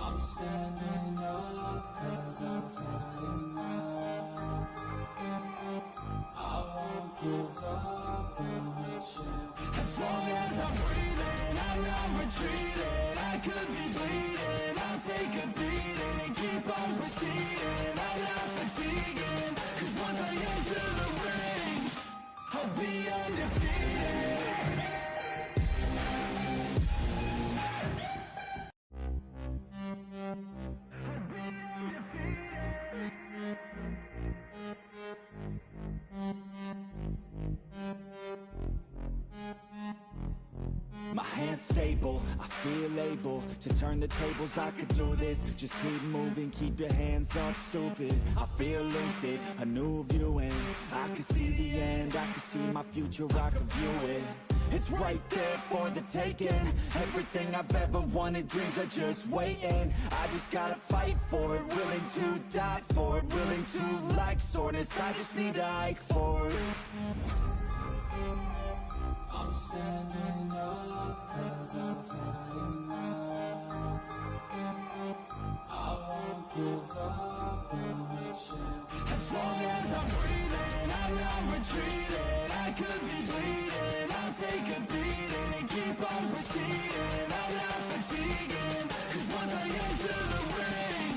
I'm standing up 'cause I've had enough. I won't give up, I'm a champion. As long as I'm breathing, I'm not retreating. I could be bleeding, I'll take a beating and keep on proceeding. I'm not fatiguing, 'cause once I enter the ring, I'll be undefeated. My hand's stable, I feel able to turn the tables, I could do this. Just keep moving, keep your hands up, stupid. I feel lucid, a new view, and I can see the end, I can see my future, I can view it. It's right there for the taking. Everything I've ever wanted, dreams are just waiting. I just gotta fight for it, willing to die for it, willing to like soreness, I just need to hike for it. I'm standing up 'cause I've had enough. I won't give up, I'm a champion. As long as I'm breathing, I'm not retreating. I could be bleeding, I'll take a beating and keep on proceeding. I'm not fatiguing, 'cause once I enter the ring,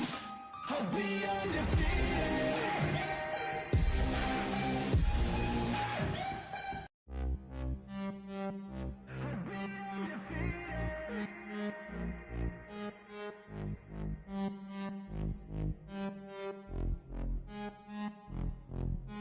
I'll be undefeated.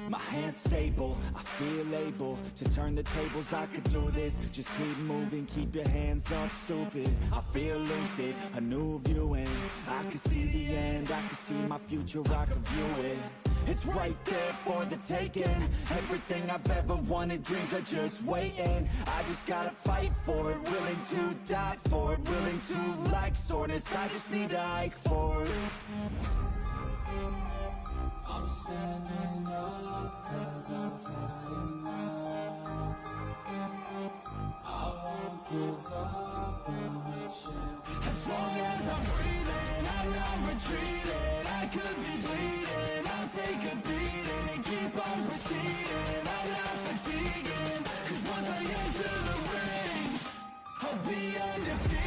My hand's stable, I feel able to turn the tables, I could do this. Just keep moving, keep your hands up, stupid. I feel lucid, a new view, and I can see the end, I can see my future, I can view it. It's right there for the taking. Everything I've ever wanted, dreams are just waiting. I just gotta fight for it, willing to die for it, willing to like soreness, I just need to hike for it. I'm standing up 'cause I've had enough. I won't give up, I'm a champion. As long as I'm breathing, I'm not retreating. I could be bleeding, I'll take a beating and keep on proceeding. I'm not fatiguing, 'cause once I enter the ring, I'll be undefeated.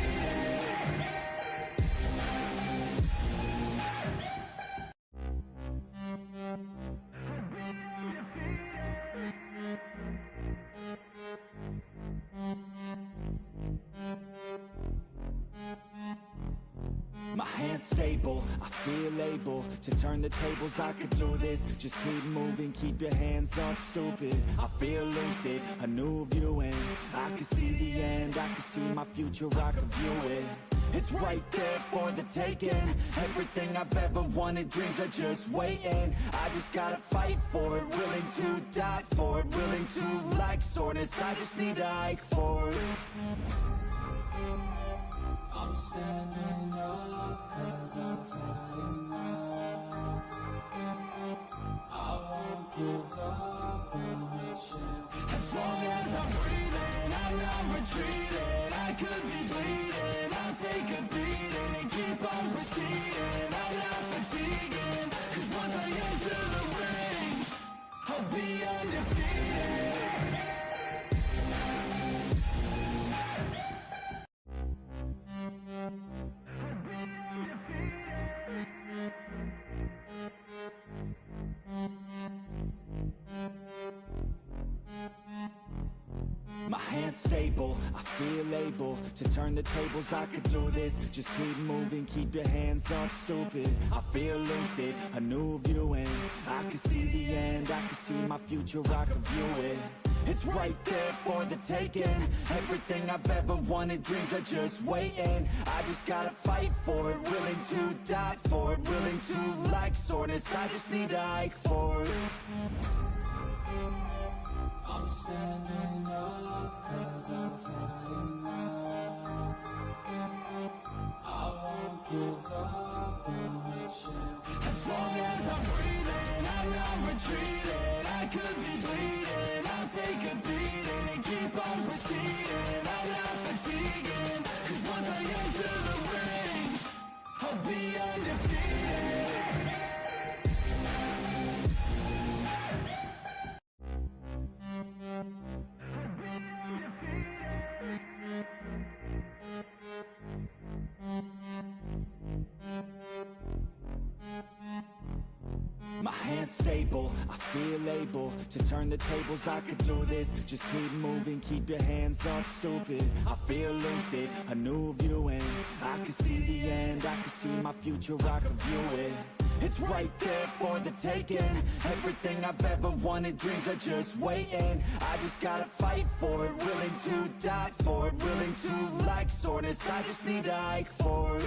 My hand's stable, I feel able to turn the tables, I could do this. Just keep moving, keep your hands up, stupid. I feel lucid, a new view, and I can see the end, I can see my future, I can view it. It's right there for the taking. Everything I've ever wanted, dreams are just waiting. I just gotta fight for it, willing to die for it, willing to like soreness, I just need to hike for it. I'm standing up 'cause I've had enough. I won't give up, I'm a champion. As long as I'm breathing, I'm not retreating. I could be bleeding, I'll take a beating and keep. 'Cause once I enter the ring, I'll be undefeated. My hand's stable, I feel able to turn the tables, I could do this. Just keep moving, keep your hands up, stupid. I feel lucid, a new view, and I can see the end, I can see my future, I can view it. It's right there for the taking. Everything I've ever wanted, dreams are just waiting. I just gotta fight for it, willing to die for it, willing to like soreness, I just need to hike for it. I'm standing up 'cause I've had enough. I won't give up, I'm a champion. As long as I'm breathing, I'm not retreating. I could be bleeding, I'll take a beating and keep on proceeding. I'm not fatiguing, 'cause once I enter the ring, My hands stable, I feel able to turn the tables, I could do this. Just keep moving, keep your hands up, stupid. I feel lucid, a new view, and I can see the end, I can see my future, I can view it. It's right there for the taking. Everything I've ever wanted, dreams are just waiting. I just gotta fight for it, willing to die for it, willing to like soreness, I just need to hike for it.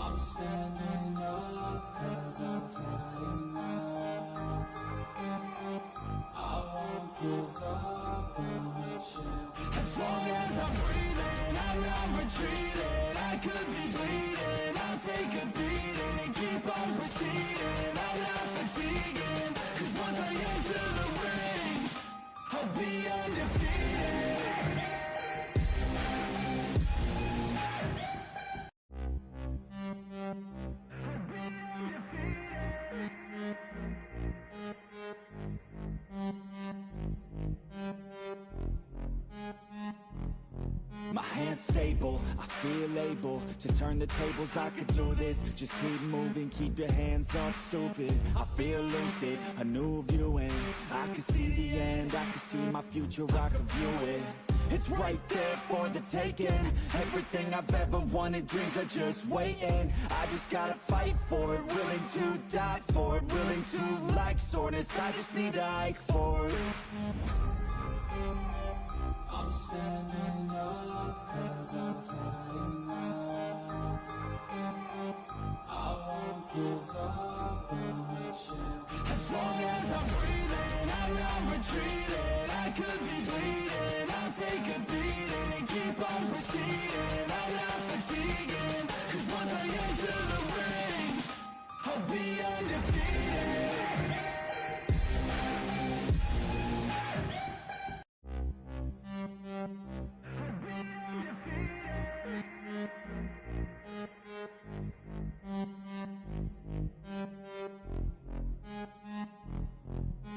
I'm standing up 'cause I've had enough. I won't give up, I'm a champion. As long as I'm breathing, I'm not retreating. I could be bleeding, I'll take a beating and keep on proceeding. I'm not fatiguing, 'cause once I enter the ring, I'll be undefeated. My hands stable, I feel able to turn the tables, I could do this. Just keep moving, keep your hands up, stupid. I feel lucid, a new view, and I can see the end, I can see my future, I can view it. It's right there for the taking. Everything I've ever wanted, dreams are just waiting. I just gotta fight for it, willing to die for it, willing to like soreness, I just need to hike for it. I'm standing up 'cause I've had enough. I won't give up, I'm a champion. As long as I'm breathing, I'm not retreating. I could be bleeding, I'll take a beating and keep on proceeding. I'm not fatiguing, 'cause once I enter the ring, I'll be undefeated.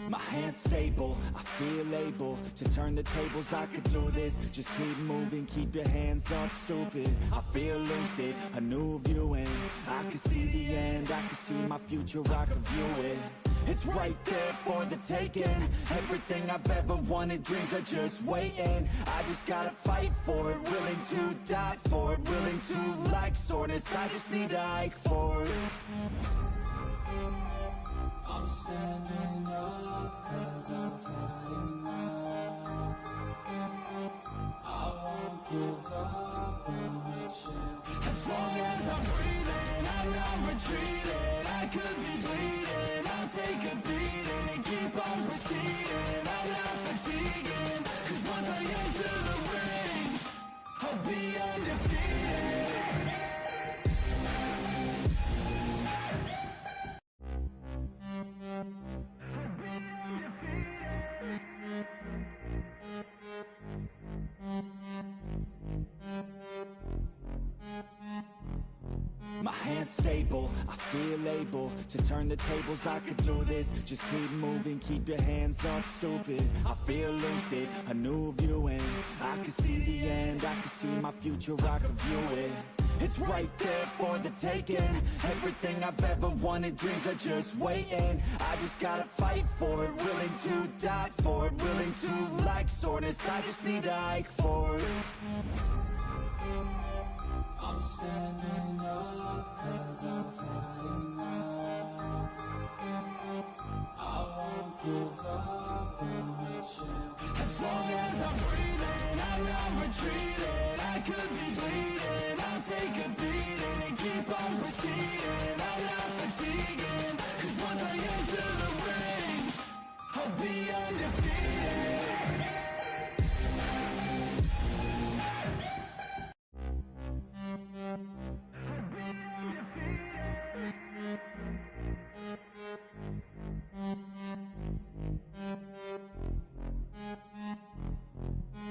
My hands stable, I feel able to turn the tables, I could do this. Just keep moving, keep your hands up, stupid. I feel lucid, a new view, and I can see the end, I can see my future, I can view it. It's right there for the taking. Everything I've ever wanted, dreams are just waiting. I just gotta fight for it, willing to die for it, willing to like soreness, I just need to hike for it. I'm standing up 'cause I've had enough. I won't give up, I'm a champion. As long as I'm breathing, I'm not retreating. I could be bleeding, I'll take a beating and keep on proceeding. I'm not fatiguing, 'cause once I enter the ring, I'll be undefeated. My hands stable, I feel able to turn the tables, I could do this. Just keep moving, keep your hands up, stupid. I feel lucid, a new view, and I can see the end, I can see my future, I can view it. It's right there for the taking. Everything I've ever wanted, dreams are just waiting. I just gotta fight for it, willing to die for it, willing to like soreness, I just need to hike for it. I'm standing up 'cause I've had enough. I won't give up, I'm a champion. As long as I'm breathing, I'm not retreating. I could be bleeding, I'll take a beating and keep on proceeding. I'm not fatiguing, 'cause once I enter the ring, I'll be undefeated.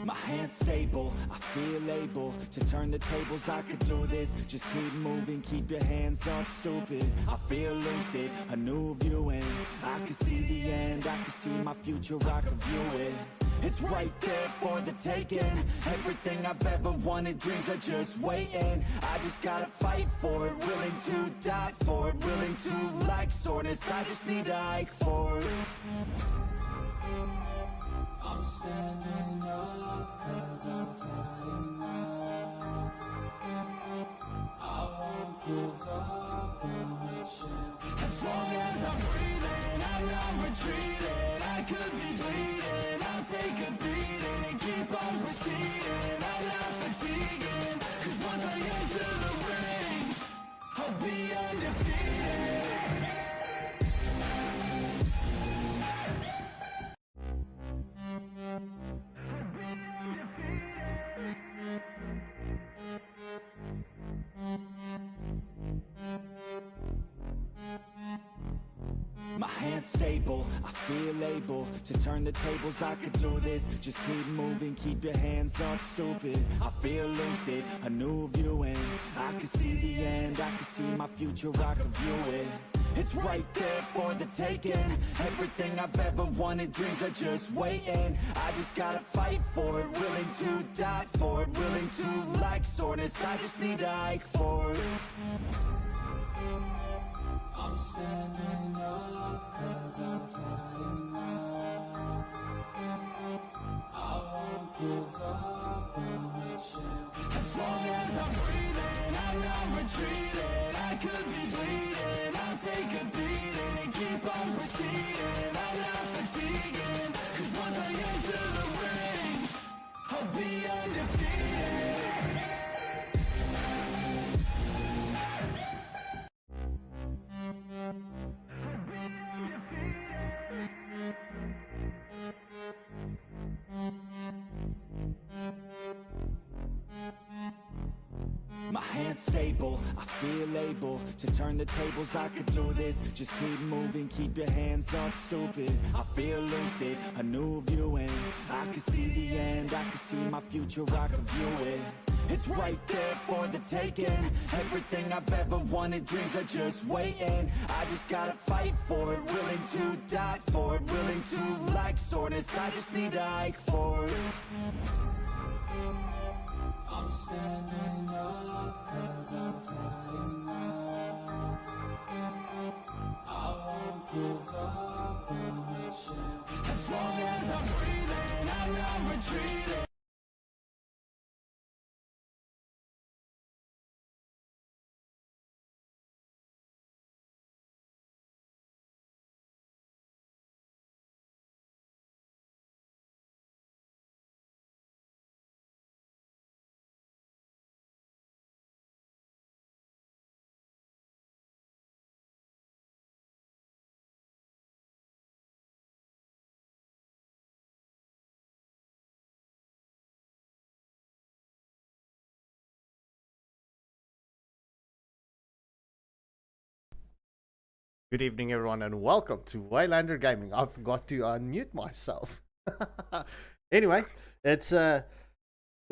My hands stable, I feel able to turn the tables, I could do this. Just keep moving, keep your hands up, stupid. I feel lucid, a new view, and I can see the end, I can see my future, I can view it. It's right there for the taking. Everything I've ever wanted, dreams are just waiting. I just gotta fight for it, willing to die for it, willing to like soreness, I just need to hike for it. I'm standing up 'cause I've had enough. I won't give up on the champ. As long as I'm breathing, I'm not retreating. I could be bleeding, I'll take a beating and keep on proceeding. I'm not fatiguing, 'cause once I enter the ring, I'll be undefeated. My hands stable, I feel able to turn the tables, I could do this. Just keep moving, keep your hands up, stupid. I feel lucid, a new viewing. I can see the end, I can see my future, I can view it. It's right there for the taking. Everything I've ever wanted, dreams are just waiting. I just gotta fight for it, willing to die for it, willing to like soreness, I just need to hike for it. I'm standing up 'cause I've had enough. I won't give up on the champ. As long as I'm breathing, I'm not retreating. I could be bleeding, I'll take a beating and keep on proceeding. I'm not fatiguing, 'cause once I enter the ring, I'll be undefeated. My hands stable, I feel able to turn the tables, I could do this. Just keep moving, keep your hands up, stupid. I feel lucid, a new viewing. I can see the end, I can see my future, I can view it. It's right there for the taking. Everything I've ever wanted, dreams are just waiting. I just gotta fight for it, willing to die for it, willing to like soreness, I just need to hike for it. I'm standing up 'cause I've had enough. I won't give up on the champ. As long as I'm breathing, I'm not retreating. Good evening, everyone, and welcome to Waylander Gaming. I forgot to unmute myself. Anyway, it's the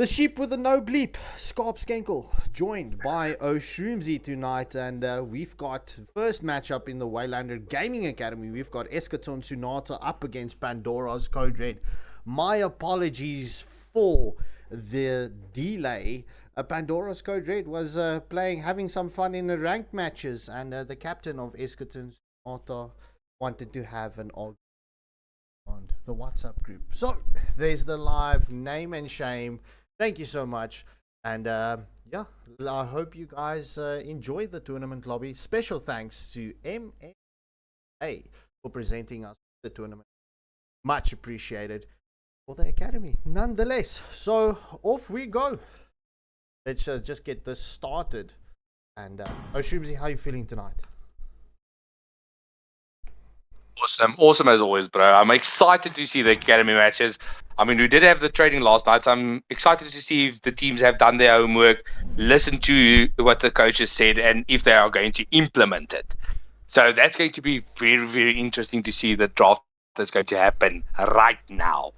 sheep with a no bleep, Scarp Skenkel, joined by O'Shroomsy tonight, and we've got first matchup in the Waylander Gaming Academy. We've got Eschaton Sunata up against Pandora's Code Red. My apologies for the delay. Pandora's Code Red was having some fun in the ranked matches, and the captain of Eschaton Sunata wanted to have an argument on the WhatsApp group. So there's the live name and shame. Thank you so much, and yeah, I hope you guys enjoy the tournament lobby. Special thanks to MLBB for presenting us the tournament. Much appreciated for the academy nonetheless. So off we go. Let's just get this started. And O'Shroomsy, how are you feeling tonight? Awesome as always, bro. I'm excited to see the academy matches. I mean, we did have the training last night, so I'm excited to see if the teams have done their homework, listened to what the coaches said, and if they are going to implement it. So that's going to be very, very interesting to see the draft that's going to happen right now.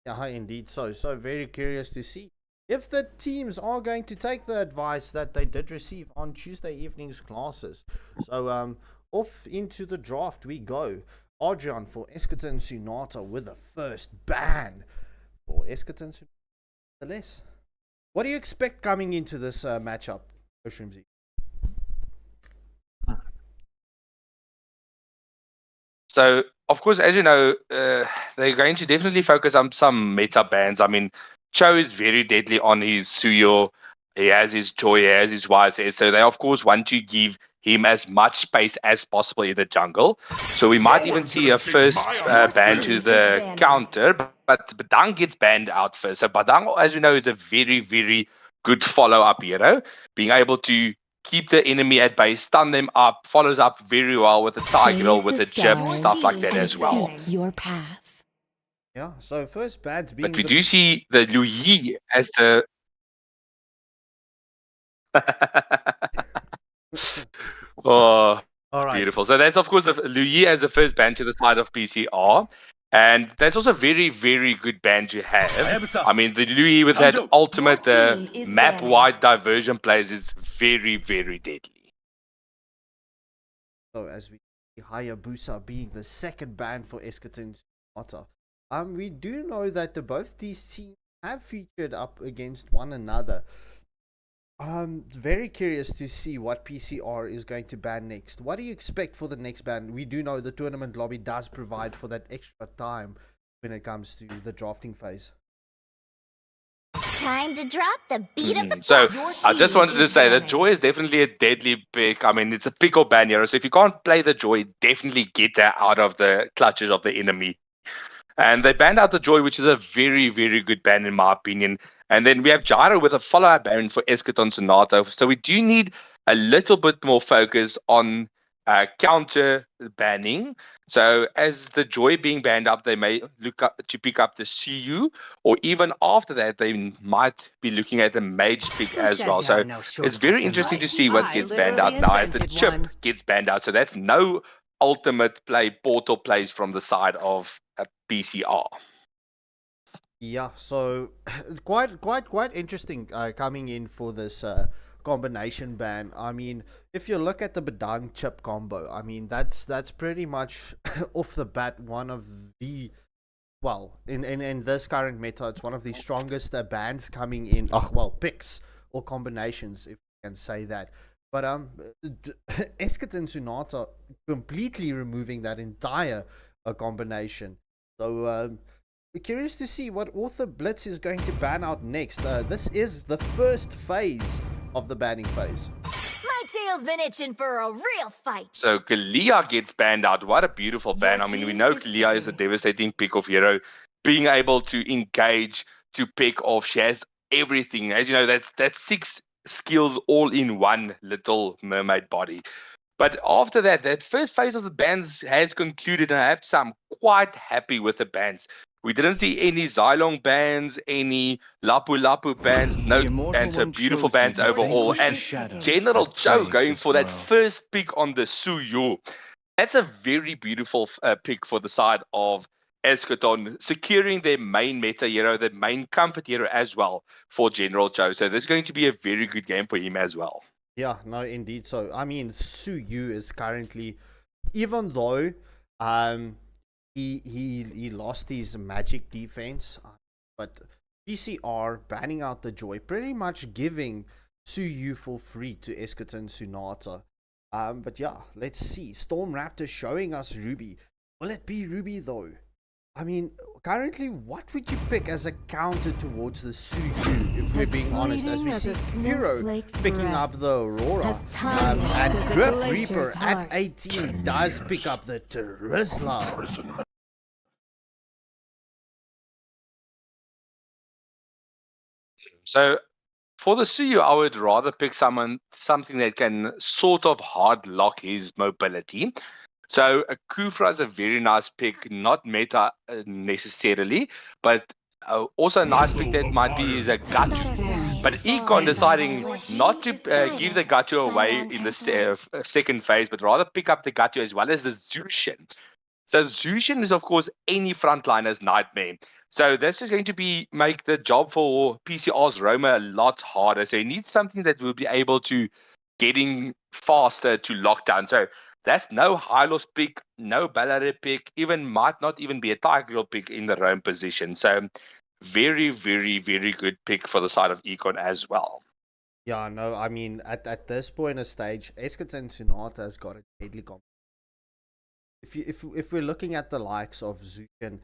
Yeah, indeed. So very curious to see if the teams are going to take the advice that they did receive on Tuesday evening's classes. So off into the draft we go. Adrian for Eschaton Sunata with the first ban. for Eskerton, the less. What do you expect coming into this matchup, Oshrimsy? So, of course, as you know, they're going to definitely focus on some meta bans. I mean, Cho is very deadly on his Suyo. He has his Joy, he has his YSS. So they, of course, want to give him as much space as possible in the jungle. So we might even see a first ban to the counter, but Badang gets banned out first. So Badang, as you know, is a very, very good follow-up hero, being able to keep the enemy at bay, stun them up, follows up very well with a Tigreal, with a Jib, stuff like that as well. Your path. Yeah, so first bans being But we do see the Lu Yi as the... Oh, all right. beautiful. So that's, of course, the Lu Yi as the first ban to the side of PCR. And that's also a very, very good ban to have. I mean, the Lu Yi with that ultimate map-wide diversion plays is very, very deadly. So as we see Hayabusa being the second ban for Eskerton Sonata. We do know that both these teams have featured up against one another. Very curious to see what PCR is going to ban next. What do you expect for the next ban? We do know the tournament lobby does provide for that extra time when it comes to the drafting phase. Time to drop the beat of the So clock. I just wanted to say that Joy is definitely a deadly pick. I mean, it's a pick or ban hero. So if you can't play the Joy, definitely get that out of the clutches of the enemy. And they banned out the Joy, which is a very, very good ban in my opinion. And then we have Gyro with a follow-up ban for Eskerton Sonata. So we do need a little bit more focus on counter banning. So as the Joy being banned up, they may look up to pick up the CU, or even after that, they might be looking at the mage pick as well. So it's very interesting to see what gets banned out now as the chip gets banned out. So that's no ultimate play, portal plays from the side of a PCR. Yeah, so quite interesting coming in for this combination ban. I mean, if you look at the Badang chip combo, I mean that's pretty much off the bat one of the, well, in this current meta, it's one of the strongest bans coming in. Picks or combinations, if you can say that. But Eskerton Sonata completely removing that entire combination. So curious to see what Author Blitz is going to ban out next. This is the first phase of the banning phase. My tail's been itching for a real fight. So Kalia gets banned out. What a beautiful ban. I mean, we know Kalia is a devastating pick-off hero. Being able to engage, to pick off, she has everything. As you know, that's 6 skills all in one little mermaid body. But after that, that first phase of the bans has concluded, and I have to say I'm quite happy with the bans. We didn't see any Xylong bans, any Lapu Lapu bans, no, and so beautiful bans overall. And General Cho going for that first pick on the Suyu. That's a very beautiful pick for the side of Eskerton, securing their main meta hero, their main comfort hero as well for General Cho. So this is going to be a very good game for him as well. Yeah, no, indeed. So, I mean, Suyu is currently, even though he lost his magic defense, but PCR banning out the Joy, pretty much giving Suyu for free to Eskerton Sonata. But yeah, let's see. Storm Raptor showing us Ruby. Will it be Ruby though? I mean, currently, what would you pick as a counter towards the Suyu, if we're being honest, as we see Hero picking up the Aurora, and Drip Reaper at 18 does pick up the Terizla. So for the Suyu, I would rather pick something that can sort of hard lock his mobility. So a Kufra is a very nice pick, not meta necessarily, but also a nice pick that might be is a Gatu. But Econ deciding not to give the Gatu away in the second phase, but rather pick up the Gatu as well as the Zushin. So Zushin is, of course, any frontliner's nightmare. So this is going to make the job for PCR's Roma a lot harder. So he needs something that will be able to getting faster to lockdown. So that's no Hylos pick, no Ballare pick, even might not even be a Tigreal pick in the Rome position. So very, very, very good pick for the side of Econ as well. Yeah, no, I mean, at this point of stage, Esketon Sonata has got a deadly comp. If we're looking at the likes of Zuken,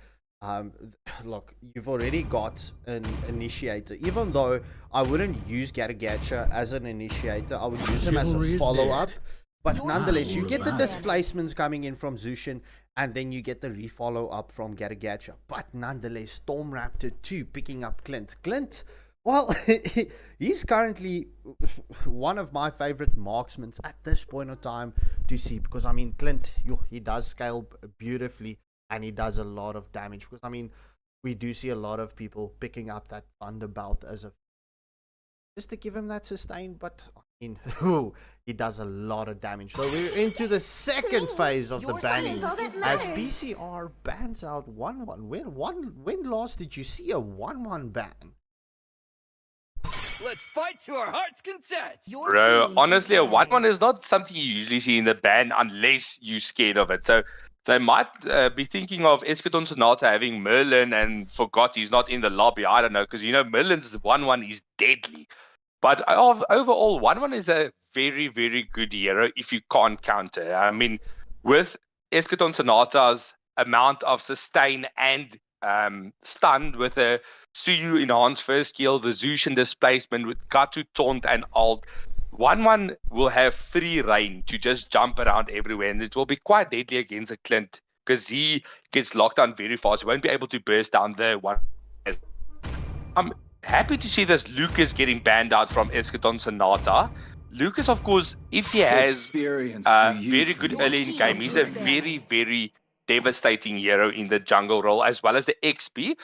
look, you've already got an initiator. Even though I wouldn't use Garagacha as an initiator, I would use him as a follow-up. But nonetheless, you get the displacements coming in from Zushin, and then you get the refollow up from Garagacha. But nonetheless, Storm Raptor 2 picking up Clint. Clint, well, he's currently one of my favorite marksmen at this point of time to see, because I mean, Clint, he does scale beautifully and he does a lot of damage. Because I mean, we do see a lot of people picking up that Thunderbelt as a just to give him that sustain, but I mean, he does a lot of damage. So we're into the second phase of the banning as PCR bans out 1-1. When last did you see a 1-1 ban? Let's fight to our heart's content. Bro, honestly, a 1-1 is not something you usually see in the ban unless you're scared of it. So they might be thinking of Esketon Sonata having Merlin and forgot he's not in the lobby. I don't know, because Merlin's 1-1 is deadly. But overall, 1-1 is a very, very good hero if you can't counter. I mean, with Esketon Sonata's amount of sustain and stunned with a Suyu enhanced first skill, the Zushin displacement with Gatu taunt and alt, 1-1 will have free reign to just jump around everywhere, and it will be quite deadly against a Clint because he gets locked down very fast. He won't be able to burst down the one. I'm happy to see this Lucas getting banned out from Esketon Sonata. Lucas, of course, if he has very good early in game, he's a very, very devastating hero in the jungle role as well as the XP.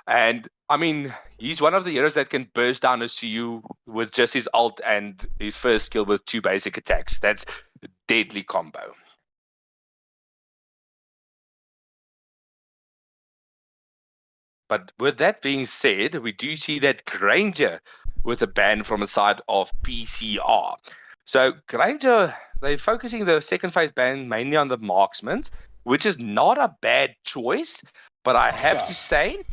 And I mean, he's one of the heroes that can burst down a CU with just his ult and his first skill with 2 basic attacks. That's a deadly combo. But with that being said, we do see that Granger with a ban from the side of PCR. So Granger, they're focusing the second phase ban mainly on the marksmen, which is not a bad choice. But I have to say,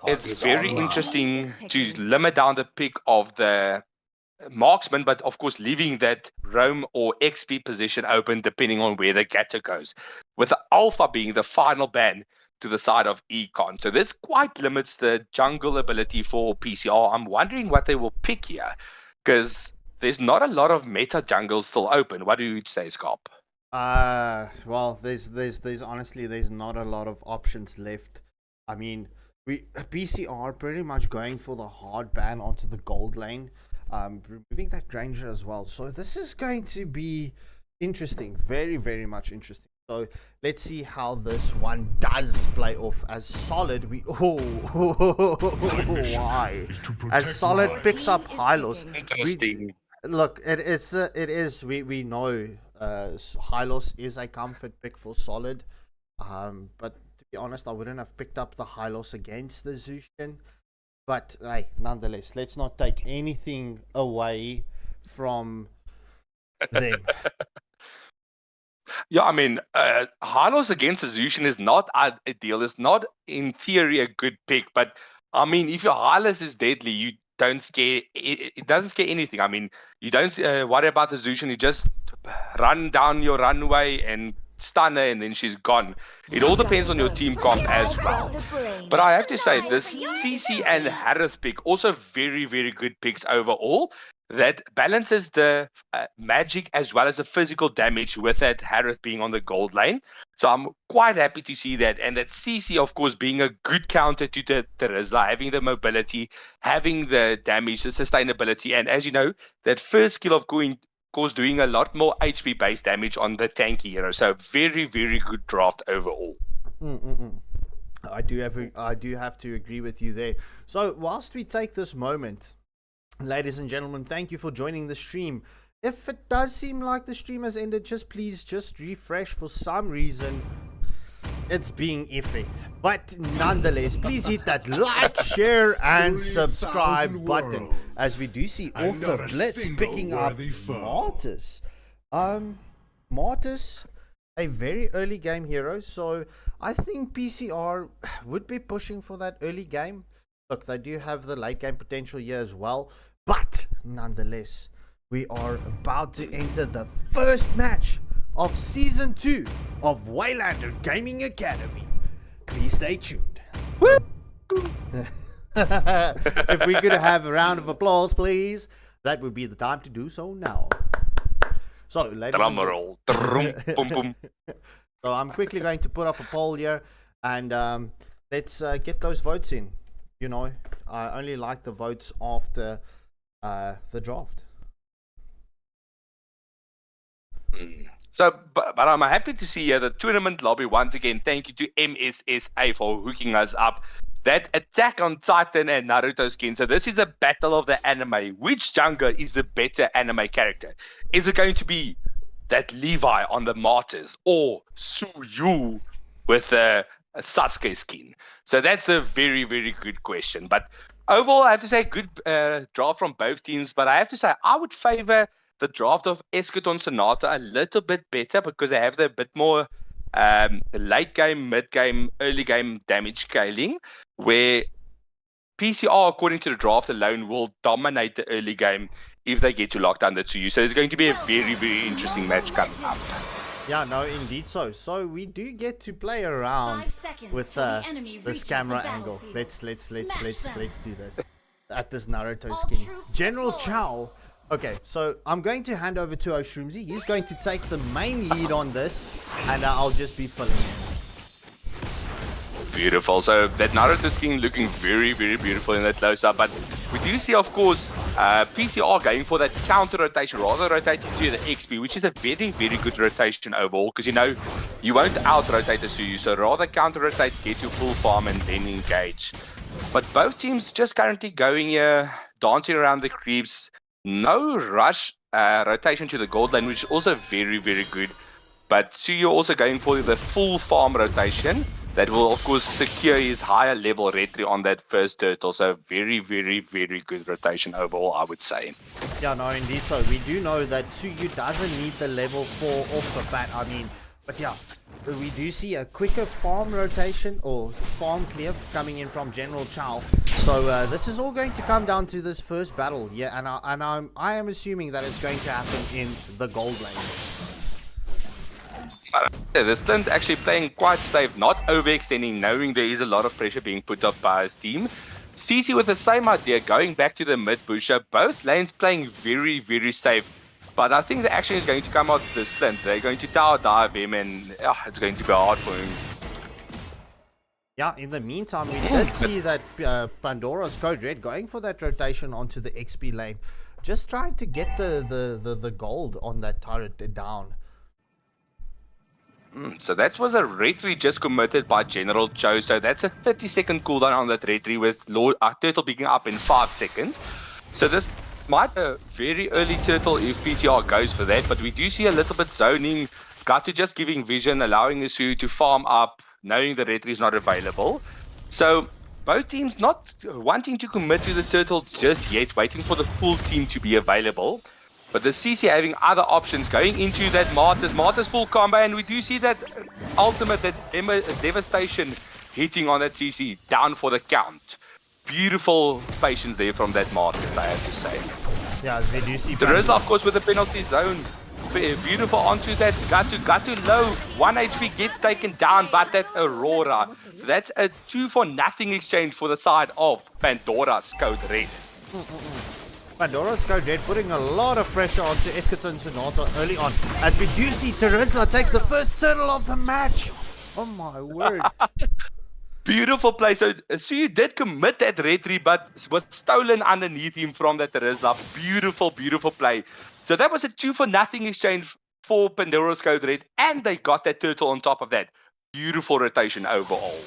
it's very interesting to limit down the pick of the marksman, but of course leaving that roam or XP position open depending on where the gacha goes. With the alpha being the final ban to the side of Econ. So this quite limits the jungle ability for PCR. I'm wondering what they will pick here, because there's not a lot of meta jungles still open. What do you say, Scarp? Well, there's honestly, there's not a lot of options left. I mean, PCR pretty much going for the hard ban onto the gold lane, removing that Granger as well. So this is going to be interesting, very, very much interesting. So let's see how this one does play off. As Solid, why? As Solid picks up Hylos. Look, it is. We know Hylos is a comfort pick for Solid, but to be honest, I wouldn't have picked up the Hylos against the Zushin. But hey, nonetheless, let's not take anything away from them. Yeah, I mean, Hylos against the Zushin is not ideal. It's not, in theory, a good pick. But, I mean, if your Hylos is deadly, you don't scare... It doesn't scare anything. I mean, you don't worry about the Zushin. You just run down your runway and stun her, and then she's gone. It all depends on your team comp as well. But I have to say, this CC and Harith pick, also very, very good picks overall. That balances the magic as well as the physical damage with that Harith being on the gold lane. So I'm quite happy to see that. And that CC, of course, being a good counter to the Rizla, having the mobility, having the damage, the sustainability. And as you know, that first skill of doing a lot more HP-based damage on the tanky hero. So very, very good draft overall. I do have to agree with you there. So whilst we take this moment, ladies and gentlemen, thank you for joining the stream. If it does seem like the stream has ended, please refresh. For some reason, it's being iffy. But nonetheless, please hit that like, share, and subscribe button. As we do see Author Blitz picking up Martis. Martis, a very early game hero. So I think PCR would be pushing for that early game. look, they do have the late game potential here as well. But nonetheless, we are about to enter the first match of Season 2 of Waylander Gaming Academy. Please stay tuned. If we could have a round of applause, please, that would be the time to do so now. So, ladies Drum and roll. Boom, boom. so I'm quickly going to put up a poll here, and let's get those votes in. You know, I only like the votes after the draft. So, but I'm happy to see the tournament lobby once again. Thank you to MSSA for hooking us up. That Attack on Titan and Naruto skin. So this is a battle of the anime. Which jungler is the better anime character? Is it going to be that Levi on the Martyrs or Suyu with a Sasuke skin? So that's the very, very good question. But overall, I have to say good draft from both teams. But I have to say I would favor the draft of Eschaton Sonata a little bit better because they have the bit more late game, mid game, early game damage scaling, where PCR, according to the draft alone, will dominate the early game if they get to lock down the Tsuyu. So it's going to be a very, very interesting match coming up. Yeah, no, indeed so. So we do get to play around with this camera angle. Let's do this at this Naruto skin. General Chow. Okay, so I'm going to hand over to Oshroomzy. He's going to take the main lead on this, and I'll just be filling in. Beautiful. So that Naruto skin looking very, very beautiful in that close-up. But we do see, of course, PCR going for that counter rotation, rather rotating to the XP, which is a very, very good rotation overall, because you know you won't out-rotate the Suyu, so rather counter-rotate, get to full farm, and then engage. But both teams just currently going here, dancing around the creeps. No rush rotation to the gold lane, which is also very, very good. But Suyu also going for the full farm rotation. That will, of course, secure his higher level retry on that first turtle. So very, very, very good rotation overall, I would say. Yeah, no, indeed. So we do know that Suyu doesn't need the level 4 off the bat. I mean, but yeah, we do see a quicker farm rotation or farm clear coming in from General Chow. So this is all going to come down to this first battle. Yeah, and I am assuming that it's going to happen in the gold lane. This Clint actually playing quite safe, not overextending, knowing there is a lot of pressure being put up by his team. CC with the same idea, going back to the mid busher. Both lanes playing very, very safe. But I think the action is going to come out of this Clint. They're going to tower dive him, and it's going to be hard for him. Yeah, in the meantime, we did see that Pandora's Code Red going for that rotation onto the XP lane. Just trying to get the gold on that turret down. So that was a retry just committed by General Cho. So that's a 30-second cooldown on that retry with Lord Turtle picking up in 5 seconds. So this might be a very early turtle if PTR goes for that. But we do see a little bit zoning. Gatu just giving vision, allowing Isu to farm up, knowing the retry is not available. So both teams not wanting to commit to the turtle just yet, waiting for the full team to be available. But the CC having other options, going into that Martyrs full combo, and we do see that ultimate, that devastation hitting on that CC, down for the count. Beautiful patience there from that Martyrs, I have to say. Yeah, we do see... There is, of course, with the penalty zone, beautiful onto that Gatu low, 1 HP gets taken down, but that Aurora. So that's a 2-for-0 exchange for the side of Pandora's Code Red. Pandora's Code Red putting a lot of pressure onto Eschaton Sonata early on, as we do see Terizla takes the first turtle of the match. Oh my word. Beautiful play. So Suyu did commit that retry, but was stolen underneath him from that Terizla. Beautiful, beautiful play. So that was a 2-for-0 exchange for Pandora's Code Red, and they got that turtle on top of that. Beautiful rotation overall.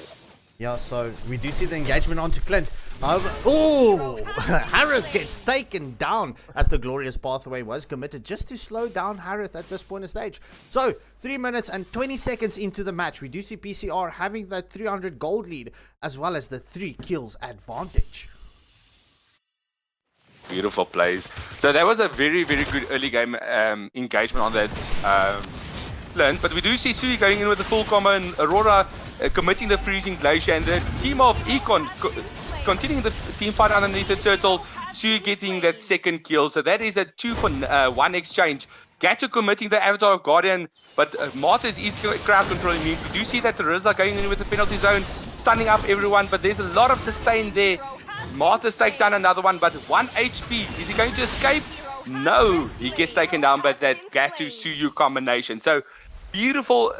Yeah, so we do see the engagement onto Clint. Oh, Harith gets taken down as the glorious pathway was committed just to slow down Harith at this point of stage. So 3 minutes and 20 seconds into the match, we do see PCR having that 300 gold lead as well as the 3 kills advantage. Beautiful plays. So that was a very, very good early game engagement on that Clint. But we do see Suyu going in with the full combo and Aurora committing the freezing glacier, and the team of Econ continuing the team fight underneath the turtle. Suyu getting that second kill. So that is a 2-for-1 exchange. Gato committing the Avatar of Guardian, but Martyrs is crowd controlling me. We do see that the Rizla going in with the penalty zone, stunning up everyone, but there's a lot of sustain there. Martyrs takes down another one, but 1 HP. Is he going to escape? No, he gets taken down by that Gato Suyu combination. So beautiful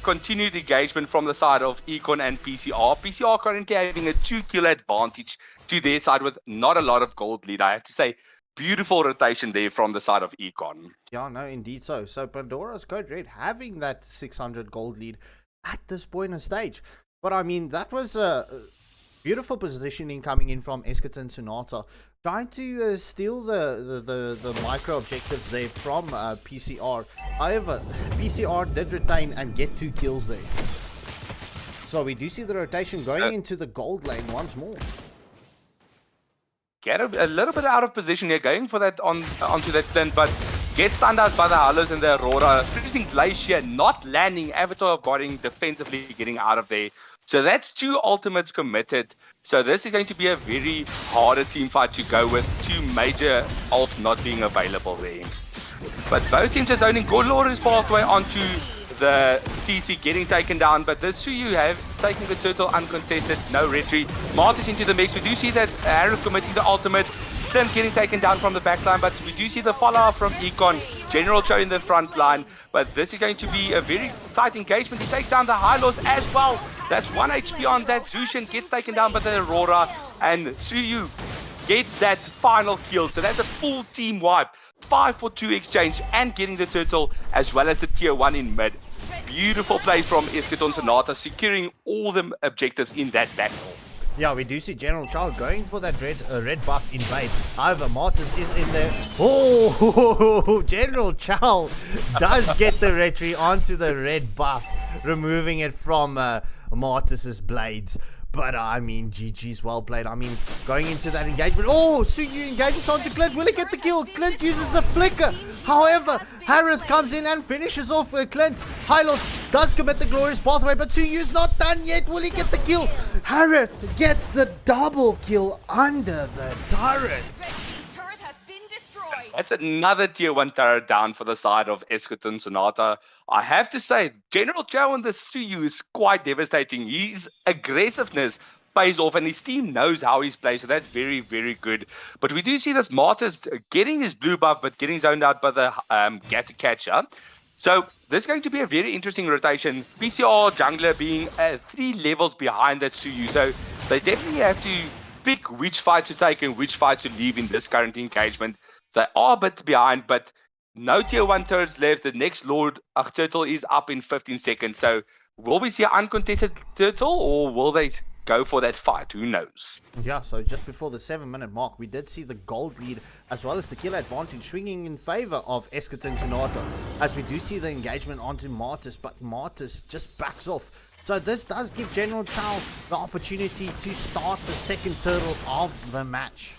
continued engagement from the side of Econ and PCR. PCR currently having a 2-kill advantage to their side with not a lot of gold lead. I have to say, beautiful rotation there from the side of Econ. Yeah, no, indeed so. So Pandora's Code Red having that 600 gold lead at this point in stage. But I mean, that was a beautiful positioning coming in from Eskerton Sonata, trying to steal the micro objectives there from PCR. However, PCR did retain and get 2 kills there. So we do see the rotation going into the gold lane once more. Get a little bit out of position here, going for that onto that Clint, but gets stunned out by the Hollows and the Aurora. Freezing Glacier not landing, Avatar of Guarding defensively getting out of there. So that's 2 ultimates committed. So this is going to be a very harder team fight to go with, 2 major ults not being available there. But both teams are zoning. Glorious pathway onto the CC getting taken down, but the Suyu have taken the turtle uncontested, no retreat. Martyrs into the mix. We do see that Harris committing the ultimate. Clint getting taken down from the back line, but we do see the follow-up from Econ. General Cho in the front line, but this is going to be a very tight engagement. He takes down the Hylos as well. That's 1 HP on that. Zushin gets taken down by the Aurora, and Suyu gets that final kill. So that's a full team wipe. 5-for-2 exchange and getting the turtle as well as the tier 1 in mid. Beautiful play from Eskerton Sonata, securing all the objectives in that battle. Yeah, we do see General Chow going for that red buff invade. However, Martyrs is in there. Oh, General Chow does get the retry onto the red buff, removing it from Martyrs' blades. But I mean, GG's well played. I mean, going into that engagement. Oh, Suyu engages onto Clint. Will he get the kill? Clint uses the flicker. However, Harith comes in and finishes off Clint. Hylos does commit the glorious pathway, but Suyu's not done yet. Will he get the kill? Harith gets the double kill under the turret. Turret has been destroyed. That's another tier 1 turret down for the side of Eskerton Sonata. I have to say, General Chow on the Suyu is quite devastating. His aggressiveness pays off, and his team knows how he's played, so that's very, very good. But we do see this Martyrs getting his blue buff, but getting zoned out by the Gato catcher. So this is going to be a very interesting rotation. PCR jungler being 3 levels behind that Suyu, so they definitely have to pick which fight to take and which fight to leave in this current engagement. They are a bit behind, but no tier 1 turrets left. The next Lord Turtle is up in 15 seconds. So will we see an uncontested turtle, or will they go for that fight? Who knows? Yeah, so just before the 7-minute mark, we did see the gold lead as well as the kill advantage swinging in favor of Eskerton Sonata, as we do see the engagement onto Martyrs, but Martyrs just backs off. So this does give General Chow the opportunity to start the second turtle of the match.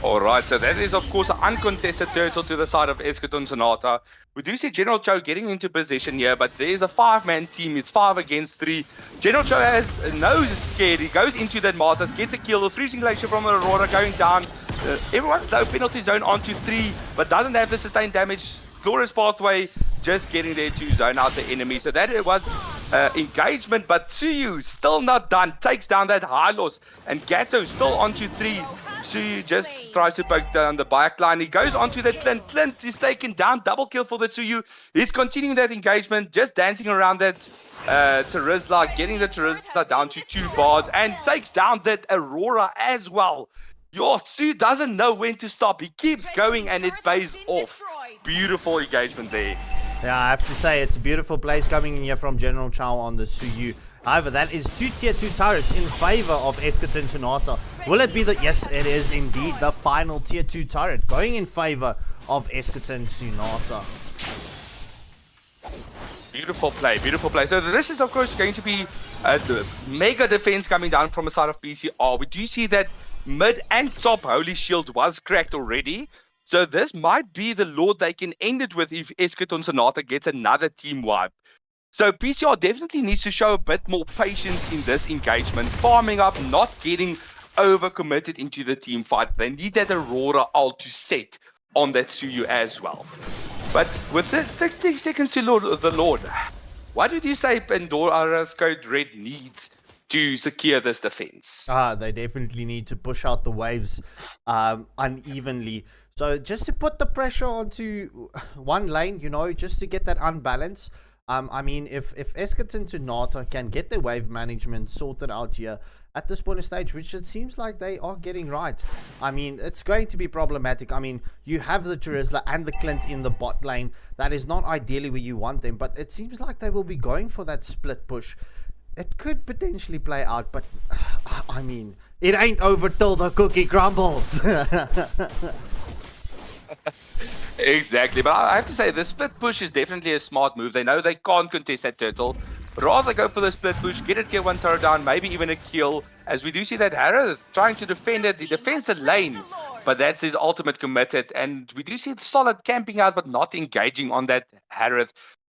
Alright, so that is of course an uncontested turtle to the side of Eskerton Sonata. We do see General Cho getting into position here, but there is a 5-man team. It's 5 against 3. General Cho has no scared. He goes into that Martyrs, gets a kill. The freezing glacier from Aurora going down. Everyone's low penalty zone onto 3, but doesn't have the sustained damage. Glorious pathway just getting there to zone out the enemy. So that it was engagement, but Suyu still not done. Takes down that Hylos, and Gato still onto 3. Suyu just tries to poke down the back line. He goes onto that Clint. Clint is taken down. Double kill for the Suyu. He's continuing that engagement, just dancing around that Terizla, getting the Terizla down to 2 bars, and takes down that Aurora as well. Your Suyu doesn't know when to stop. He keeps going, and it pays off. Beautiful engagement there. Yeah, I have to say, it's a beautiful place coming in here from General Chow on the Suyu. However, that is 2 tier 2 turrets in favor of Eskerton Sonata. Will it be the... Yes, it is indeed the final tier 2 turret going in favor of Eskerton Sonata. Beautiful play, beautiful play. So this is of course going to be the mega defense coming down from the side of PCR. We do see that mid and top Holy Shield was cracked already. So this might be the Lord they can end it with if Eskerton Sonata gets another team wipe. So PCR definitely needs to show a bit more patience in this engagement, farming up, not getting overcommitted into the team fight. They need that Aurora ult to set on that Suyu as well. But with this 60 seconds to the Lord, what would you say Pandora's Code Red needs to secure this defense? They definitely need to push out the waves unevenly. So just to put the pressure onto one lane, just to get that unbalance. I mean, if Eskerton to Nata can get their wave management sorted out here at this point of stage, which it seems like they are getting right, I mean, it's going to be problematic. I mean, you have the Turisla and the Clint in the bot lane. That is not ideally where you want them, but it seems like they will be going for that split push. It could potentially play out, but I mean, it ain't over till the cookie crumbles. Exactly, but I have to say the split push is definitely a smart move. They know they can't contest that turtle. Rather go for the split push, get a tier 1 turret down, maybe even a kill. As we do see that Harith trying to defend it. He defends the lane, but that's his ultimate committed. And we do see the solid camping out, but not engaging on that Harith.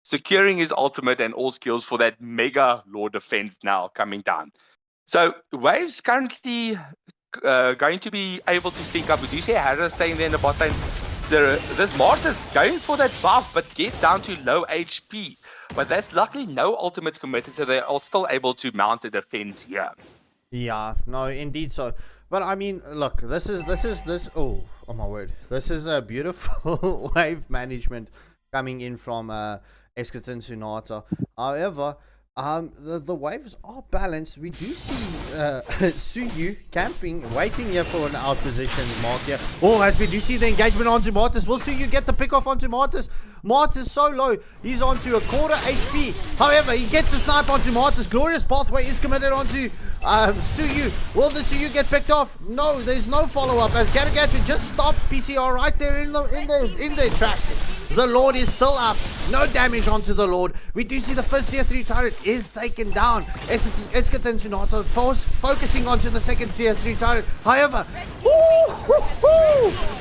Securing his ultimate and all skills for that mega lord defense now coming down. So Waves currently going to be able to sync up. We do see Harith staying there in the bot lane. This Martyrs going for that buff, but get down to low HP. But that's luckily no ultimate committed, so they are still able to mount a defense here. Yeah, no, indeed so. But I mean, look, this is oh my word. This is a beautiful wave management coming in from Eskerton Sunata. However, the waves are balanced. We do see Suyu camping, waiting here for an out position mark here. Oh, as we do see the engagement onto Martis. Will Suyu get the pick off onto Martis? Martis so low. He's onto a quarter HP. However, he gets the snipe onto Martis. Glorious pathway is committed onto Suyu. Will the Suyu get picked off? No, there's no follow-up as Gatagatcha just stops PCR right there in their tracks. The Lord is still up. No damage onto the Lord. We do see the first tier 3 turret is taken down. Eskerton Sunata focusing onto the second tier 3 turret. However,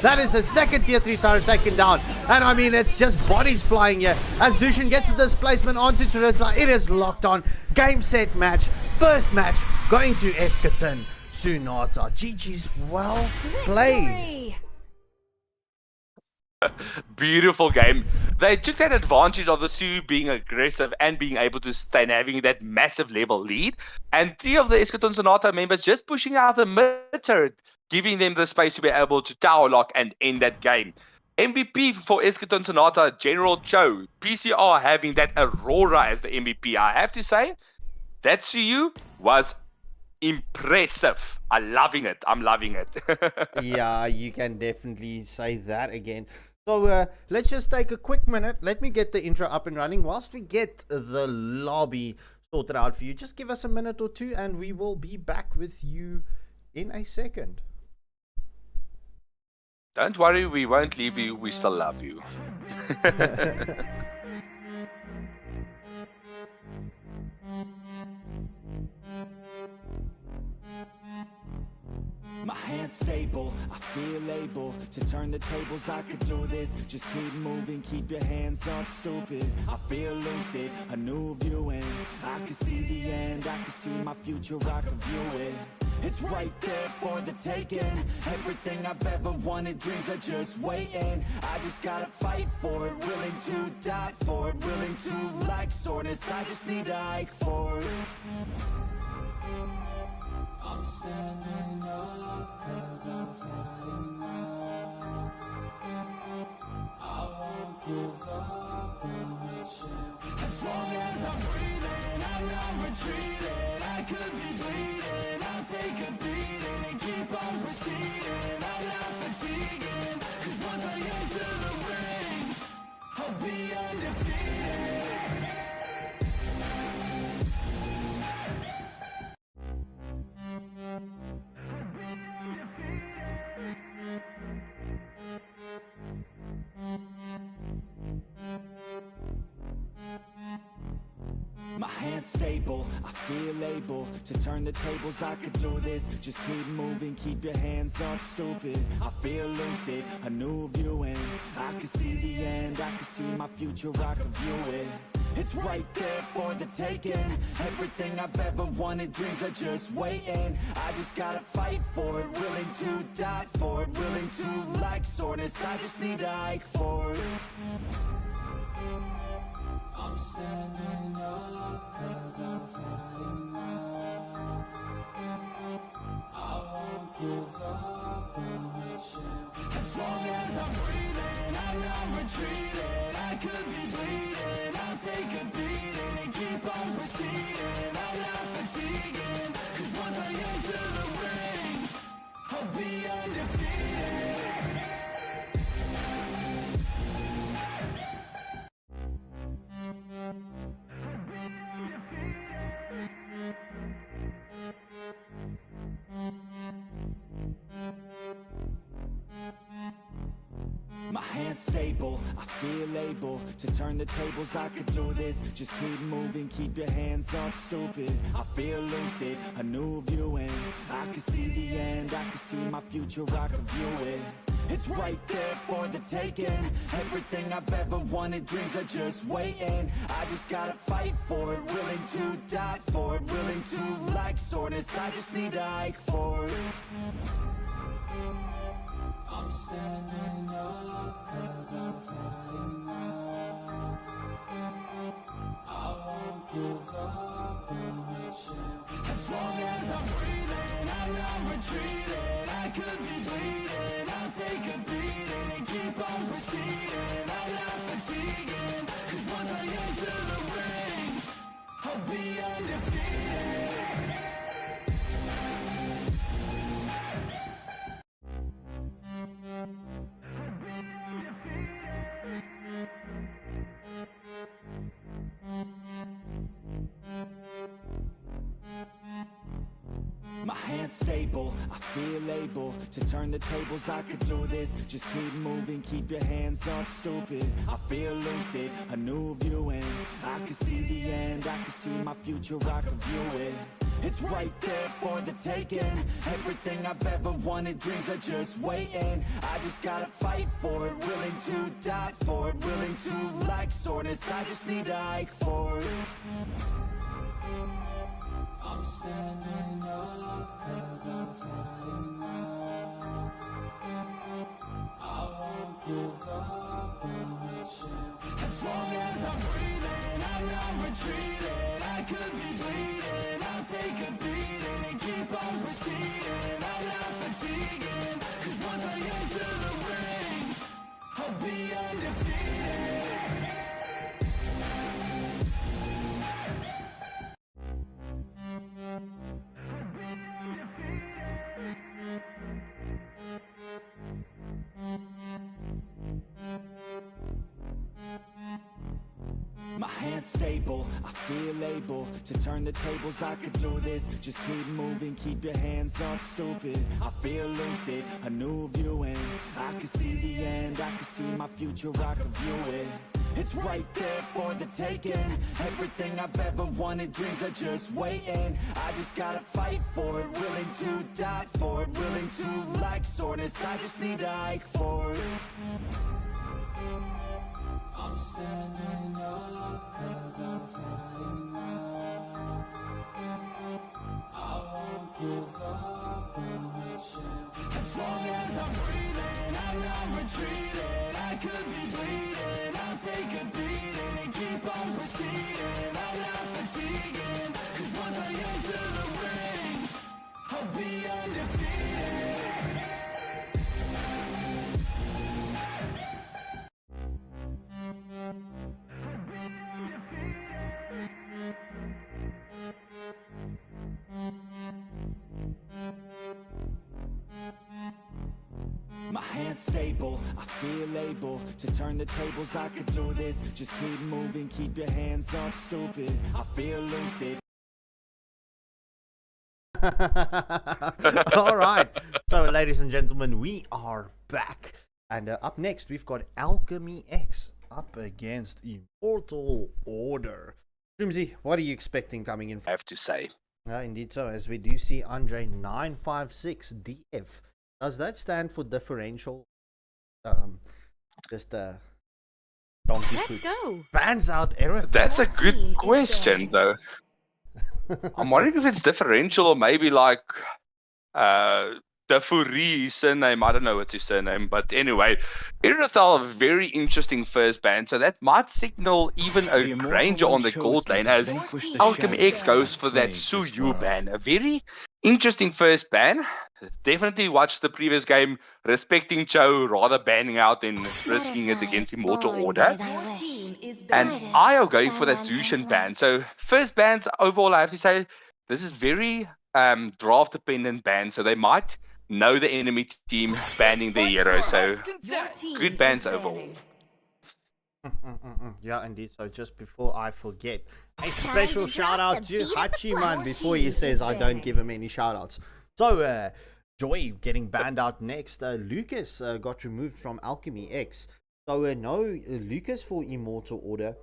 that is a second tier 3 turret taken down. And I mean, it's just bodies flying here. As Zushin gets the displacement onto Turisla, it is locked on. Game, set, match. First match going to Eskerton Sunata. GG's well played. Beautiful game. They took that advantage of the Sioux being aggressive and being able to stay and having that massive level lead. And 3 of the Eskerton Sonata members just pushing out the mid turret, giving them the space to be able to tower lock and end that game. MVP for Eskerton Sonata, General Cho. PCR having that Aurora as the MVP. I have to say, that CU was impressive. I'm loving it. Yeah, you can definitely say that again. So let's just take a quick minute. Let me get the intro up and running whilst we get the lobby sorted out for you. Just give us a minute or two and we will be back with you in a second. Don't worry, we won't leave you. We still love you. My hands stable, I feel able to turn the tables. I could do this, just keep moving, keep your hands up, stupid. I feel lucid, a new view, and I can see the end, I can see my future, I can view it. It's right there for the taking. Everything I've ever wanted, dreams are just waiting. I just gotta fight for it, willing to die for it, willing to like soreness. I just need to hike for it. I'm standing up 'cause I've had enough. I won't give up on the champ. As long as I'm breathing, I'm not retreating. I could be bleeding, I'll take a beating and keep on proceeding. I'm not fatiguing, 'cause once I enter the ring, I'll be undefeated. My hands stable, I feel able to turn the tables. I could do this, just keep moving, keep your hands up, stupid. I feel lucid, a new view, and I can see the end, I can see my future, I can view it. It's right there for the taking. Everything I've ever wanted, dreams are just waiting. I just gotta fight for it, willing to die for it, willing to like soreness. I just need to hike for it. I'm standing up 'cause I've had enough. I won't give up on the champ. As long as I'm breathing, I'm not retreating. I could be bleeding, I'll take a beating and keep on proceeding. I'm not fatiguing, 'cause once I enter the ring, I'll be undefeated. My hands stable, I feel able to turn the tables. I could do this, just keep moving, keep your hands up, stupid. I feel lucid, a new viewing. I can see the end, I can see my future, I can view it. It's right there for the taking. Everything I've ever wanted, dreams are just waiting. I just gotta fight for it, willing to die for it, willing to like soreness. I just need to hike for it. I'm standing up 'cause I've had enough. I won't give up on the champ. As long as I'm breathing, I'm not retreating. I could be bleeding, I'll take a beating and keep on proceeding. I'm not fatiguing, 'cause once I enter the ring, I'll be undefeated. My hands stable, I feel able to turn the tables. I could do this, just keep moving, keep your hands up, stupid. I feel lucid, a new viewing. I can see the end, I can see my future, I can view it. It's right there for the taking. Everything I've ever wanted, dreams are just waiting. I just gotta fight for it, willing to die for it, willing to like soreness. I just need to hike for it. I'm standing up 'cause I've had enough. I won't give up on the champ. As long as I'm breathing, I'm not retreating. I could be bleeding, I'll take a beating and keep on proceeding. I'm not fatiguing, 'cause once I enter the ring, I'll be undefeated. My hands stable, I feel able to turn the tables. I could do this, just keep moving, keep your hands up, stupid. I feel lucid, a new viewing. I can see the end, I can see my future, I can view it. It's right there for the taking. Everything I've ever wanted, dreams are just waiting. I just gotta fight for it, willing to die for it, willing to like soreness. I just need to hike for it. I'm standing up 'cause I've had enough. I won't give up on the champ. As long as I'm breathing, I'm not retreating. I could be bleeding, I'll take a beating and keep on proceeding. I'm not fatiguing, 'cause once I enter the ring, I'll be undefeated. My hands stable, I feel able to turn the tables. I could do this, just keep moving, keep your hands up, stupid. I feel lucid. All right. So, ladies and gentlemen, we are back. And up next, we've got Alchemy X up against Immortal Order. Jimsy, what are you expecting coming in? I have to say. Indeed so, as we do see Andre 956DF. Does that stand for differential? Just Donkey Let's poop. go. Bans out Aerith. That's a Your good team is question, banning. though. I'm wondering if it's differential or maybe like Dafuri surname. I don't know what's his surname, but anyway, Irithal, a very interesting first ban, so that might signal even a The Immortal Granger One on the chose gold me lane to as vanquish the Alchemy shadows X goes that for that plague Su this Yu world. ban. A very interesting first ban. Definitely watched the previous game, respecting Cho, rather banning out than risking it against Immortal Order. Your team is And banning. I are going for that Zushin ban. So first bans overall, I have to say this is very draft dependent ban. So they might know the enemy team banning their hero. So Your team good is bans overall. banning. Yeah, indeed. So just before I forget, a Time special to shout drop out the to beat of the Hachiman floor. before he Team says is I don't banning. give him any shout outs. So, Joy getting banned out next. Lucas got removed from Alchemy X. So, no Lucas for Immortal Order.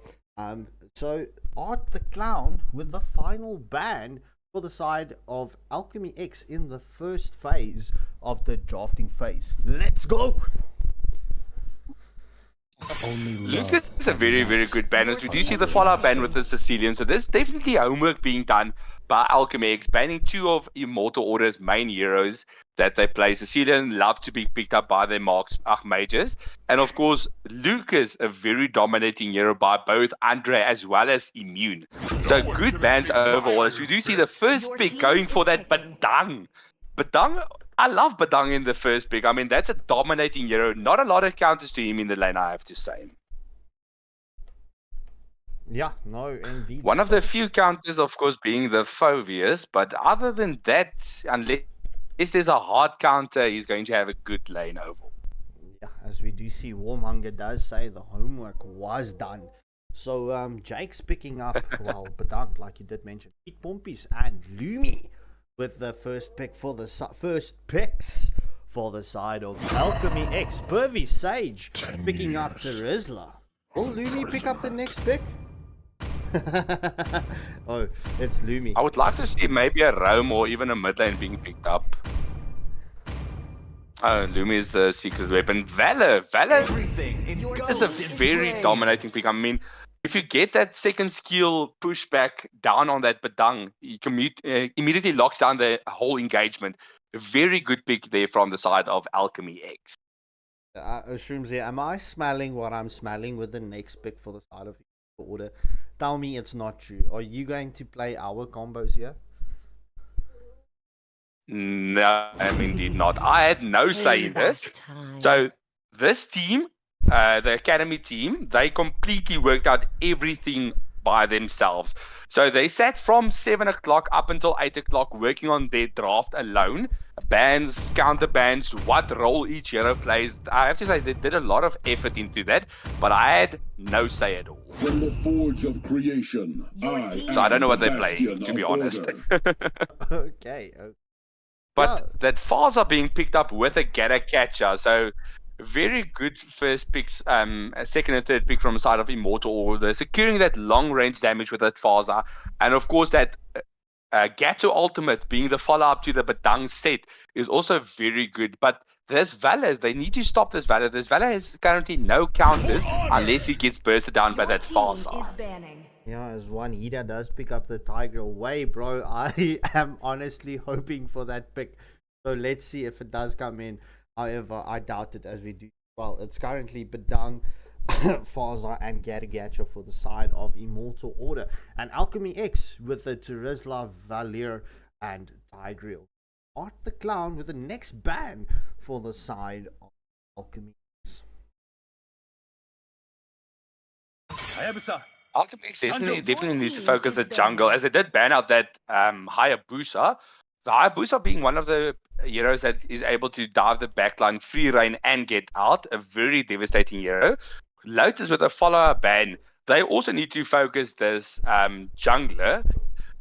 So, Art the Clown with the final ban for the side of Alchemy X in the first phase of the drafting phase. Let's go! Only Lucas is a very, very good ban. As we do see the team follow-up is ban with the Sicilian. So there's definitely homework being done by Alchemy X, banning two of Immortal Order's main heroes that they play. Sicilian love to be picked up by their mages. And of course, Lucas, a very dominating hero by both Andre as well as Immune. So good bans overall. As we do see the first Your pick team going for is that picking. Badang. Badang, I love Badang in the first pick. I mean, that's a dominating hero. Not a lot of counters to him in the lane, I have to say. Yeah, no, indeed. One of So- the few counters, of course, being the Phobius, but other than that, unless there's a hard counter, he's going to have a good lane overall. Yeah, as we do see, Warmonger does say the homework was done. So Jake's picking up, well, Badant, like you did mention, Pete Pompies and Lumi with the first pick for the first picks for the side of Alchemy X. Pervy Sage picking up Terizla. Will Lumi pick up the next pick? Oh, it's Lumi. I would like to see maybe a roam or even a mid lane being picked up. Oh, Lumi is the secret weapon. Valor Your is a team is very banning. dominating pick. I mean, if you get that second skill pushback down on that Badang, you immediately locks down the whole engagement. A very good pick there from the side of Alchemy X. Shrooms here, am I smelling what I'm smelling with the next pick for the side of the order? Tell me it's not true. Are you going to play our combos here? No, I'm indeed not. I had no say in this. Time. So this team, the academy team, they completely worked out everything by themselves. So they sat from 7 o'clock up until 8 o'clock working on their draft alone. Bans, counter bans, what role each hero plays. I have to say they did a lot of effort into that, but I had no say at all. From the forge of creation, Your I team So I don't know am what the they're playing, bastion to be of honest. order. Okay. But Yeah. that Fars are being picked up with a Gata catcher. So very good first picks, a second and third pick from the side of Immortal Order, securing that long range damage with that Farza. And of course that Gato Ultimate being the follow-up to the Badang set is also very good. But there's Valor, they need to stop this Valor. This Valor has currently no counters unless he gets bursted down by Your that team Farza. is banning. Yeah, as one Hida does pick up the Tiger away, bro. I am honestly hoping for that pick. So let's see if it does come in. However, I doubt it as we do. Well, it's currently Badang, Farza, and Gatigacha for the side of Immortal Order. And Alchemy X with the Terizla, Valir, and Tigreal. Art the Clown with the next ban for the side of Alchemy X. Alchemy X definitely needs to team focus is the banned. jungle, as they did ban out that Hayabusa. The Hayabusa being one of the heroes that is able to dive the backline, free reign, and get out. A very devastating hero. Lotus with a follower ban. They also need to focus this jungler,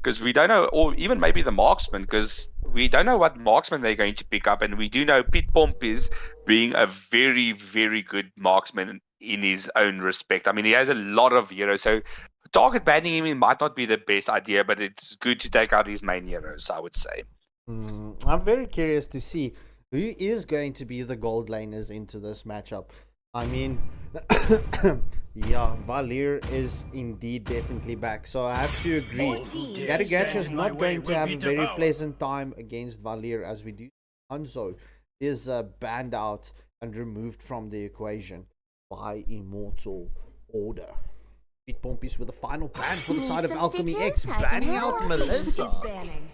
because we don't know, or even maybe the marksman, because we don't know what marksman they're going to pick up. And we do know Pete Pompies being a very, very good marksman in his own respect. I mean, he has a lot of heroes, so target banning him might not be the best idea, but it's good to take out his main heroes, I would say. I'm very curious to see who is going to be the gold laners into this matchup. I mean, yeah, Valir is indeed definitely back. So I have to agree. 14. Garagacha is not going to have a very pleasant time against Valir, as we do. Hanzo is banned out and removed from the equation by Immortal Order. Pete Pompies with the final ban for the Need side of some Alchemy stitches? X, I can banning help. out Melissa. Is banning.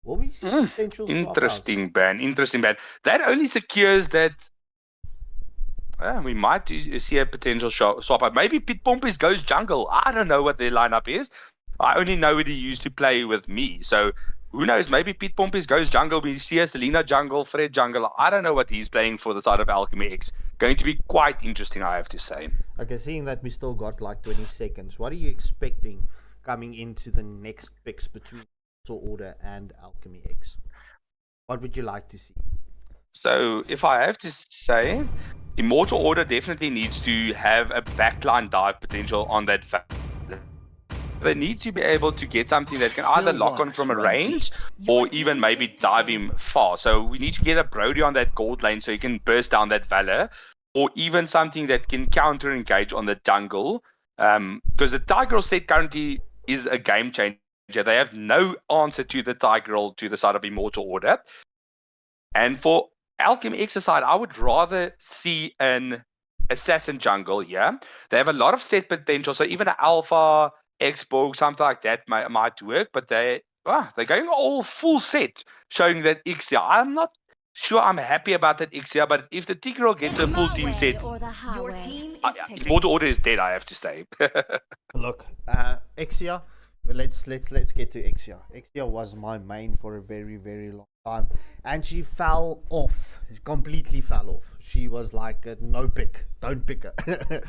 Will we see potential swap outs? Interesting ban. That only secures that we might see a potential swap out. Maybe Pit Pompis goes jungle. I don't know what their lineup is. I only know what he used to play with me. So who knows? Maybe Pete Pompis goes jungle. We see a Selena jungle, Fred jungle. I don't know what he's playing for the side of Alchemy X. Going to be quite interesting, I have to say. Okay, seeing that we still got like 20 seconds, what are you expecting coming into the next picks between Immortal Order and Alchemy X? What would you like to see? So if I have to say, Immortal Order definitely needs to have a backline dive potential on that. They need to be able to get something that can either lock on from a range or even maybe dive him far. So we need to get a Brody on that gold lane so he can burst down that Valor, or even something that can counter engage on the jungle. Because the Tiger set currently is a game changer. They have no answer to the Tiger to the side of Immortal Order. And for Alchemy Exercise, I would rather see an Assassin jungle, yeah? They have a lot of set potential, so even an Alpha, Xborg, something like that might work, but they're going all full set, showing that Ixia. I'm not sure I'm happy about that Ixia, but if the Tigreal gets a full team set, Or the Your highway. team is picking. Immortal Order is dead, I have to say. Look, Exia, let's get to Exia. Exia was my main for a very, very long time, and she fell off, completely fell off. She was like, no pick, don't pick her.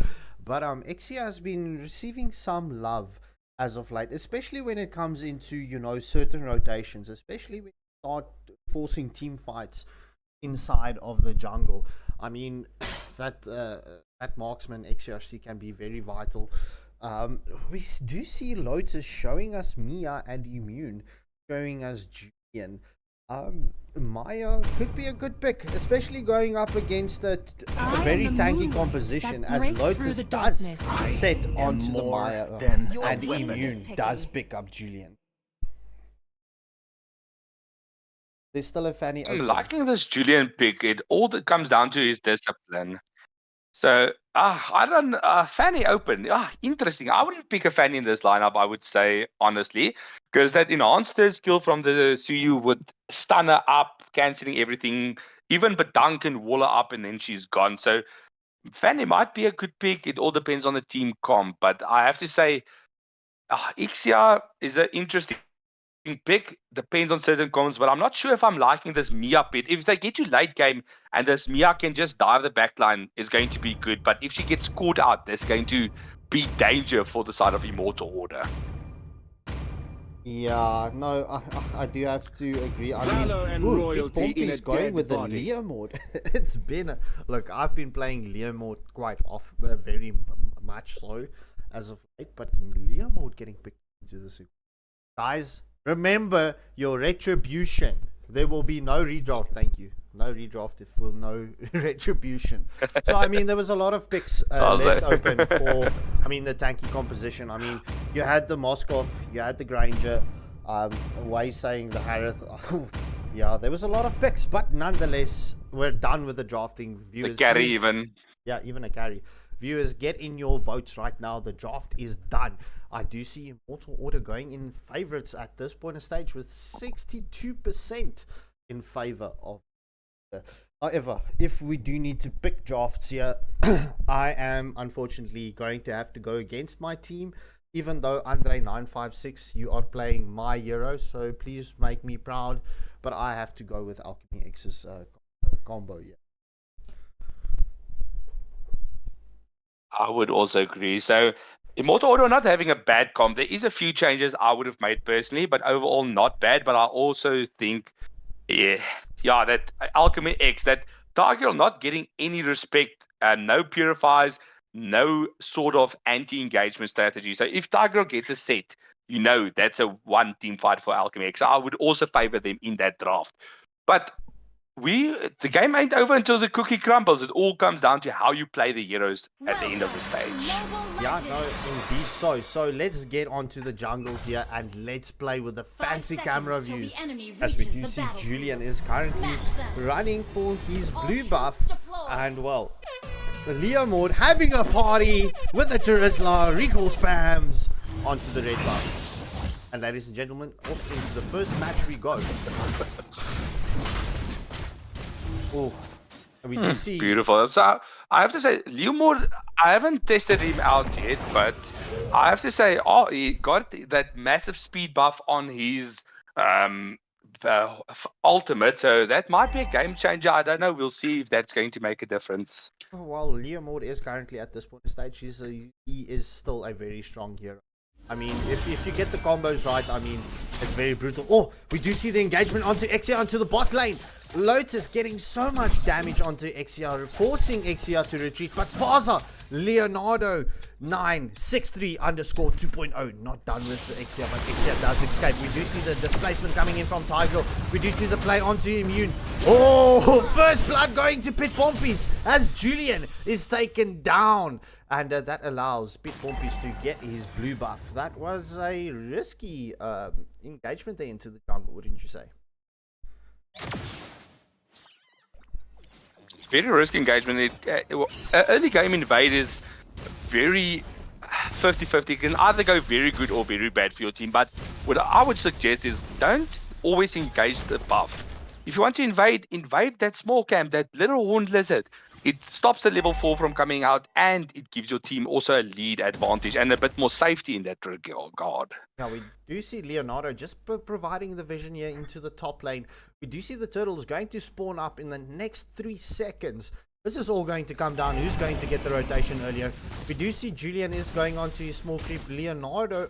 But Exia has been receiving some love as of late, especially when it comes into, you know, certain rotations, especially when you start forcing team fights inside of the jungle. I mean, that marksman XRC can be very vital. We do see Lotus showing us Mia and Immune, showing us Julian. Maya could be a good pick, especially going up against a very tanky composition, as Lotus does set onto the Maya, and Immune does pick up Julian. There's still a Fanny I'm open. liking this Julian pick. It all that comes down to is discipline. So, I don't Fanny open. Interesting. I wouldn't pick a Fanny in this lineup, I would say, honestly, because that enhanced skill from the Suyu would stun her up, cancelling everything. Even Badang can wall her up and then she's gone. So, Fanny might be a good pick. It all depends on the team comp. But I have to say, Ixia is an interesting pick, depends on certain comments, but I'm not sure if I'm liking this Mia pick. If they get you late game and this Mia can just dive the backline, is going to be good. But if she gets caught out, there's going to be danger for the side of Immortal Order. Yeah, no, I do have to agree. I Valor mean, and Big royalty in Pompey's a going dead with the body. Leo mode. It's been look, I've been playing Leo mode quite very much so as of late, but Leo mode getting picked into this. Guys, remember your retribution. There will be no redraft. Thank you. No redraft if will no retribution. So I mean, there was a lot of picks left open for. I mean, the tanky composition. I mean, you had the Moskov, you had the Granger, Way saying the Harith. Yeah, there was a lot of picks, but nonetheless, we're done with the drafting. Viewers, The carry please- even. Yeah, even a carry. Viewers, get in your votes right now. The draft is done. I do see Immortal Order going in favorites at this point of stage with 62% in favor of. However, if we do need to pick drafts here, I am unfortunately going to have to go against my team. Even though Andre956, you are playing my hero, so please make me proud. But I have to go with Alchemy X's combo here. I would also agree. So, Immortal Order not having a bad comp. There is a few changes I would have made personally, but overall not bad. But I also think, that Alchemy X, that Target not getting any respect, no purifies, no sort of anti-engagement strategy. So if Tiger gets a set, that's a one team fight for Alchemy X. So I would also favor them in that draft. But the game ain't over until the cookie crumbles. It all comes down to how you play the heroes at the end of the stage. Yeah, no, indeed so. So let's get onto the jungles here and let's play with the fancy camera views. As we do see, Julian is currently running for his blue buff. And well, Leo Mode having a party with the Charizla recall spams onto the red buff. And ladies and gentlemen, off into the first match we go. Oh, and we do see Beautiful. So I have to say, Leomord, I haven't tested him out yet, but I have to say, he got that massive speed buff on his ultimate, so that might be a game changer. I don't know. We'll see if that's going to make a difference. While Leo Mode is currently at this point in stage, he is still a very strong hero. I mean, if you get the combos right, I mean, it's very brutal. Oh, we do see the engagement onto Exia, onto the bot lane. Lotus getting so much damage onto Exia, forcing Exia to retreat. But Faza, Leonardo, 963 underscore 2.0. Not done with the Exia, but Exia does escape. We do see the displacement coming in from Tigreal. We do see the play onto Immune. Oh, first blood going to Pit Pompies as Julian is taken down. And that allows Pit Pompies to get his blue buff. That was a risky engagement there into the jungle, wouldn't you say? Very risky engagement. Early game invade is very 50-50. It can either go very good or very bad for your team. But what I would suggest is don't always engage the buff. If you want to invade that small camp, that little horned lizard. It stops the level 4 from coming out, and it gives your team also a lead advantage and a bit more safety in that regard. Now, we do see Leonardo just providing the vision here into the top lane. We do see the turtles going to spawn up in the next 3 seconds. This is all going to come down. Who's going to get the rotation earlier? We do see Julian is going on to his small creep. Leonardo,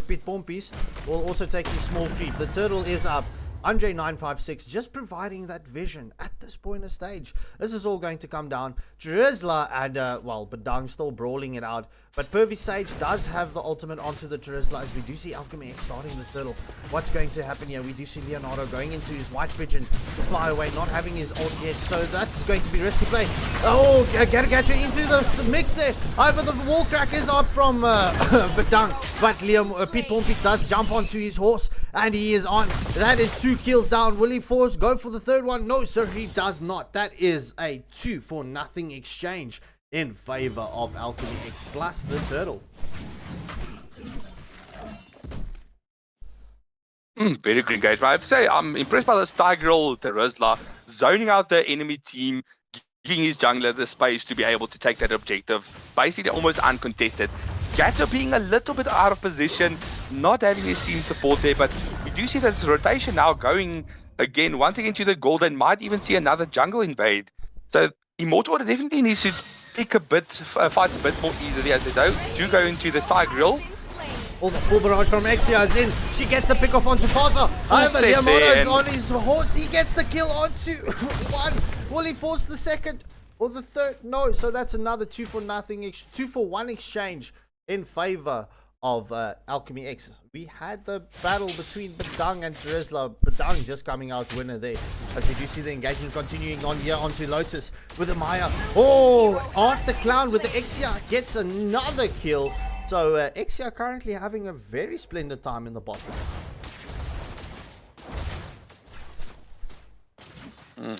Pit Pompies, will also take his small creep. The turtle is up. Andre 956 just providing that vision at this point of stage. This is all going to come down. Charizla and well, Badang still brawling it out, but Pervy Sage does have the ultimate onto the Charizla as we do see Alchemy X starting the turtle. What's going to happen here? We do see Leonardo going into his white pigeon to fly away, not having his ult yet, so that's going to be risky play. Oh, Garagacha into the mix there. However, the wall crack is up from Badang, but Pete Pompies does jump onto his horse and he is on. That is 2 kills down. Will he force go for the third one? No, sir, he does not. That is a 2-for-0 exchange in favor of Alchemy X plus the turtle. Very good engagement. I have to say, I'm impressed by this Tigreal, Charizla, zoning out the enemy team, giving his jungler the space to be able to take that objective, basically almost uncontested. Gato being a little bit out of position, not having his team support there, but we do see this rotation now going again, once again to the gold, and might even see another jungle invade. So Immortal definitely needs to pick a bit, fight a bit more easily as they do go into the Tigreal. Oh, the full barrage from Exia is in. She gets the pick off onto Faza. However, Leonardo is on his horse. He gets the kill onto one. Will he force the second or the third? No, so that's another 2-for-1 exchange in favor of Alchemy X. We had the battle between Badang and Charizla. Badang just coming out winner there. As we do see the engagement continuing on here onto Lotus with the Maya. Oh, Art the Clown with the Exia gets another kill. So Exia currently having a very splendid time in the bottom.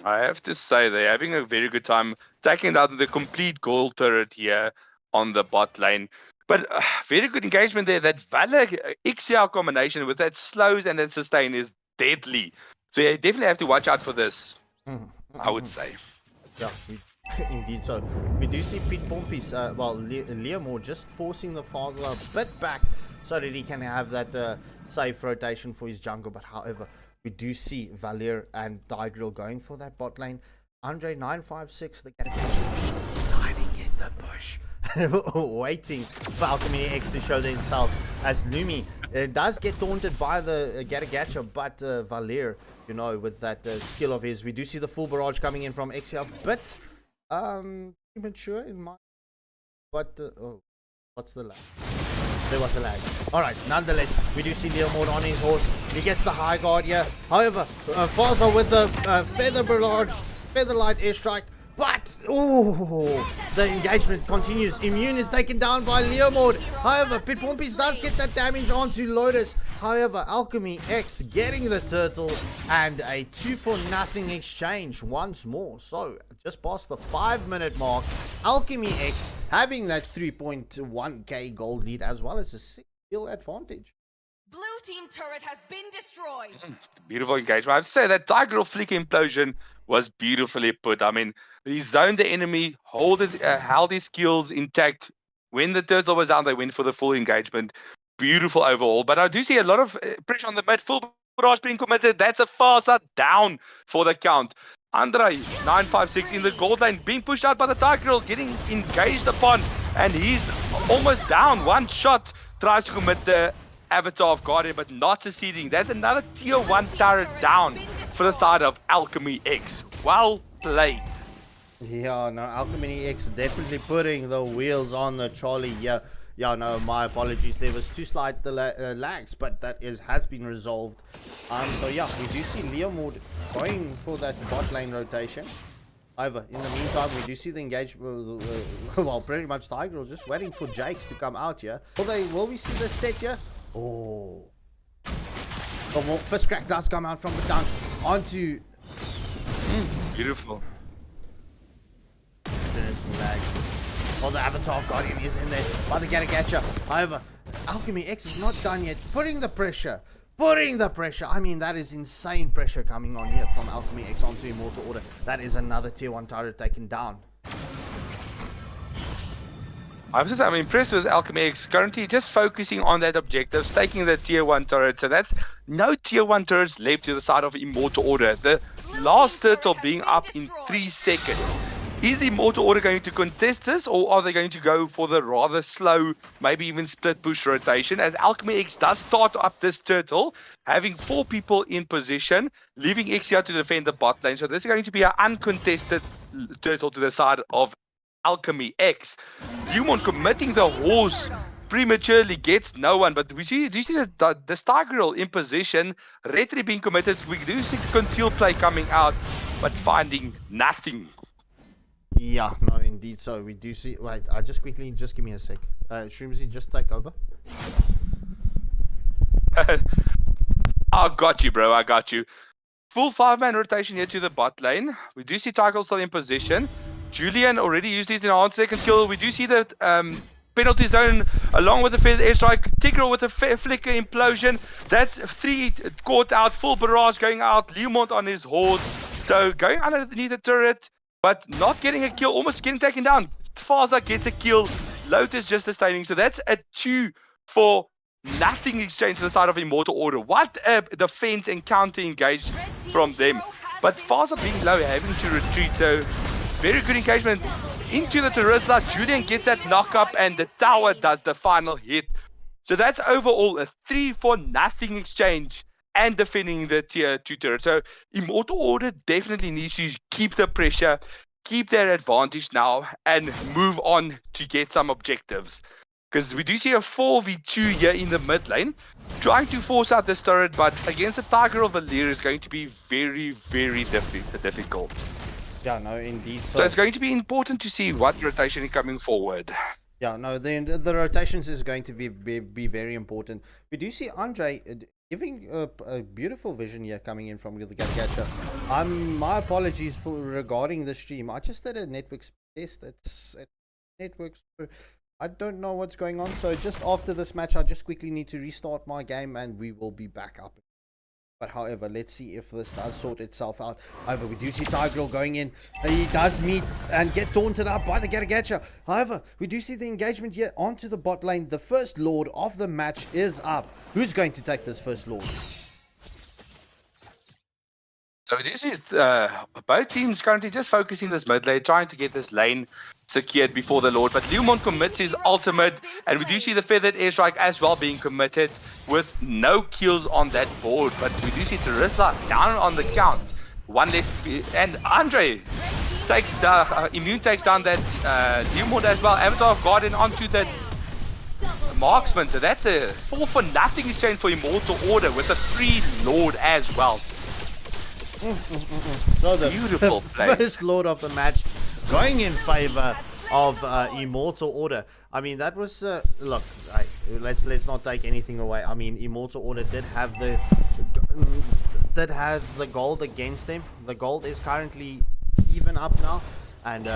I have to say they're having a very good time taking out the complete gold turret here on the bot lane. But very good engagement there. That Valor Exia combination with that slows and that sustain is deadly. So you definitely have to watch out for this, I would say. Yeah, indeed so. We do see Pete Pompies, well, Leomore just forcing the Faza a bit back so that he can have that safe rotation for his jungle. But however, we do see Valir and Tigreal going for that bot lane. Andre 956, the Garagacha is hiding in the bush. Waiting for Alchemy X to show themselves as Lumi does get taunted by the Garagacha, but Valir, you know, with that skill of his, we do see the full barrage coming in from Exia, but premature in my, but oh, what's the lag? There was a lag. Alright, nonetheless, we do see Leomord on his horse. He gets the high guard here. However, Faza with the feather barrage, featherlight airstrike. But, ooh, the engagement continues. Immune is taken down by Leomord. However, Pitpompis does get that damage onto Lotus. However, Alchemy X getting the turtle and a 2-for-0 exchange once more. So, just past the 5-minute mark, Alchemy X having that 3.1k gold lead as well as a 6-kill advantage. Blue team turret has been destroyed. Beautiful engagement. I have to say that Tiger Flicker implosion was beautifully put. I mean, he zoned the enemy, held his skills intact. When the turtle was down, they went for the full engagement. Beautiful overall. But I do see a lot of pressure on the mid. Full barrage being committed. That's a Farsa down for the count. Andre, 956 in the gold lane, being pushed out by the Tiger, getting engaged upon. And he's almost down. One shot tries to commit the Avatar of Guardian, but not succeeding. That's another tier 1 turret down for the side of Alchemy X. Well played. Yeah, no, Alchemy X definitely putting the wheels on the trolley. Yeah, no, my apologies. There was 2 slight lags, but that has been resolved. So yeah, we do see Leomord going for that bot lane rotation. However, in the meantime, we do see the engagement. Well, pretty much Tiger just waiting for Jakes to come out here. Will we see this set here? Oh. The first crack does come out from the dunk onto. Beautiful. Some lag. Oh, the Avatar of Guardian is in there by the Gatagacha. However, Alchemy X is not done yet. Putting the pressure. I mean, that is insane pressure coming on here from Alchemy X onto Immortal Order. That is another tier 1 turret taken down. I'm impressed with Alchemy X currently just focusing on that objective, taking the tier 1 turret. So that's no tier 1 turrets left to the side of Immortal Order. The last turtle being up in 3 seconds. Is the Immortal Order going to contest this, or are they going to go for the rather slow, maybe even split push rotation? As Alchemy X does start up this turtle, having 4 people in position, leaving X here to defend the bot lane. So this is going to be an uncontested turtle to the side of Alchemy X. Humon committing the horse prematurely gets no one, but do you see the Stargirl in position, Retri being committed. We do see concealed play coming out, but finding nothing. Yeah, no, indeed. So we do see. Wait, just give me a sec. Shroomsy, just take over. I got you, bro. I got you. Full 5-man rotation here to the bot lane. We do see Tiger still in position. Julian already used his enhanced second skill. We do see that penalty zone along with the feather airstrike. Tigreal with a flicker implosion. That's 3 caught out. Full barrage going out. Leomont on his horse. So going underneath the turret, but not getting a kill. Almost getting taken down. Faza gets a kill. Lotus just sustaining. So that's a 2-for-0 exchange to the side of Immortal Order. What a defense and counter engage from them. But Faza being low, having to retreat. So very good engagement into the Terizla. Julian gets that knock up and the tower does the final hit. So that's overall a 3-for-0 exchange and defending the tier 2 turret. So Immortal Order definitely needs to keep the pressure, keep their advantage now, and move on to get some objectives. Because we do see a 4v2 here in the mid lane, trying to force out this turret, but against the Tiger of Valir is going to be very, very difficult. Yeah, no, indeed. So it's going to be important to see what rotation is coming forward. Yeah, no, the rotations is going to be very important. We do see Andre giving a beautiful vision here coming in from the Gatagacha. My apologies regarding the stream. I just did a network test. It's networks. I don't know what's going on. So just after this match, I just quickly need to restart my game and we will be back up. But however, let's see if this does sort itself out. However, we do see Tigreal going in. He does meet and get taunted up by the Gatagacha. However, we do see the engagement here onto the bot lane. The first Lord of the match is up. Who's going to take this first Lord? So this is both teams currently just focusing this mid lane, trying to get this lane secured before the Lord. But Leomont commits his ultimate, and we do see the feathered airstrike as well being committed with no kills on that board. But we do see Terizla down on the count. One less, and Andre takes the Immune takes down that Leomont as well. Avatar of Guardian onto that marksman. So that's a 4 for nothing exchange for Immortal Order with a free Lord as well. So the Beautiful play. first Lord of the match going in favor of Immortal Order. I mean, that was look. Let's not take anything away. I mean, Immortal Order did have the gold against them. The gold is currently even up now, and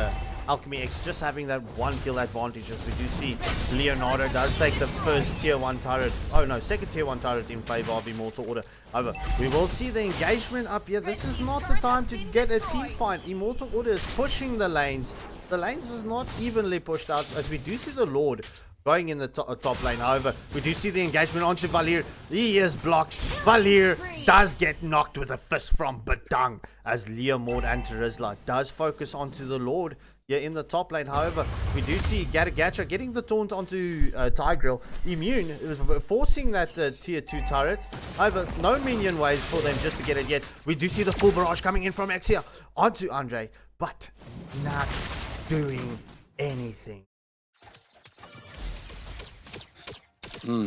Alchemy X just having that 1 kill advantage. As we do see, Leonardo does take the first tier 1 turret. Oh no, second tier 1 turret in favor of Immortal Order. However, we will see the engagement up here. This is not the time to get a team fight. Immortal Order is pushing the lanes. The lanes is not evenly pushed out, as we do see the Lord going in the top lane. However, we do see the engagement onto Valir. He is blocked. Valir does get knocked with a fist from Badang, as Leomord and Terizla does focus onto the Lord here in the top lane. However, we do see Gacha getting the taunt onto Tigreal. Immune is forcing that tier 2 turret. However, no minion waves for them just to get it yet. We do see the full barrage coming in from Exia onto Andre, but not doing anything.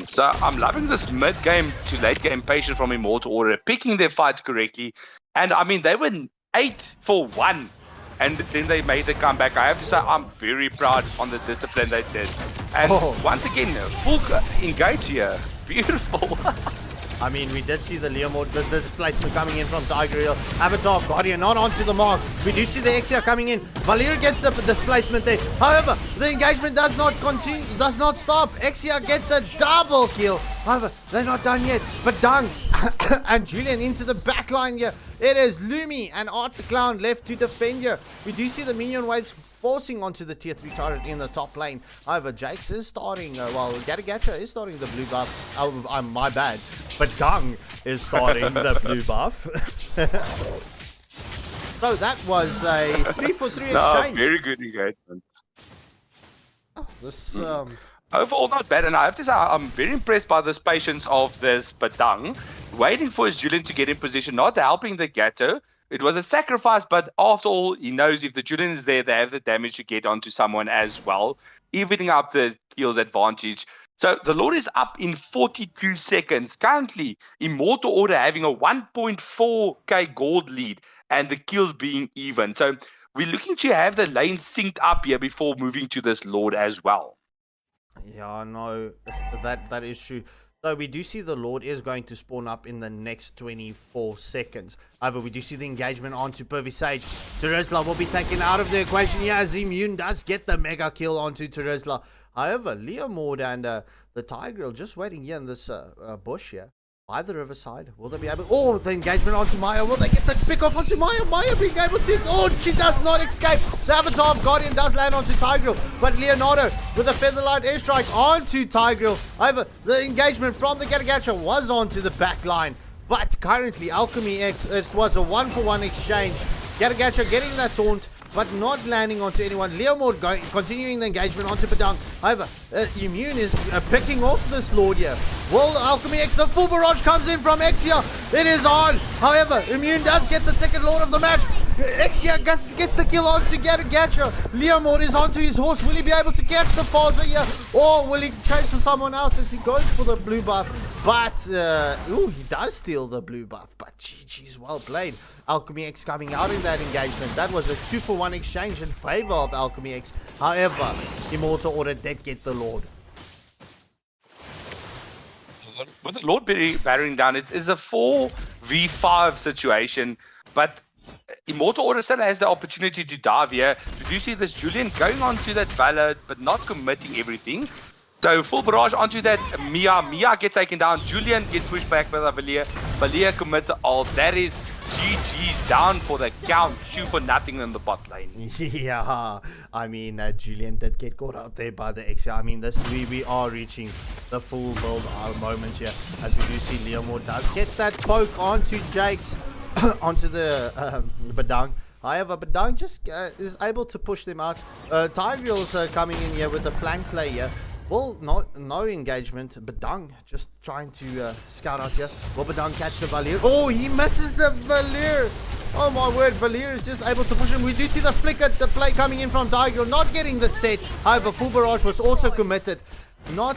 So I'm loving this mid-game to late-game patience from Immortal Order, picking their fights correctly. And I mean, they were 8 for 1. And then they made the comeback. I have to say, I'm very proud on the discipline they did. And once again, full engage here. Beautiful. I mean, we did see the Leomord, the displacement coming in from Tigreal. Avatar, Guardian not onto the mark. We do see the Exia coming in. Valir gets the displacement there. However, the engagement does not continue, does not stop. Exia gets a double kill. However, they're not done yet. But Dung and Julian into the back line here. It is Lumi and Art the Clown left to defend here. We do see the minion waves forcing onto the tier 3 turret in the top lane. However, Jakes is starting, Gacha is starting the blue buff. My bad. But Dung is starting the blue buff. So that was a 3 for 3 exchange. Very good engagement. This, Overall, not bad. And I have to say, I'm very impressed by this patience of this Badang, waiting for his Julian to get in position, not helping the Gato. It was a sacrifice, but after all, he knows if the Julian is there, they have the damage to get onto someone as well, evening up the kills advantage. So the Lord is up in 42 seconds. Currently, Immortal Order having a 1.4k gold lead and the kills being even. So we're looking to have the lane synced up here before moving to this Lord as well. Yeah, no, that is true. So we do see the Lord is going to spawn up in the next 24 seconds. However, we do see the engagement onto Pervisage. Terizla will be taken out of the equation here as Immune does get the mega kill onto Terizla. However, Leomord and the Tigreal just waiting here in this bush here. By the riverside, will they be able? Oh, the engagement onto Maya. Will they get the pick off onto Maya? Maya being able to. Oh, she does not escape. The Avatar of Guardian does land onto Tigreal, but Leonardo with a Featherlight airstrike onto Tigreal. However, the engagement from the Gatagacha was onto the back line, but currently Alchemy X, it was a 1-for-1 exchange. Gatagacha getting that taunt, but not landing onto anyone. Leomord continuing the engagement onto Padang. However, Immune is picking off this Lord here. Will Alchemy X, the full barrage comes in from Exia. It is on. However, Immune does get the second Lord of the match. Exia gets the kill onto Gatagacha. Leomord is onto his horse. Will he be able to catch the Faza here? Or will he chase for someone else as he goes for the blue buff? But, he does steal the blue buff. But GG's well played. Alchemy X coming out in that engagement. That was a 2-for-1 exchange in favor of Alchemy X. However, Immortal Order did get the Lord. With the Lord bearing down, it is a 4v5 situation, but Immortal Order still has the opportunity to dive here. We do see this Julian going on to that Valor, but not committing everything. So full barrage onto that Mia. Mia gets taken down. Julian gets pushed back by the Valia. Valia commits the ult. That is GG's down for the count. 2-for-0 in the bot lane. Yeah, I mean, Julian did get caught out there by the Exia. I mean, we are reaching the full build moment here. As we do see Leomord does get that poke onto Jakes, onto the Badang. However, Badang just is able to push them out. Tigreal's coming in here with the flank play here. Well, no engagement. Badang just trying to scout out here. Will Badang catch the Valir? Oh, he misses the Valir. Oh my word, Valir is just able to push him. We do see the flicker, the play coming in from Tigreal, not getting the set. However, full barrage was also committed. not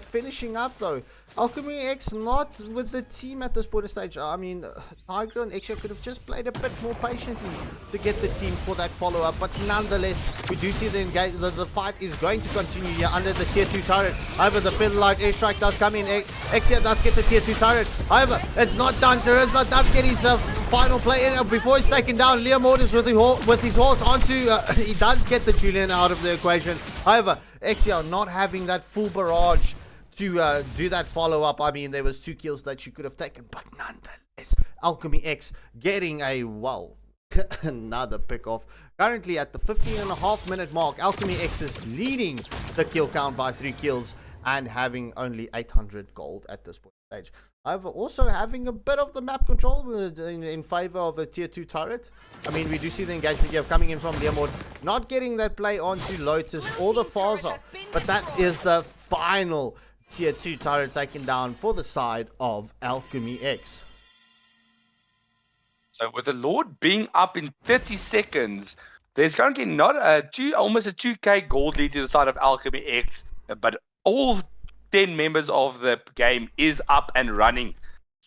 finishing up though. Alchemy X not with the team at this point of stage. I mean, Tiger and Exia could have just played a bit more patiently to get the team for that follow-up. But nonetheless, we do see the fight is going to continue here under the tier 2 turret. However, the Featherlight airstrike does come in. Exia does get the tier 2 turret. However, it's not done. Terizla does get his final play in before he's taken down. Liam Orders with his horse onto... he does get the Julian out of the equation. However, Exia not having that full barrage to do that follow-up. I mean, there was 2 kills that she could have taken, but nonetheless, Alchemy X getting a, well, another pick-off. Currently at the 15.5 minute mark, Alchemy X is leading the kill count by 3 kills and having only 800 gold at this point stage. However, also having a bit of the map control in favor of the tier 2 turret. I mean, we do see the engagement here coming in from Leomord, not getting that play onto Lotus or the Faza, but that is the final tier 2 turret taken down for the side of Alchemy X. So with the Lord being up in 30 seconds, there's currently not almost a 2k gold lead to the side of Alchemy X, but all 10 members of the game is up and running.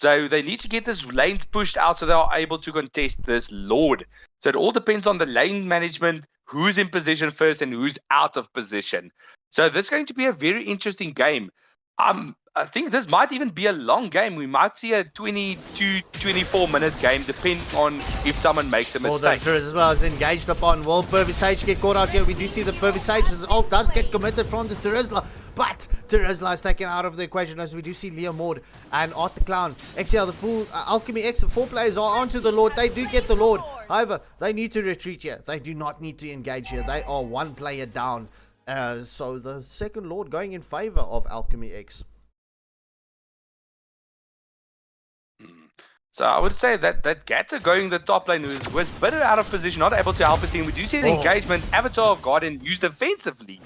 So they need to get this lanes pushed out so they are able to contest this Lord. So it all depends on the lane management, who's in position first and who's out of position. So this is going to be a very interesting game. I think this might even be a long game. We might see a 22-24 minute game, depending on if someone makes a mistake. As well as engaged upon. Will Pervisage get caught out here? We do see the Pervisage's ult does get committed from the Terizla, but Terizla is taken out of the equation as we do see Leo Mord and Art the Clown. XL, the full Alchemy X, the 4 players are onto the Lord. They do get the Lord. However, they need to retreat here. They do not need to engage here. They are 1 player down. So the second Lord going in favor of Alchemy X. So I would say that Gatter going the top lane was better out of position, not able to help his team. We do see the engagement. Avatar of Guardian used defensively.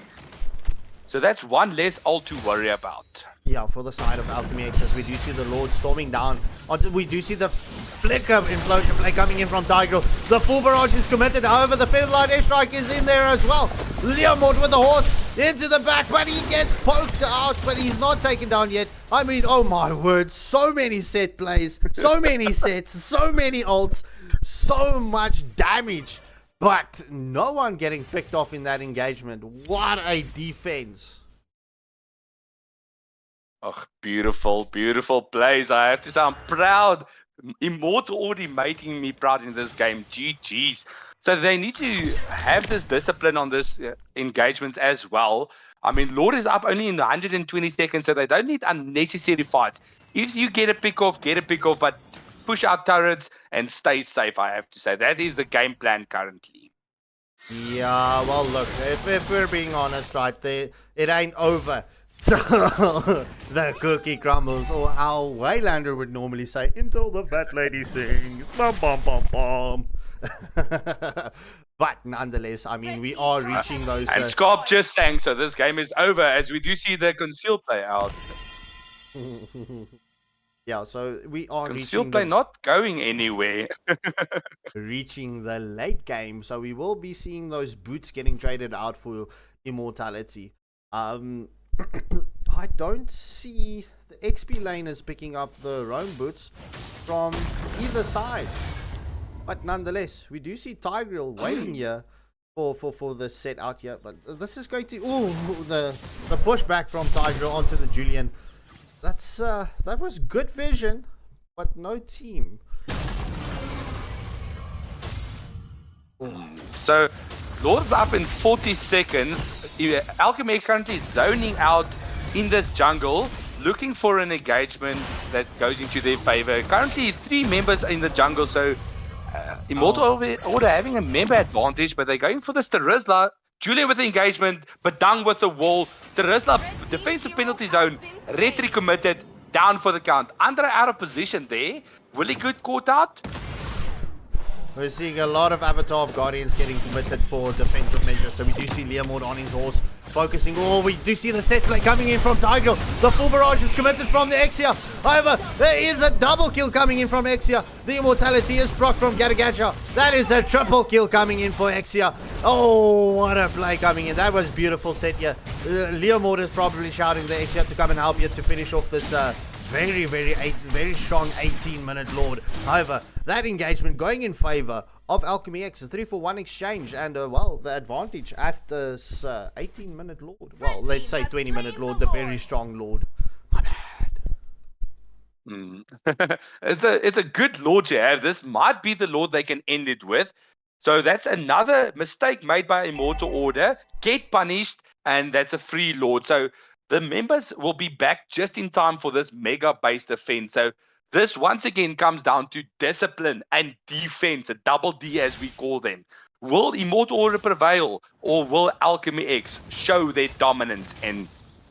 So that's 1 less ult to worry about. Yeah, for the side of Alchemy X, as we do see the Lord storming down. We do see the flicker implosion play coming in from Tiger. The full barrage is committed. However, the Featherlight airstrike is in there as well. Leomord with the horse into the back, but he gets poked out, but he's not taken down yet. I mean, oh my word, so many set plays, so many sets, so many ults, so much damage, but no one getting picked off in that engagement. What a defense. Oh, beautiful, beautiful plays. I have to say, I'm proud. Immortal already making me proud in this game. GG's. So they need to have this discipline on this engagement as well. I mean, Lord is up only in 120 seconds, so they don't need unnecessary fights. If you get a pick off, but push out turrets and stay safe, I have to say. That is the game plan currently. Yeah, well, look, if we're being honest, right, it ain't over. So, the cookie crumbles, or how Waylander would normally say, until the fat lady sings. Bum, bum, bum, bum. But nonetheless, I mean, we are reaching those... And Scarp just sang, so this game is over, as we do see the conceal play out. Yeah, so we are conceal play not going anywhere. reaching the late game, so we will be seeing those boots getting traded out for immortality. I don't see the XP laners picking up the roam boots from either side. But nonetheless, we do see Tigreal waiting here for the set out here. But this is going to... Ooh, the pushback from Tigreal onto the Julian. That was good vision, but no team. So, Lord's up in 40 seconds. Alchemy X currently zoning out in this jungle, looking for an engagement that goes into their favor. Currently 3 members in the jungle, so Immortal Order having a member advantage, but they're going for this Terizla. Julian with the engagement, Badang with the wall. Terizla, defensive penalty zone, retry committed, down for the count. Andre out of position there. Will he get caught out? We're seeing a lot of Avatar of Guardians getting committed for defensive measures. So we do see Leomord on his horse, focusing. Oh, we do see the set play coming in from Tigro. The full barrage is committed from the Exia. However, there is a double kill coming in from Exia. The immortality is proc from Garagacha. That is a triple kill coming in for Exia. Oh, what a play coming in. That was beautiful set here. Leomord is probably shouting the Exia to come and help you to finish off this very strong 18-minute Lord. However, that engagement going in favor of Alchemy X, a 3-for-1 exchange, and well, the advantage at this 18-minute Lord. Well, let's say 20-minute Lord, the very strong Lord. My bad. It's a good Lord you have. This might be the Lord they can end it with. So that's another mistake made by Immortal Order. Get punished, and that's a free Lord. So the members will be back just in time for this mega-based offense. So this once again comes down to discipline and defense, a double D as we call them. Will Immortal Order prevail, or will Alchemy X show their dominance and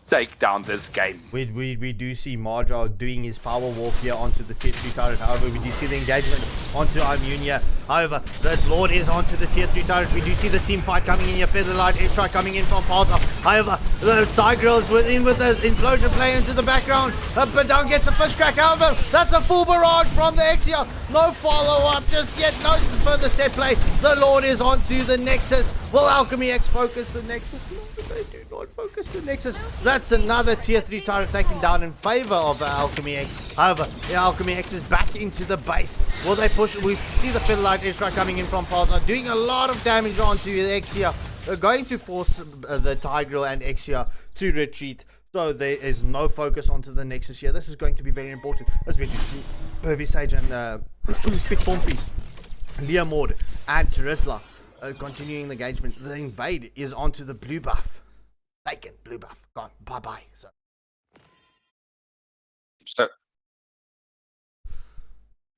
take down this game? We do see Marja doing his power walk here onto the tier 3 turret. However, we do see the engagement onto Immune here. However, the Lord is onto the tier 3 turret. We do see the team fight coming in here. Featherlight airstrike coming in from Palza. However, the Tigreal is within with the implosion play into the background. But down gets a fish crack. However, that's a full barrage from the Exia. No follow-up just yet. No further set play. The Lord is onto the Nexus. Will Alchemy X focus the Nexus? No, they do not focus the Nexus. That's another tier 3 turret taken down in favor of Alchemy X. However, the Alchemy X is back into the base. Will they push? We see the Featherlight airstrike coming in from Palza, doing a lot of damage onto the Exia. Going to force the Tigreal and Exia to retreat. So there is no focus onto the Nexus here. This is going to be very important. As we do see Pervy Sage and Spit Pompies, Leomord and Terizla continuing the engagement. The invade is onto the blue buff. Taken, blue buff, gone, bye-bye. So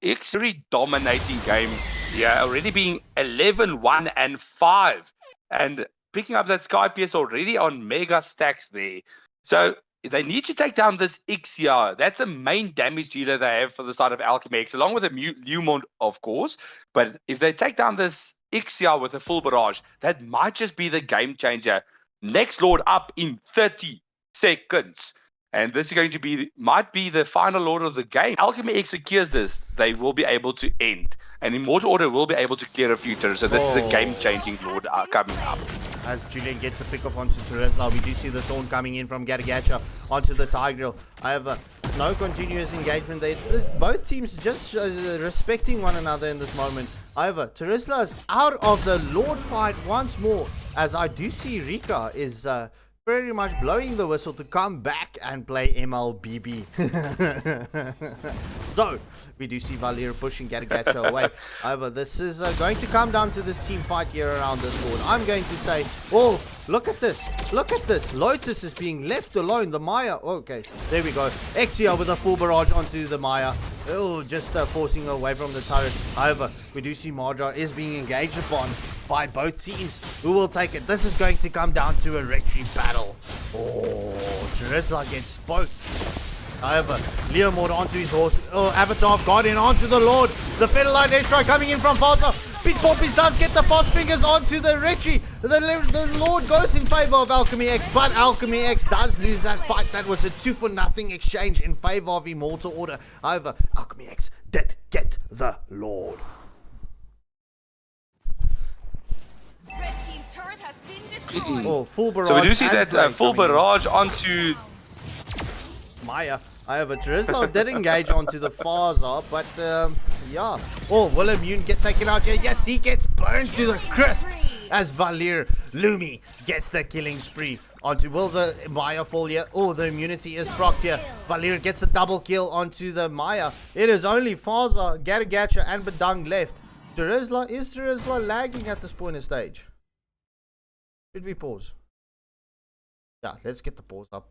X very dominating game. Yeah, already being 11-1 and 5. And picking up that Sky PS already on mega stacks there. So they need to take down this Ixia. That's the main damage dealer they have for the side of Alchemy X, along with a Lumond, of course. But if they take down this Ixia with a full barrage, that might just be the game changer. Next Lord up in 30 seconds. And this is going to might be the final Lord of the game. Alchemy X secures this, they will be able to end. And Immortal Order will be able to clear a few turns. So this is a game-changing Lord coming up. As Julian gets a pick off onto Terizla, we do see the Thorn coming in from Garagacha onto the Tigreal. However, no continuous engagement there. Both teams just respecting one another in this moment. However, Terizla is out of the Lord fight once more, as I do see Rika is pretty much blowing the whistle to come back and play MLBB. So, we do see Valir pushing Garagacha away. However, this is going to come down to this team fight here around this board. I'm going to say, oh, look at this. Look at this. Lotus is being left alone. The Maya. Okay, there we go. Exia with a full barrage onto the Maya. Oh, just forcing away from the turret. However, we do see Marja is being engaged upon by both teams. Who will take it? This is going to come down to a retreat battle. Oh, Terizla gets spoked. However, Leomord onto his horse. Oh, Avatar of God in onto the Lord. The Featherlight airstrike coming in from Falsa. Pete Pompies does get the fast fingers onto the Richie. The Lord goes in favor of Alchemy X, but Alchemy X does lose that fight. That was a 2-for-0 exchange in favor of Immortal Order. However, Alchemy X did get the Lord. Red team turret has been destroyed. Oh, full barrage. So we do see and that full coming in. barrage onto Maya. However, Terizla did engage onto the Farza, but yeah. Oh, will Immune get taken out here? Yes, he gets burned to the crisp as Valir Lumi gets the killing spree. Onto, will the Maya fall here? Oh, the immunity is procced here. Valir gets the double kill onto the Maya. It is only Farza, Garagacha, and Badang left. Is Terizla lagging at this point in stage? Should we pause? Yeah, let's get the pause up.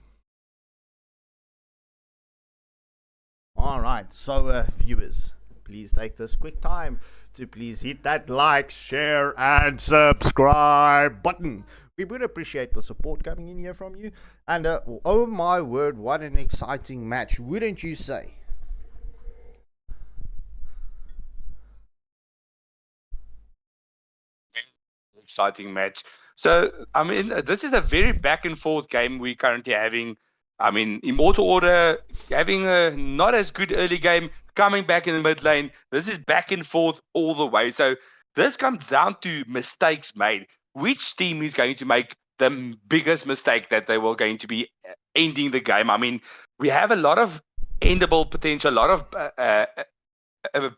Alright, so viewers, please take this quick time to please hit that like, share, and subscribe button. We would appreciate the support coming in here from you. And oh my word, what an exciting match, wouldn't you say? exciting match. So, I mean, this is a very back and forth game we're currently having. I mean, Immortal Order having a not as good early game, coming back in the mid lane. This is back and forth all the way. So, this comes down to mistakes made. Which team is going to make the biggest mistake that they were going to be ending the game? I mean, we have a lot of endable potential, a lot of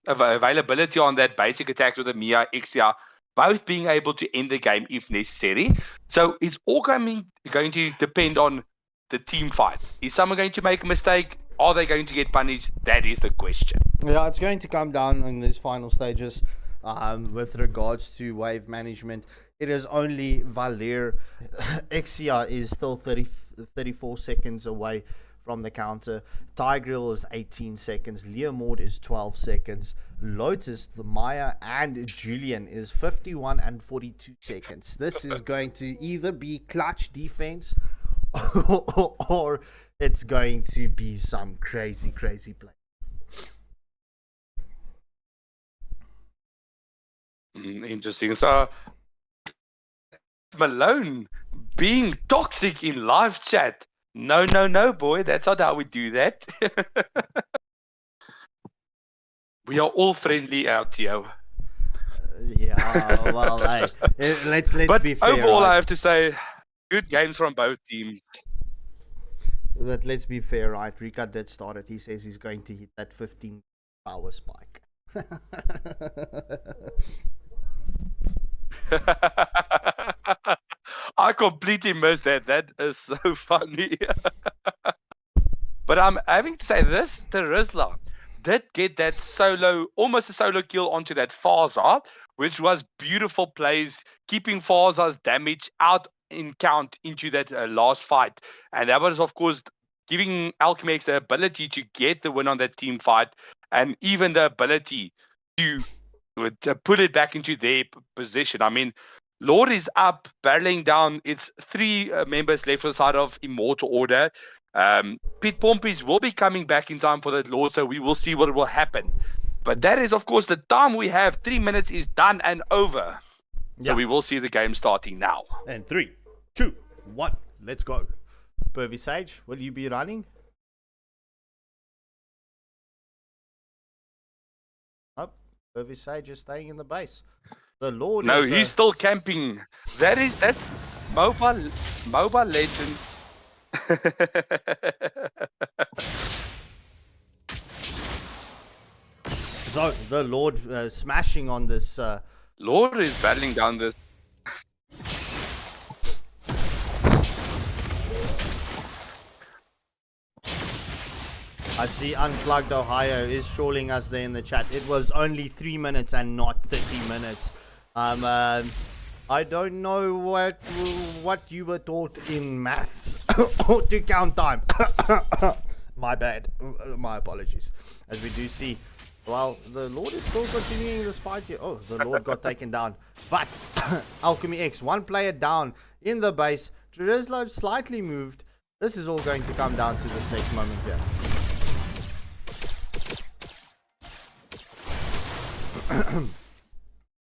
availability on that basic attack with the Mia, Xia, both being able to end the game if necessary. So it's all going to depend on the team fight. Is someone going to make a mistake? Are they going to get punished? That is the question. Yeah, it's going to come down in these final stages with regards to wave management. It is only Valir. Xia is still 34 seconds away from the counter. Tigreal is 18 seconds. Leomord is 12 seconds. Lotus, the Maya, and Julian is 51 and 42 seconds. This is going to either be clutch defense or it's going to be some crazy play. Interesting. So, Malone being toxic in live chat. No, boy. That's not how we do that. We are all friendly out here. Yeah, well, let's But be fair. overall, right? I have to say, good games from both teams. But let's be fair, right? Rika did start it. He says he's going to hit that 15 power spike. I completely missed that. That is so funny. But I'm having to say this, Terizla did get that solo, almost a solo kill onto that Farza, which was beautiful plays, keeping Farza's damage out in count into that last fight. And that was, of course, giving Alchemy X the ability to get the win on that team fight and even the ability to put it back into their position. I mean, Lord is up, barreling down. It's 3 members left for the side of Immortal Order. Pete Pompies will be coming back in time for that Lord, so we will see what will happen. But that is, of course, the time we have. 3 minutes is done and over. Yeah. So we will see the game starting now. And 3, 2, 1, let's go. Pervy Sage, will you be running? Oh, Pervy Sage is staying in the base. The Lord No, is... he's still camping. That's Mobile Legend. So, the Lord smashing on this... Lord is battling down this. I see Unplugged Ohio is trolling us there in the chat. It was only 3 minutes and not 30 minutes. I don't know what you were taught in maths to count time. My bad. My apologies. As we do see, well, the Lord is still continuing this fight here. Oh, the Lord got taken down. But Alchemy X, 1 player down in the base. Terizla slightly moved. This is all going to come down to this next moment here.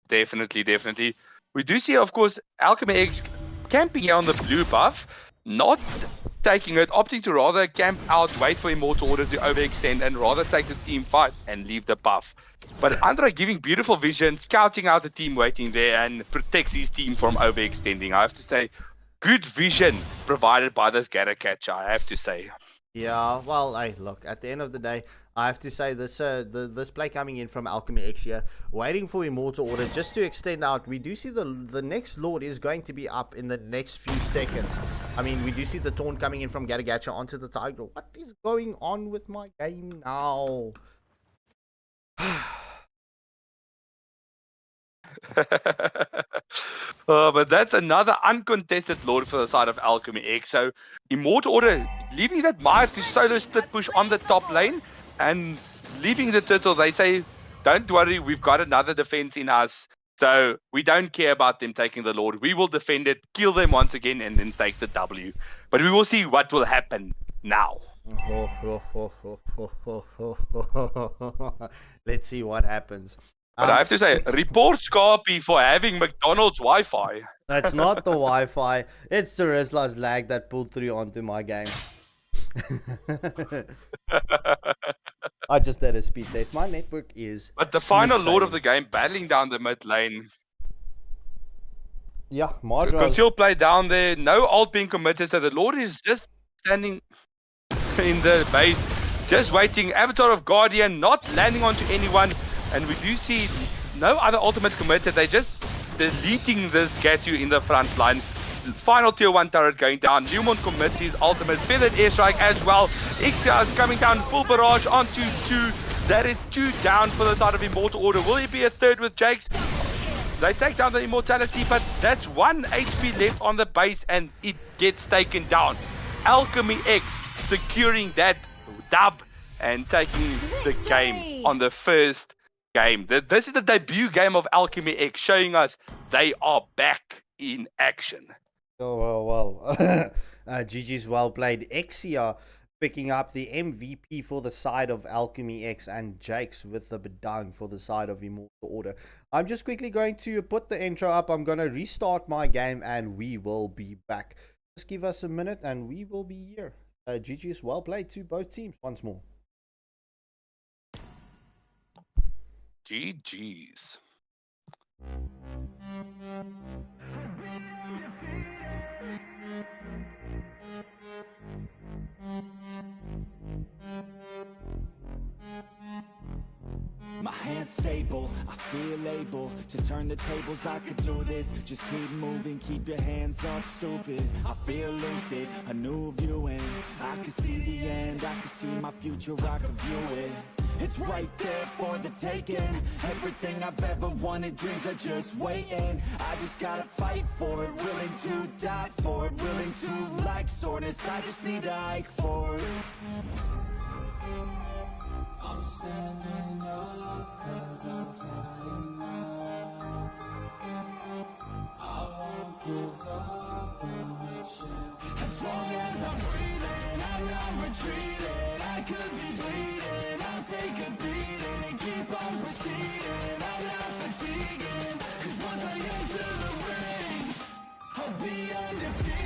Definitely. We do see, of course, Alchemy X camping here on the blue buff, not taking it, opting to rather camp out, wait for Immortal Order to overextend, and rather take the team fight and leave the buff. But Andre giving beautiful vision, scouting out the team waiting there, and protects his team from overextending. I have to say, good vision provided by this Gator Catcher, I have to say. Yeah, well, hey, look, at the end of the day, I have to say this this play coming in from Alchemy X here, waiting for Immortal Order just to extend out. We do see the next Lord is going to be up in the next few seconds. I mean, we do see the taunt coming in from Gatagacha onto the Tiger. What is going on with my game now? But that's another uncontested Lord for the side of Alchemy X. So Immortal Order leaving that Maya to solo split push on the top lane and leaving the turtle. They say, don't worry, we've got another defense in us. So we don't care about them taking the Lord. We will defend it, kill them once again, and then take the W. But we will see what will happen now. Let's see what happens. But I have to say, report Scarpy for having McDonald's Wi-Fi. That's not the Wi-Fi. It's the Rizla's lag that pulled through onto my game. I just did a speed test. My network is. But the smooth final lord of sailing. the game battling down the mid lane. Yeah, Madra. Conceal play down there. No ult being committed. So the lord is just standing in the base, just waiting. Avatar of Guardian not landing onto anyone. And we do see no other ultimate committed. They just deleting this Gatu in the front line. Final tier 1 turret going down. Newmont commits his ultimate. Feathered airstrike as well. Ixia is coming down full barrage onto 2. That is 2 down for the side of Immortal Order. Will it be a third with Jakes? They take down the Immortality, but that's 1 HP left on the base and it gets taken down. Alchemy X securing that dub and taking the game on the first game. This is the debut game of Alchemy X, showing us they are back in action. Oh, well. GG's well played. Exia picking up the MVP for the side of Alchemy X, and Jakes with the Bedang for the side of Immortal Order. I'm just quickly going to put the intro up. I'm going to restart my game and we will be back. Just give us a minute and we will be here. GG's well played to both teams once more. GG's. My hands stable, I feel able to turn the tables. I could do this, just keep moving, keep your hands up, stupid. I feel lucid, a new view, and I can see the end, I can see my future, I can view it. It's right there for the taking. Everything I've ever wanted, dreams are just waiting. I just gotta fight for it, willing to die for it, willing to like soreness. I just need a hike for it. I'm standing up 'cause I've had enough. I won't give up on the chance. As long as I'm breathing, I'm not retreating. I could be bleeding, I'll take a beating and keep on proceeding. I'm not fatiguing, 'cause once I enter the ring, I'll be undefeated.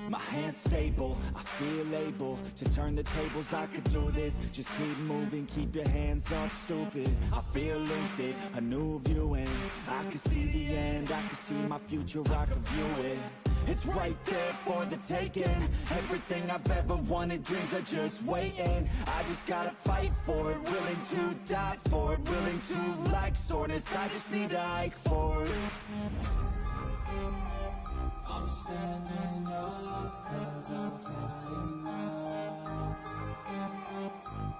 My hands stable, I feel able to turn the tables. I could do this, just keep moving, keep your hands up, stupid. I feel lucid, a new view, and I can see the end, I can see my future, I can view it. It's right there for the taking. Everything I've ever wanted, dreams are just waiting. I just gotta fight for it, willing to die for it, willing to like soreness. I just need a hike for it. I'm standing up 'cause I've had enough.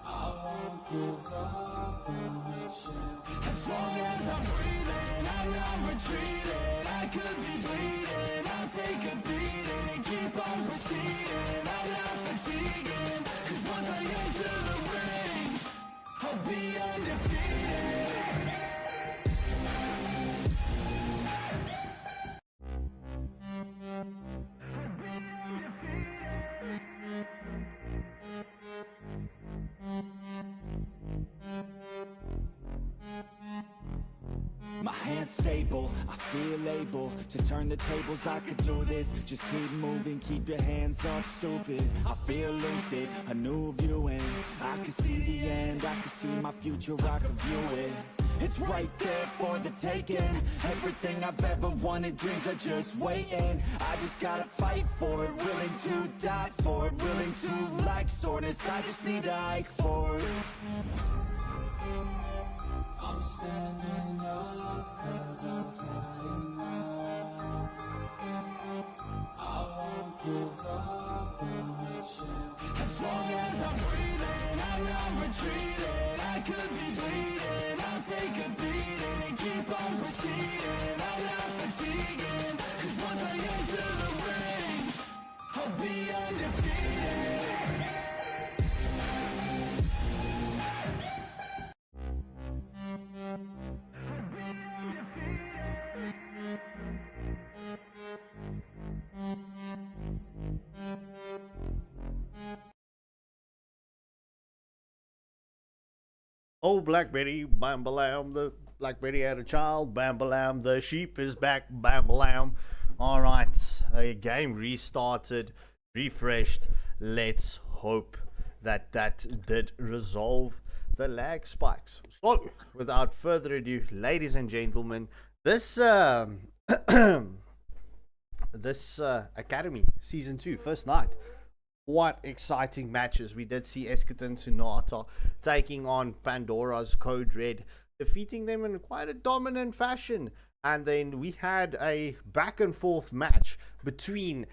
I won't give up on the chance. As long as I'm breathing, I'm not retreating. I could be bleeding, I'll take a beating and keep on proceeding. I'm not fatiguing, 'cause once I enter the ring, I'll be undefeated. My hands stable, I feel able to turn the tables. I could do this, just keep moving, keep your hands up, stupid. I feel lucid, a new view, and I can see the end, I can see my future, I can view it. It's right there for the taking. Everything I've ever wanted, dreams are just waiting. I just gotta fight for it, willing to die for it, willing to like soreness. I just need a hike for it. I'm standing up 'cause I've had enough. I won't give up on the chance. As long as I'm breathing, I'm not retreating. I could be bleeding, I'll take a beating and keep on proceeding. I'm not fatiguing, 'cause once I enter the ring, I'll be undefeated. Oh, Blackberry, bam balam, the Blackberry had a child, bam balam, the sheep is back, bam balam. All right, a game restarted, refreshed. Let's hope that did resolve the lag spikes. So, without further ado, ladies and gentlemen, this this Academy Season 2 first night. What exciting matches. We did see Eskerton Tsunata taking on Pandora's Code Red, defeating them in quite a dominant fashion. And then we had a back and forth match between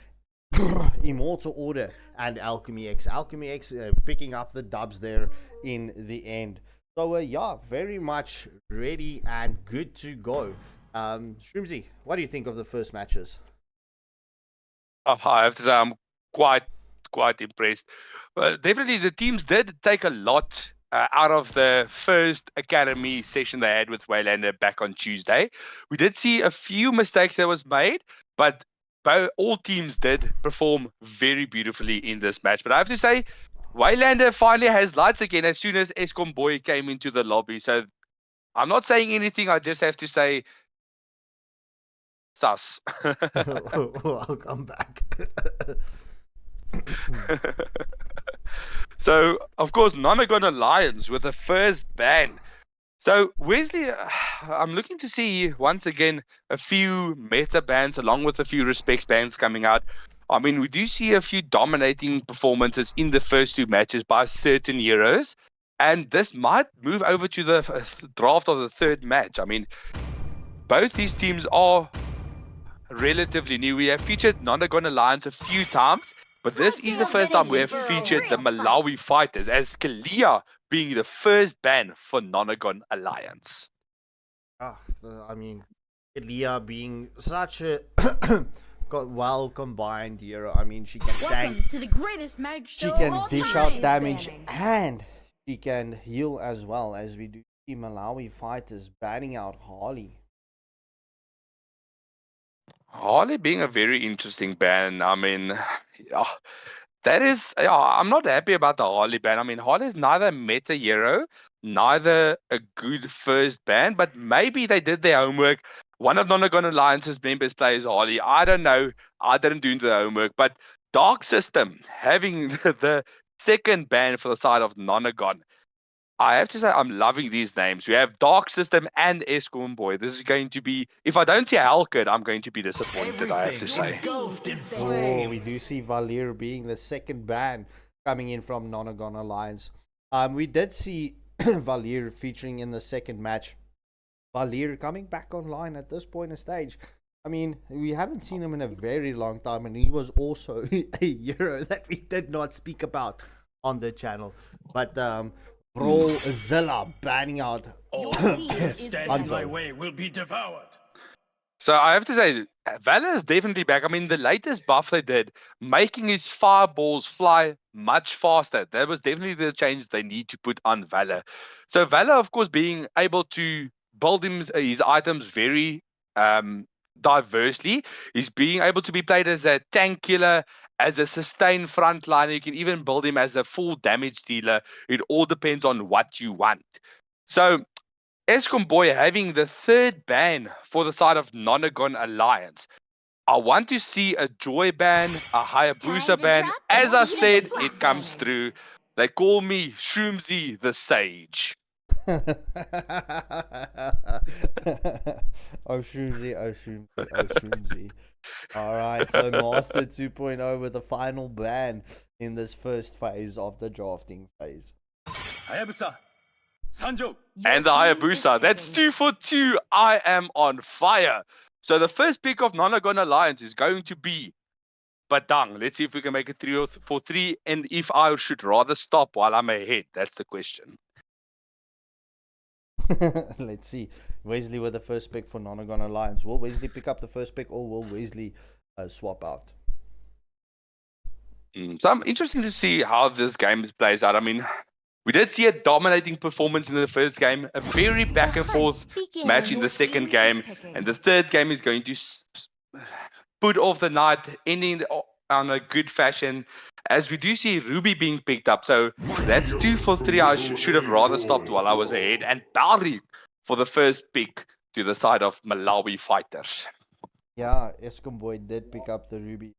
Immortal Order and Alchemy X. Alchemy X picking up the dubs there in the end. So yeah, very much ready and good to go. Shroomsy, what do you think of the first matches? I have to say I'm quite impressed. Definitely the teams did take a lot out of the first Academy session they had with Waylander back on Tuesday. We did see a few mistakes that was made, but all teams did perform very beautifully in this match. But I have to say, Waylander finally has lights again as soon as Eskom Boy came into the lobby. So I'm not saying anything, I just have to say sus. I'll come back. So, of course, Nonagon Alliance with the first ban. So, Wesley, I'm looking to see, once again, a few meta bans along with a few respects bans coming out. I mean, we do see a few dominating performances in the first two matches by certain heroes. And this might move over to the draft of the third match. I mean, both these teams are relatively new. We have featured Nonagon Alliance a few times, but this is the first time we have featured the Malawi fighters, as Kalia being the first ban for Nonagon Alliance. I mean, Kalia being such a well combined hero. I mean, she can tank, to the greatest mag she show can of all dish time. out damage, and she can heal as well, as we do see Malawi fighters banning out Harley. Harley being a very interesting ban. I mean, yeah, that is, yeah, I'm not happy about the Harley ban. I mean, Harley is neither a meta hero, neither a good first ban, but maybe they did their homework. One of Nonagon Alliance's members plays Harley. I don't know. I didn't do the homework, but Dark System having the second ban for the side of Nonagon. I have to say, I'm loving these names. We have Dark System and Eskom Boy. This is going to be, if I don't see Halkid, I'm going to be disappointed, I have to say. Oh, we do see Valir being the second ban coming in from Nonagon Alliance. We did see Valir featuring in the second match. Valir coming back online at this point in stage. I mean, we haven't seen him in a very long time, and he was also a hero that we did not speak about on the channel. But Brawlzilla banning out. Stand in my way will be devoured. So I have to say, Valor is definitely back. I mean, the latest buff they did, making his fireballs fly much faster. That was definitely the change they need to put on Valor. So Valor, of course, being able to build his items very diversely. He's being able to be played as a tank killer, as a sustained frontliner. You can even build him as a full damage dealer. It all depends on what you want. So Eskom Boy having the third ban for the side of Nonagon Alliance. I want to see a Joy ban, a Hayabusa ban. As I said, it comes through. They call me Shroomsy the Sage. Oh, Shroomsy, oh, Shroomsy, oh, Shroomsy. Alright, so Master 2.0 with the final ban in this first phase of the drafting phase. Hayabusa, Sanjo. And the Hayabusa. That's 2 for 2. I am on fire. So the first pick of Nonagon Alliance is going to be Badang. Let's see if we can make it 3 for 3. And if I should rather stop while I'm ahead. That's the question. Let's see. Wesley with the first pick for Nonagon Alliance. Will Wesley pick up the first pick, or will Wesley swap out? So I'm interested to see how this game plays out. I mean, we did see a dominating performance in the first game, a very back and forth match in the second game, and the third game is going to put off the night, ending on a good fashion, as we do see Ruby being picked up. So that's 2 for 3. I should have rather stopped while I was ahead. And Barry for the first pick to the side of Malawi Fighters. Yeah, Eskom Boy did pick up the Ruby.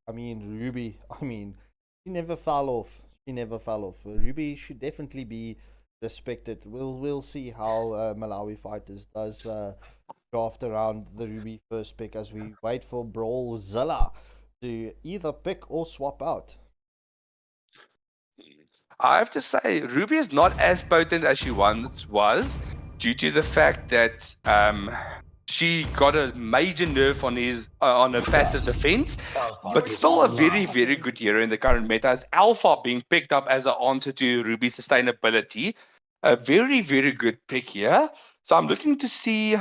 She never fell off. Ruby should definitely be respected. We'll see how Malawi Fighters does draft around the Ruby first pick as we wait for Brawlzilla to either pick or swap out. I have to say, Ruby is not as potent as she once was, due to the fact that she got a major nerf on her passive defense, but still a very, very good hero in the current meta. As Alpha being picked up as an answer to Ruby's sustainability, a very, very good pick here. So I'm looking to see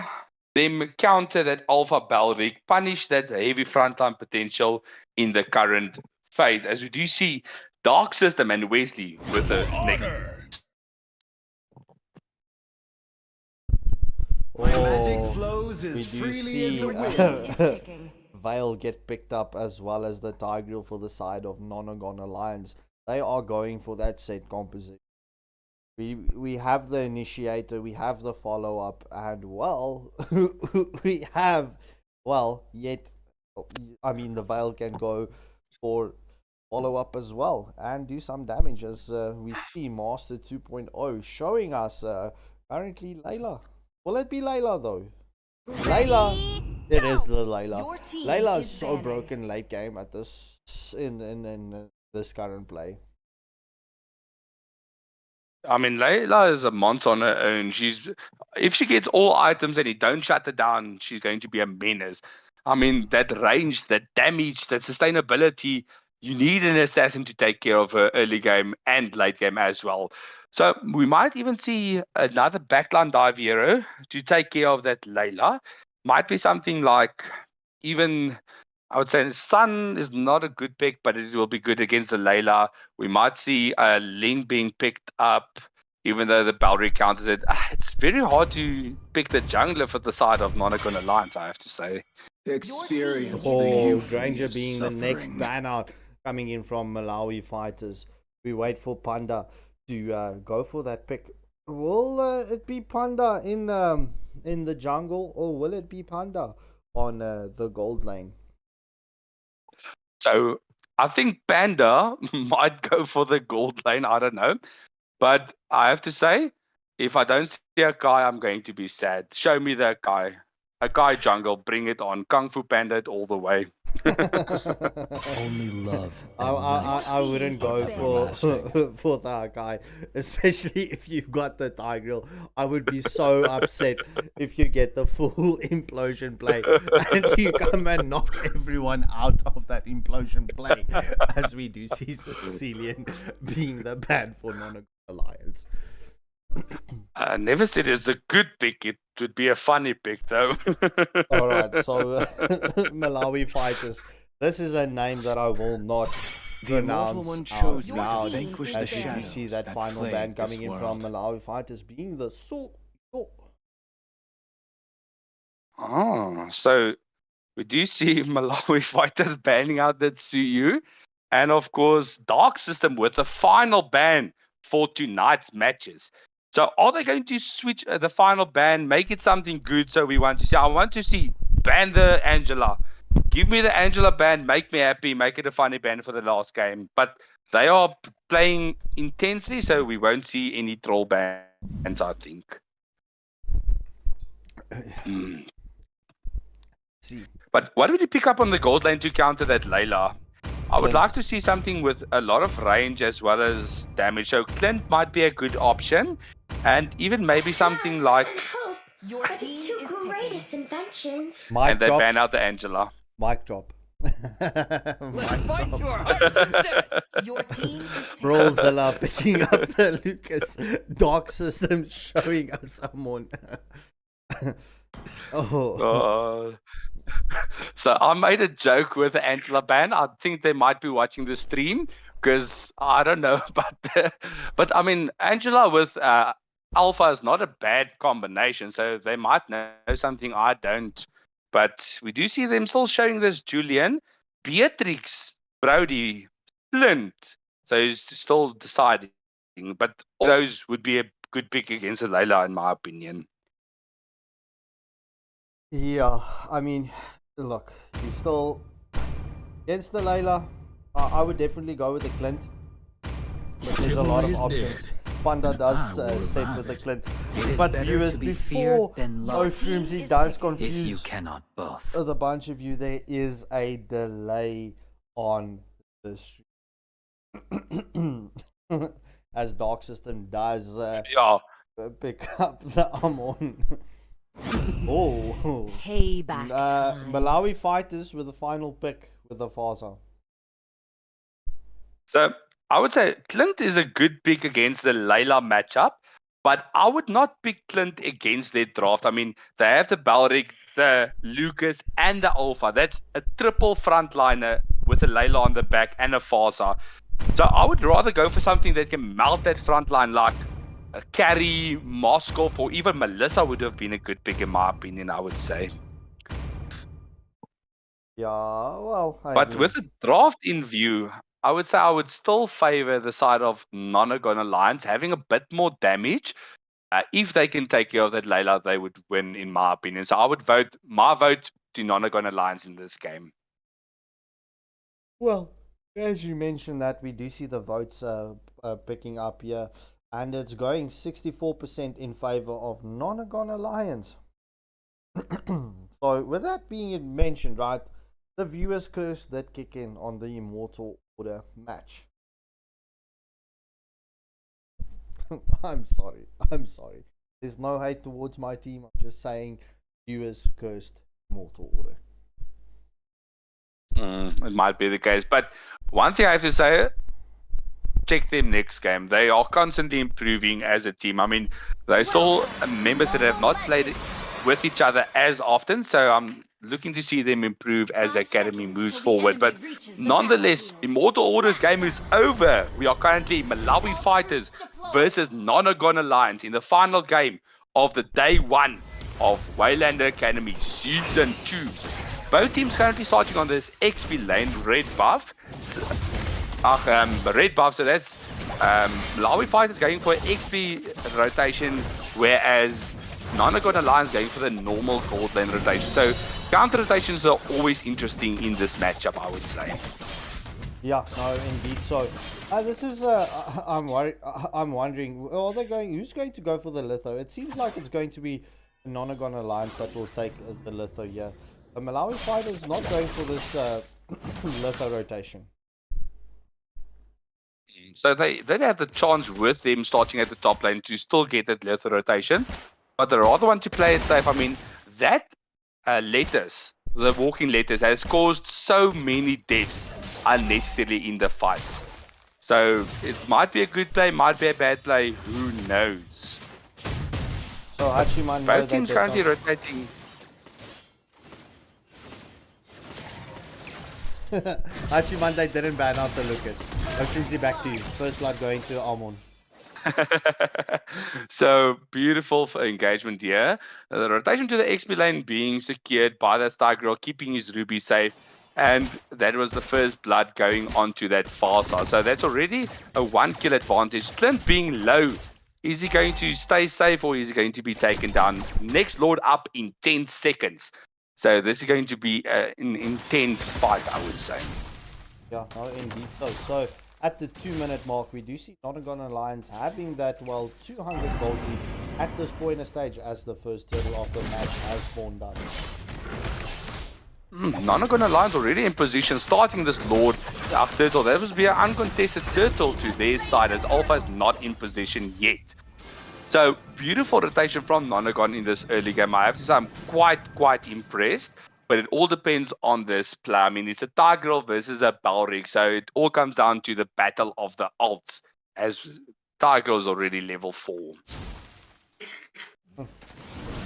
them counter that Alpha Balric, punish that heavy frontline potential in the current phase, as we do see Dark System and Wesley with the next. Magic flows as freely as the wind. Vale get picked up as well as the Tigreal for the side of Nonagon Alliance. They are going for that set composition. We have the initiator, we have the follow-up, and the Vale can go for follow-up as well and do some damage, as we see Master 2.0 showing us currently Layla. Will it be Layla though? Layla, it is the Layla. Layla is so broken late game at this in this current play. I mean, Layla is a monster on her own. If she gets all items and you don't shut her down, she's going to be a menace. I mean, that range, that damage, that sustainability, you need an assassin to take care of her early game and late game as well. So we might even see another backline dive hero to take care of that Layla. Might be something like, even, I would say Sun is not a good pick, but it will be good against the Layla. We might see a Ling being picked up, even though the Balry counters it. It's very hard to pick the jungler for the side of Nonagon Alliance, I have to say. Experience. Granger being the next ban out coming in from Malawi Fighters. We wait for Panda to go for that pick. Will it be Panda in the jungle, or will it be Panda on the gold lane? So I think Panda might go for the gold lane. I don't know. But I have to say, if I don't see a guy, I'm going to be sad. Show me that guy. A guy jungle, bring it on. Kung Fu Panda it all the way. Only love. I wouldn't go for that guy, especially if you got the Tigreal. I would be so upset if you get the full implosion play and you come and knock everyone out of that implosion play, as we do see Sicilian being the ban for Nonagon Alliance. I never said it's a good pick. It would be a funny pick, though. All right, so Malawi Fighters. This is a name that I will not pronounce out loud. As you do see that final ban coming in from Malawi Fighters, being the Soul. Oh, so we do see Malawi Fighters banning out that Suyu, and of course Dark System with the final ban for tonight's matches. So are they going to switch the final ban, make it something good? So we want to see. I want to see ban the Angela. Give me the Angela ban, make me happy, make it a funny ban for the last game. But they are playing intensely, so we won't see any troll bans, I think. See. But what would you pick up on the gold lane to counter that Layla? I would like to see something with a lot of range as well as damage. So Clint might be a good option. And even maybe something like... Your team is greatest inventions. And they ban out the Angela. Mic drop. Let's fight to our heart's content. Your team is Brawlzilla picking up the Lucas Dark System, showing us someone. So I made a joke with the Angela ban. I think they might be watching the stream, because I don't know, but I mean, Angela with Alpha is not a bad combination, so they might know something I don't. But we do see them still showing this Julian. Beatrix Brody, Flint. So he's still deciding. But all those would be a good pick against the Layla, in my opinion. Yeah, I mean, look, you still against the Layla. I would definitely go with the Clint. But there's a lot of options. Panda does set with the Clint. But viewers, before Mushrooms, he does confuse the bunch of you. There is a delay on the stream. As Dark System does pick up the Amon. Oh. Payback time. Malawi Fighters with the final pick with the Faza. So I would say Clint is a good pick against the Layla matchup, but I would not pick Clint against their draft. I mean, they have the Balric, the Lucas, and the Alpha. That's a triple frontliner with a Layla on the back and a Faza. So I would rather go for something that can melt that front line, like a Carrie, Moskov, or even Melissa would have been a good pick in my opinion, I would say. Yeah, well, But with the draft in view, I would say I would still favor the side of Nonagon Alliance having a bit more damage. If they can take care of that Layla, they would win, in my opinion. So I would vote to Nonagon Alliance in this game. Well, as you mentioned that, we do see the votes picking up here, and it's going 64% in favor of Nonagon Alliance. So with that being mentioned, right, the viewers curse that kick in on the Immortal Order match. I'm sorry. There's no hate towards my team. I'm just saying viewers cursed Immortal Order. It might be the case, but one thing I have to say, check them next game. They are constantly improving as a team. I mean, they're still members that have not played with each other as often, so I'm looking to see them improve as the academy moves forward. But nonetheless, Immortal Order's game is over. We are currently Malawi Fighters versus Nonagon Alliance in the final game of the day 1 of Waylander Academy Season 2. Both teams currently starting on this XP lane, red buff. Red buff, so that's Malawi Fighters going for XP rotation, whereas Nonagon Alliance going for the normal gold lane rotation. So counter rotations are always interesting in this matchup, I would say. Yeah, no, indeed. So this is I'm worried. I'm wondering, are they going? Who's going to go for the litho? It seems like it's going to be Nonagon Alliance that will take the litho here. The Malawi Fighters not going for this litho rotation. So they have the chance with them starting at the top lane to still get that litho rotation, but they rather want to play it safe. I mean, that Letters, the walking Letters, has caused so many deaths unnecessarily in the fights. So it might be a good play, might be a bad play, who knows. So Hachiman, both teams currently rotating. Hachiman, they didn't ban out the Lucas. I'll back to you. First blood going to Almond. So beautiful for engagement here. The rotation to the XP lane being secured by that Star Girl, keeping his Ruby safe. And that was the first blood going on to that Farsa. So that's already a 1 kill advantage. Clint being low. Is he going to stay safe or is he going to be taken down? Next Lord up in 10 seconds. So this is going to be an intense fight, I would say. Yeah, no, indeed so. So at the 2-minute mark, we do see Nonagon Alliance having that, 200 gold lead at this point in stage as the first turtle of the match has spawned out. Nonagon Alliance already in position, starting this Lord Turtle. That would be an uncontested turtle to their side as Alpha is not in position yet. So beautiful rotation from Nonagon in this early game. I have to say I'm quite impressed, but it all depends on this play. I mean, it's a Tiger versus a Balric, so it all comes down to the battle of the alts, as Tiger is already level 4.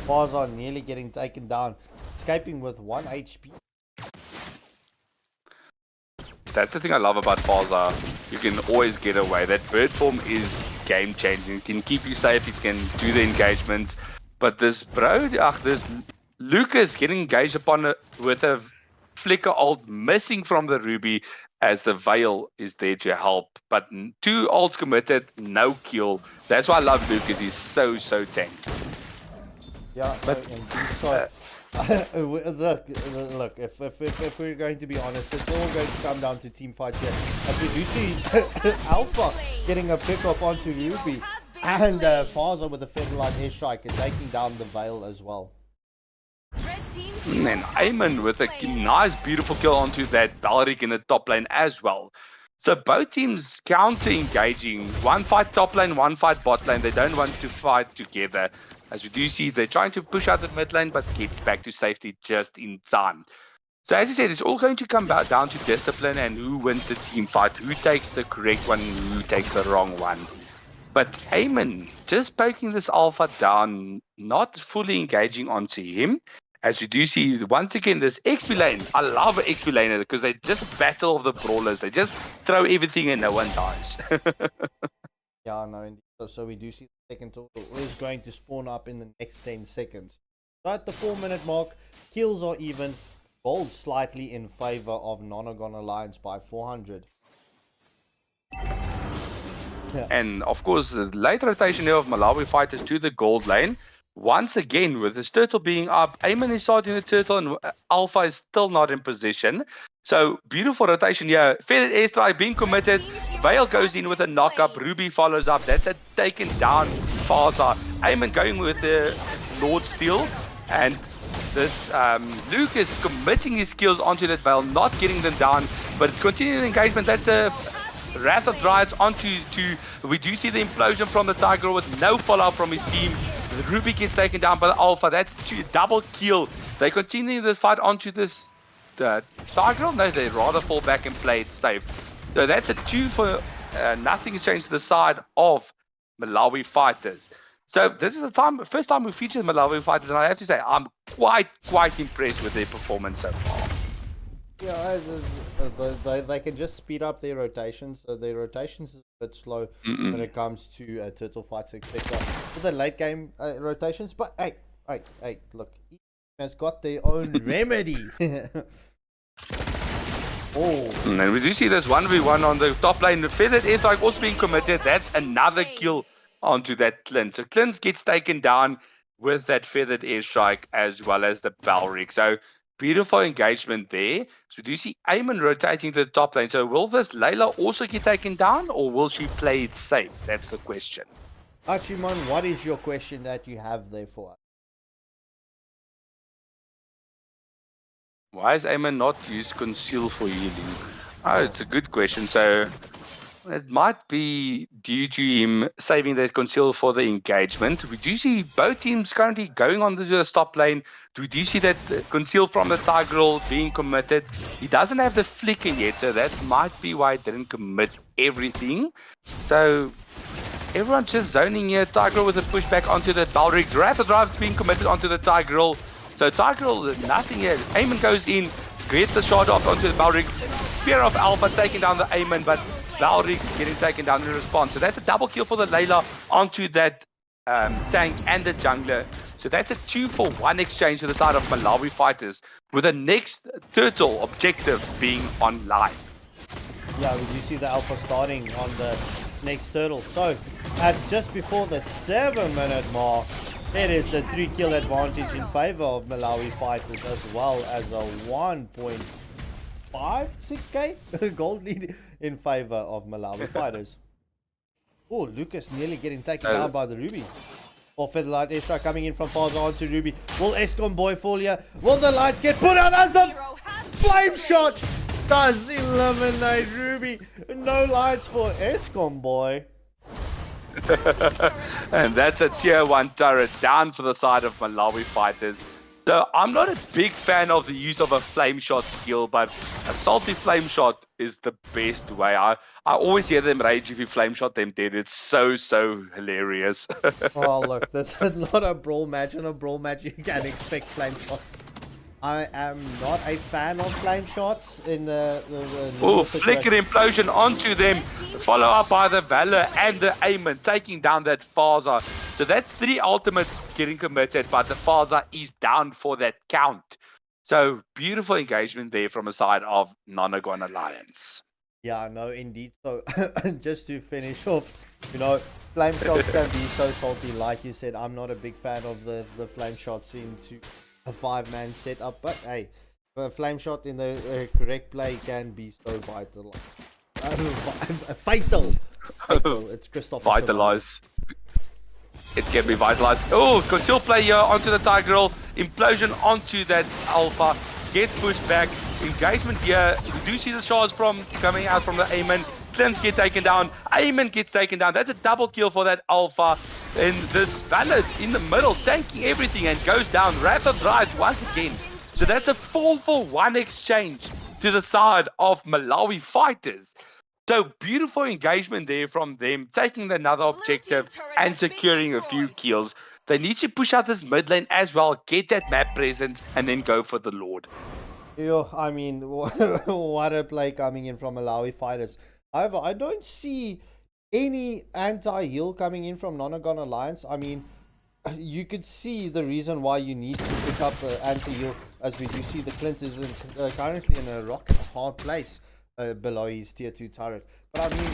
Faza nearly getting taken down, escaping with 1 HP. That's the thing I love about Faza. You can always get away. That bird form is game changing. It can keep you safe. It can do the engagements. But this this Lucas getting engaged upon with a flicker ult missing from the Ruby as the Veil is there to help. But 2 ults committed, no kill. That's why I love Lucas. He's so tanky. Yeah, but so look, if we're going to be honest, it's all going to come down to team fight here. As we do see Alpha getting a pick up onto Ruby, and Faza with a Featherlight airstrike and taking down the Veil as well. And Eamon with a nice, beautiful kill onto that Balric in the top lane as well. So both teams counter-engaging. One fight top lane, one fight bot lane. They don't want to fight together. As we do see, they're trying to push out the mid lane, but get back to safety just in time. So as I said, it's all going to come down to discipline and who wins the team fight, who takes the correct one, who takes the wrong one. But Eamon just poking this Alpha down, not fully engaging onto him. As you do see, once again, this XP lane. I love XP laner because they just battle of the brawlers. They just throw everything and no one dies. Yeah, no, indeed. So we do see the second total is going to spawn up in the next 10 seconds. So at the 4-minute mark, kills are even. Gold slightly in favor of Nonagon Alliance by 400. And of course, the late rotation here of Malawi fighters to the gold lane. Once again, with this turtle being up, Eamon is starting the turtle and Alpha is still not in position. So, beautiful rotation here. Feathered airstrike being committed. Veil goes in with a knock-up. Ruby follows up. That's a taken down Faza. Eamon going with the Lord Steel. And this Luke is committing his skills onto that Veil, not getting them down. But continuing engagement. That's a Wrath of Dryads onto we do see the implosion from the Tiger with no follow-up from his team. The Ruby gets taken down by the Alpha. That's double kill. They continue the fight onto this Tiger. No, they rather fall back and play it safe. So that's a 2 for nothing has changed to the side of Malawi fighters. So this is the first time we featured Malawi fighters, and I have to say I'm quite impressed with their performance so far. Yeah, they can just speed up their rotations. So their rotations is a bit slow when it comes to turtle fights, etc. For the late game rotations. But hey, look, each team has got their own remedy. Oh, and we do see this 1v1 on the top lane. The Feathered airstrike also being committed. That's another kill onto that Clint. So Clint gets taken down with that Feathered airstrike as well as the Balric. So beautiful engagement there. So do you see Eamon rotating to the top lane? So will this Layla also get taken down or will she play it safe? That's the question. Archimon, what is your question that you have there for us? Why is Eamon not use conceal for healing? Oh, it's a good question. So it might be due to him saving that conceal for the engagement. We do see both teams currently going on to the top lane. We do see that conceal from the Tiger being committed. He doesn't have the flicker yet, so that might be why he didn't commit everything. So everyone's just zoning here. Tiger with a pushback onto the Balric. Wrath of Drive's being committed onto the Tiger. So Tiger, nothing here. Eamon goes in, gets the shot off onto the Balric. Spear of Alpha taking down the Eamon, but Balric getting taken down in response. So that's a double kill for the Layla onto that tank and the jungler. So that's a 2-for-1 exchange to the side of Malawi fighters, with the next turtle objective being online. Yeah, we do see the Alpha starting on the next turtle. So at just before the 7-minute mark, it is a 3-kill advantage in favor of Malawi fighters, as well as a 1.56k gold lead in favor of Malawi fighters. Oh, Lucas nearly getting taken down by the Ruby. Or Featherlight airstrike coming in from Faza onto Ruby. Will Escom Boy fall here? Will the lights get put out as the flame shot does eliminate Ruby? No lights for Escom Boy. And that's a tier 1 turret down for the side of Malawi fighters. So I'm not a big fan of the use of a flame shot skill, but a salty flame shot is the best way. I always hear them rage if you flame shot them dead. It's so hilarious. Oh look, this is not a brawl match. In a brawl match you can expect flame shots. I am not a fan of flame shots in the oh, flicker implosion onto them, follow up by the Valor and the Eamon, taking down that Faza. So that's 3 ultimates getting committed, but the Faza is down for that count. So beautiful engagement there from a side of Nonagon Alliance. Yeah, no, indeed. So, just to finish off, flame shots can be so salty. Like you said, I'm not a big fan of the flame shots into a 5-man setup. But hey, a flame shot in the correct play can be so vital. Fatal. Fatal. It's Christopher. Vitalize. It can be vitalized. Oh, conceal play here onto the Tiger Roll. Implosion onto that Alpha. Gets pushed back. Engagement here. We do see the shards coming out from the Aemon. Clint's get taken down. Aemon gets taken down. That's a double kill for that Alpha. And this Valid in the middle, tanking everything and goes down. Wrath of Drive once again. So that's a 4-for-1 exchange to the side of Malawi Fighters. So beautiful engagement there from them, taking another objective and securing a few kills. They need to push out this mid lane as well, get that map presence, and then go for the Lord. Yo, I mean, what a play coming in from Malawi Fighters. However, I don't see any anti-heal coming in from Nonagon Alliance. I mean, you could see the reason why you need to pick up anti-heal, as we do see the Clint is currently in a rock hard place. Below his tier 2 turret. But I mean,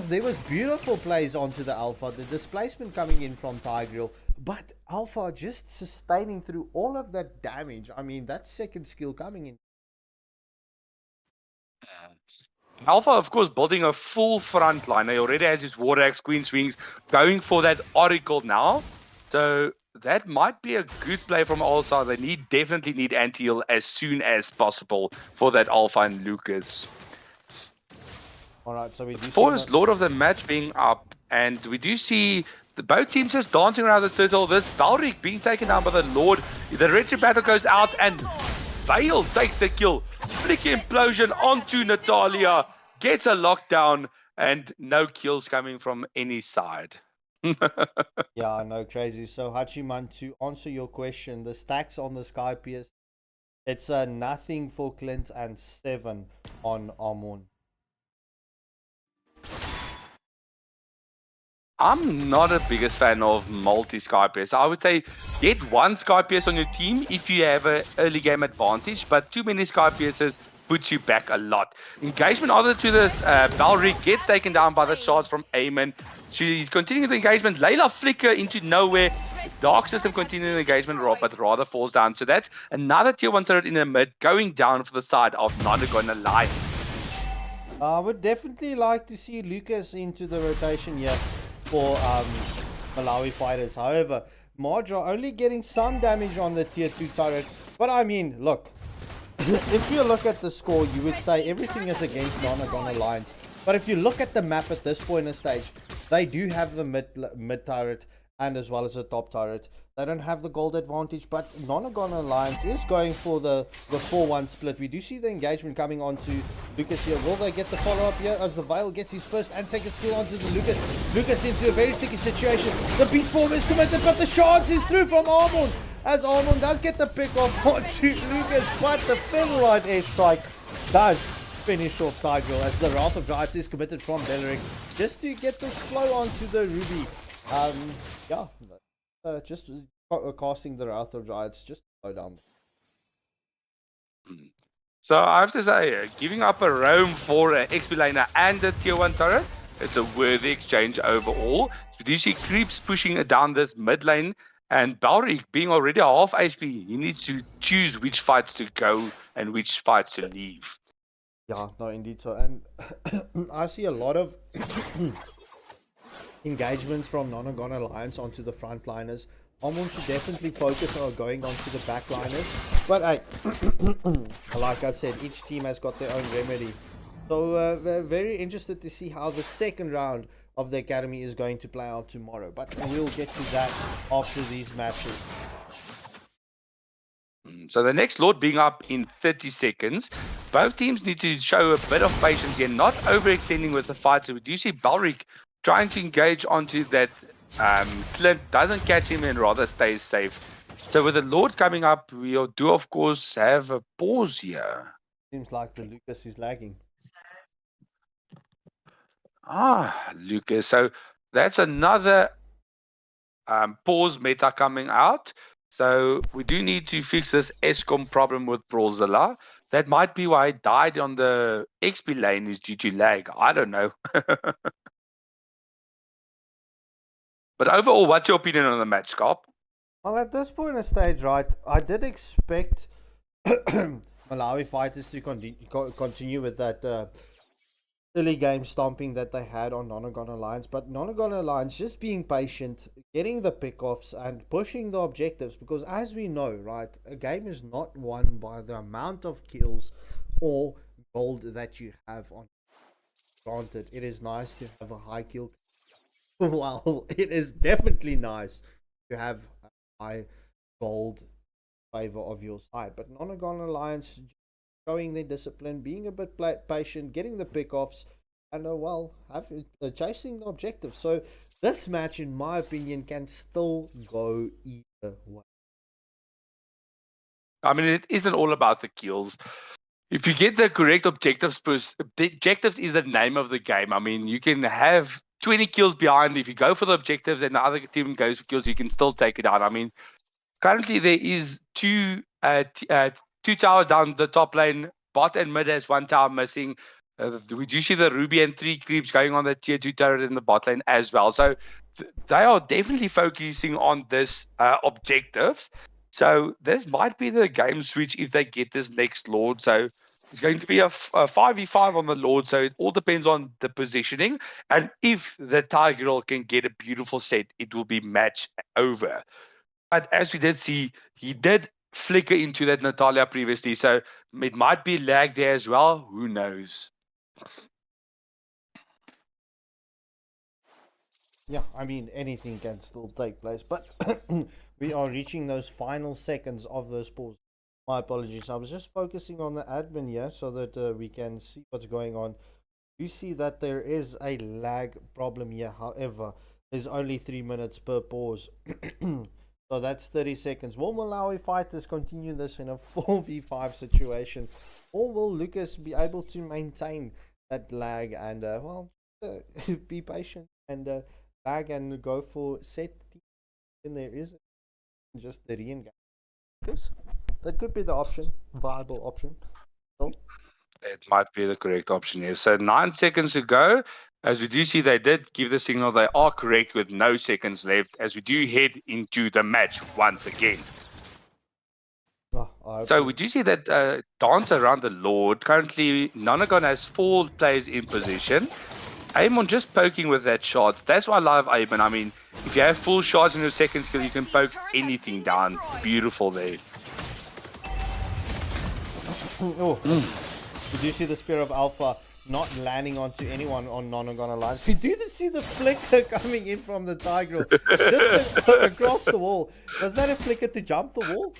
there was beautiful plays onto the Alpha, the displacement coming in from Tigreal, but Alpha just sustaining through all of that damage. I mean, that second skill coming in. Alpha, of course, building a full front line. He already has his War Axe, Queen's Wings, going for that Oracle now. So that might be a good play from all sides. They definitely need anti-heal as soon as possible for that Alpha and Lucas. Alright, so we do Forest Lord of the match being up, and we do see both teams just dancing around the turtle. This Balric being taken down by the Lord. The Retro Battle goes out, and Vale takes the kill. Flick Implosion onto Natalia. Gets a lockdown, and no kills coming from any side. Yeah, no, crazy. So, Hachiman, to answer your question, the stacks on the Sky PS, it's nothing for Clint and 7 on Amon. I'm not a biggest fan of multi-Sky PS. I would say get one Sky PS on your team if you have an early game advantage, but too many Sky PSs puts you back a lot. Engagement either to this Balric gets taken down by the shots from Aemon. She's continuing the engagement. Layla flicker into nowhere. Dark System continuing the engagement, but rather falls down. So that's another tier 1 turret in the mid going down for the side of Nonagon Alliance. I would definitely like to see Lucas into the rotation here for Malawi Fighters. However, Marge are only getting some damage on the tier 2 turret. But I mean, look, if you look at the score, you would say everything is against Nonagon Alliance. But if you look at the map at this point in the stage, they do have the mid turret and as well as the top turret. They don't have the gold advantage, but Nonagon Alliance is going for the 4-1 split. We do see the engagement coming onto Lucas here. Will they get the follow-up here as the Vale gets his first and second skill onto the Lucas? Lucas into a very sticky situation. The Beast Form is committed, but the shards is through from Armon. As Armon does get the pick off onto Lucas, but the Featherlight airstrike does finish off Tigreal as the Wrath of Giants is committed from Belleric just to get the slow onto the Ruby. Yeah. Just casting the Wrath of Giants, just slow down. So I have to say, giving up a roam for an XP laner and a tier 1 turret, it's a worthy exchange overall. So do you see creeps pushing down this mid lane, and Balric being already half HP, he needs to choose which fights to go and which fights to leave. Yeah, no, indeed so. And I see a lot of engagements from Nonagon Alliance onto the frontliners. Amon should definitely focus on going onto the backliners. But like I said, each team has got their own remedy. So very interested to see how the second round of the Academy is going to play out tomorrow. But we'll get to that after these matches. So the next Lord being up in 30 seconds. Both teams need to show a bit of patience here, not overextending with the fight. So we do see Balric trying to engage onto that Clint, doesn't catch him and rather stays safe. So with the Lord coming up, we do of course have a pause here. Seems like the Lucas is lagging. Lucas. So that's another pause meta coming out. So we do need to fix this ESCOM problem with Brawlzilla. That might be why it died on the XP lane is due to lag. I don't know. But overall, what's your opinion on the match, Scott? Well, at this point in the stage, right, I did expect Malawi fighters to continue with that early game stomping that they had on Nonagon Alliance, but Nonagon Alliance just being patient, getting the pickoffs and pushing the objectives, because as we know, right, a game is not won by the amount of kills or gold that you have on. Granted, it is nice to have a high kill. Well, it is definitely nice to have a high gold favor of your side, but Nonagon Alliance showing their discipline, being a bit patient, getting the pickoffs, and chasing the objective. So this match, in my opinion, can still go either way. I mean, it isn't all about the kills. If you get the correct objectives, the objectives is the name of the game. I mean, you can have 20 kills behind. If you go for the objectives and the other team goes for kills, you can still take it down. I mean, currently there is two towers down the top lane. Bot and mid has one tower missing. We do see the Ruby and 3 creeps going on the tier 2 turret in the bot lane as well. So they are definitely focusing on this objectives. So this might be the game switch if they get this next Lord. So it's going to be a 5v5 on the Lord. So it all depends on the positioning. And if the Tiger Girl can get a beautiful set, it will be match over. But as we did see, he did flicker into that Natalia previously. So it might be lag there as well. Who knows? Yeah, I mean, anything can still take place, but we are reaching those final seconds of those pauses. My apologies. I was just focusing on the admin here so that we can see what's going on. You see that there is a lag problem here. However, there's only 3 minutes per pause. So that's 30 seconds. Will Malawi fighters continue this in a 4v5 situation? Or will Lucas be able to maintain that lag and, be patient and lag and go for set when there is just the re-engage? That could be the option, viable option. So, it might be the correct option here. So 9 seconds to go. As we do see, they did give the signal they are correct with no seconds left as we do head into the match once again. So we do see that dance around the Lord. Currently, Nonagon has 4 players in position. Amon just poking with that shot. That's why I love Amon. I mean, if you have full shots in your second skill, you can poke anything down. Beautiful there. Oh, we do see the Spear of Alpha not landing onto anyone on Nonagon Alliance. We do see the flicker coming in from the Tiger just across the wall. Was that a flicker to jump the wall?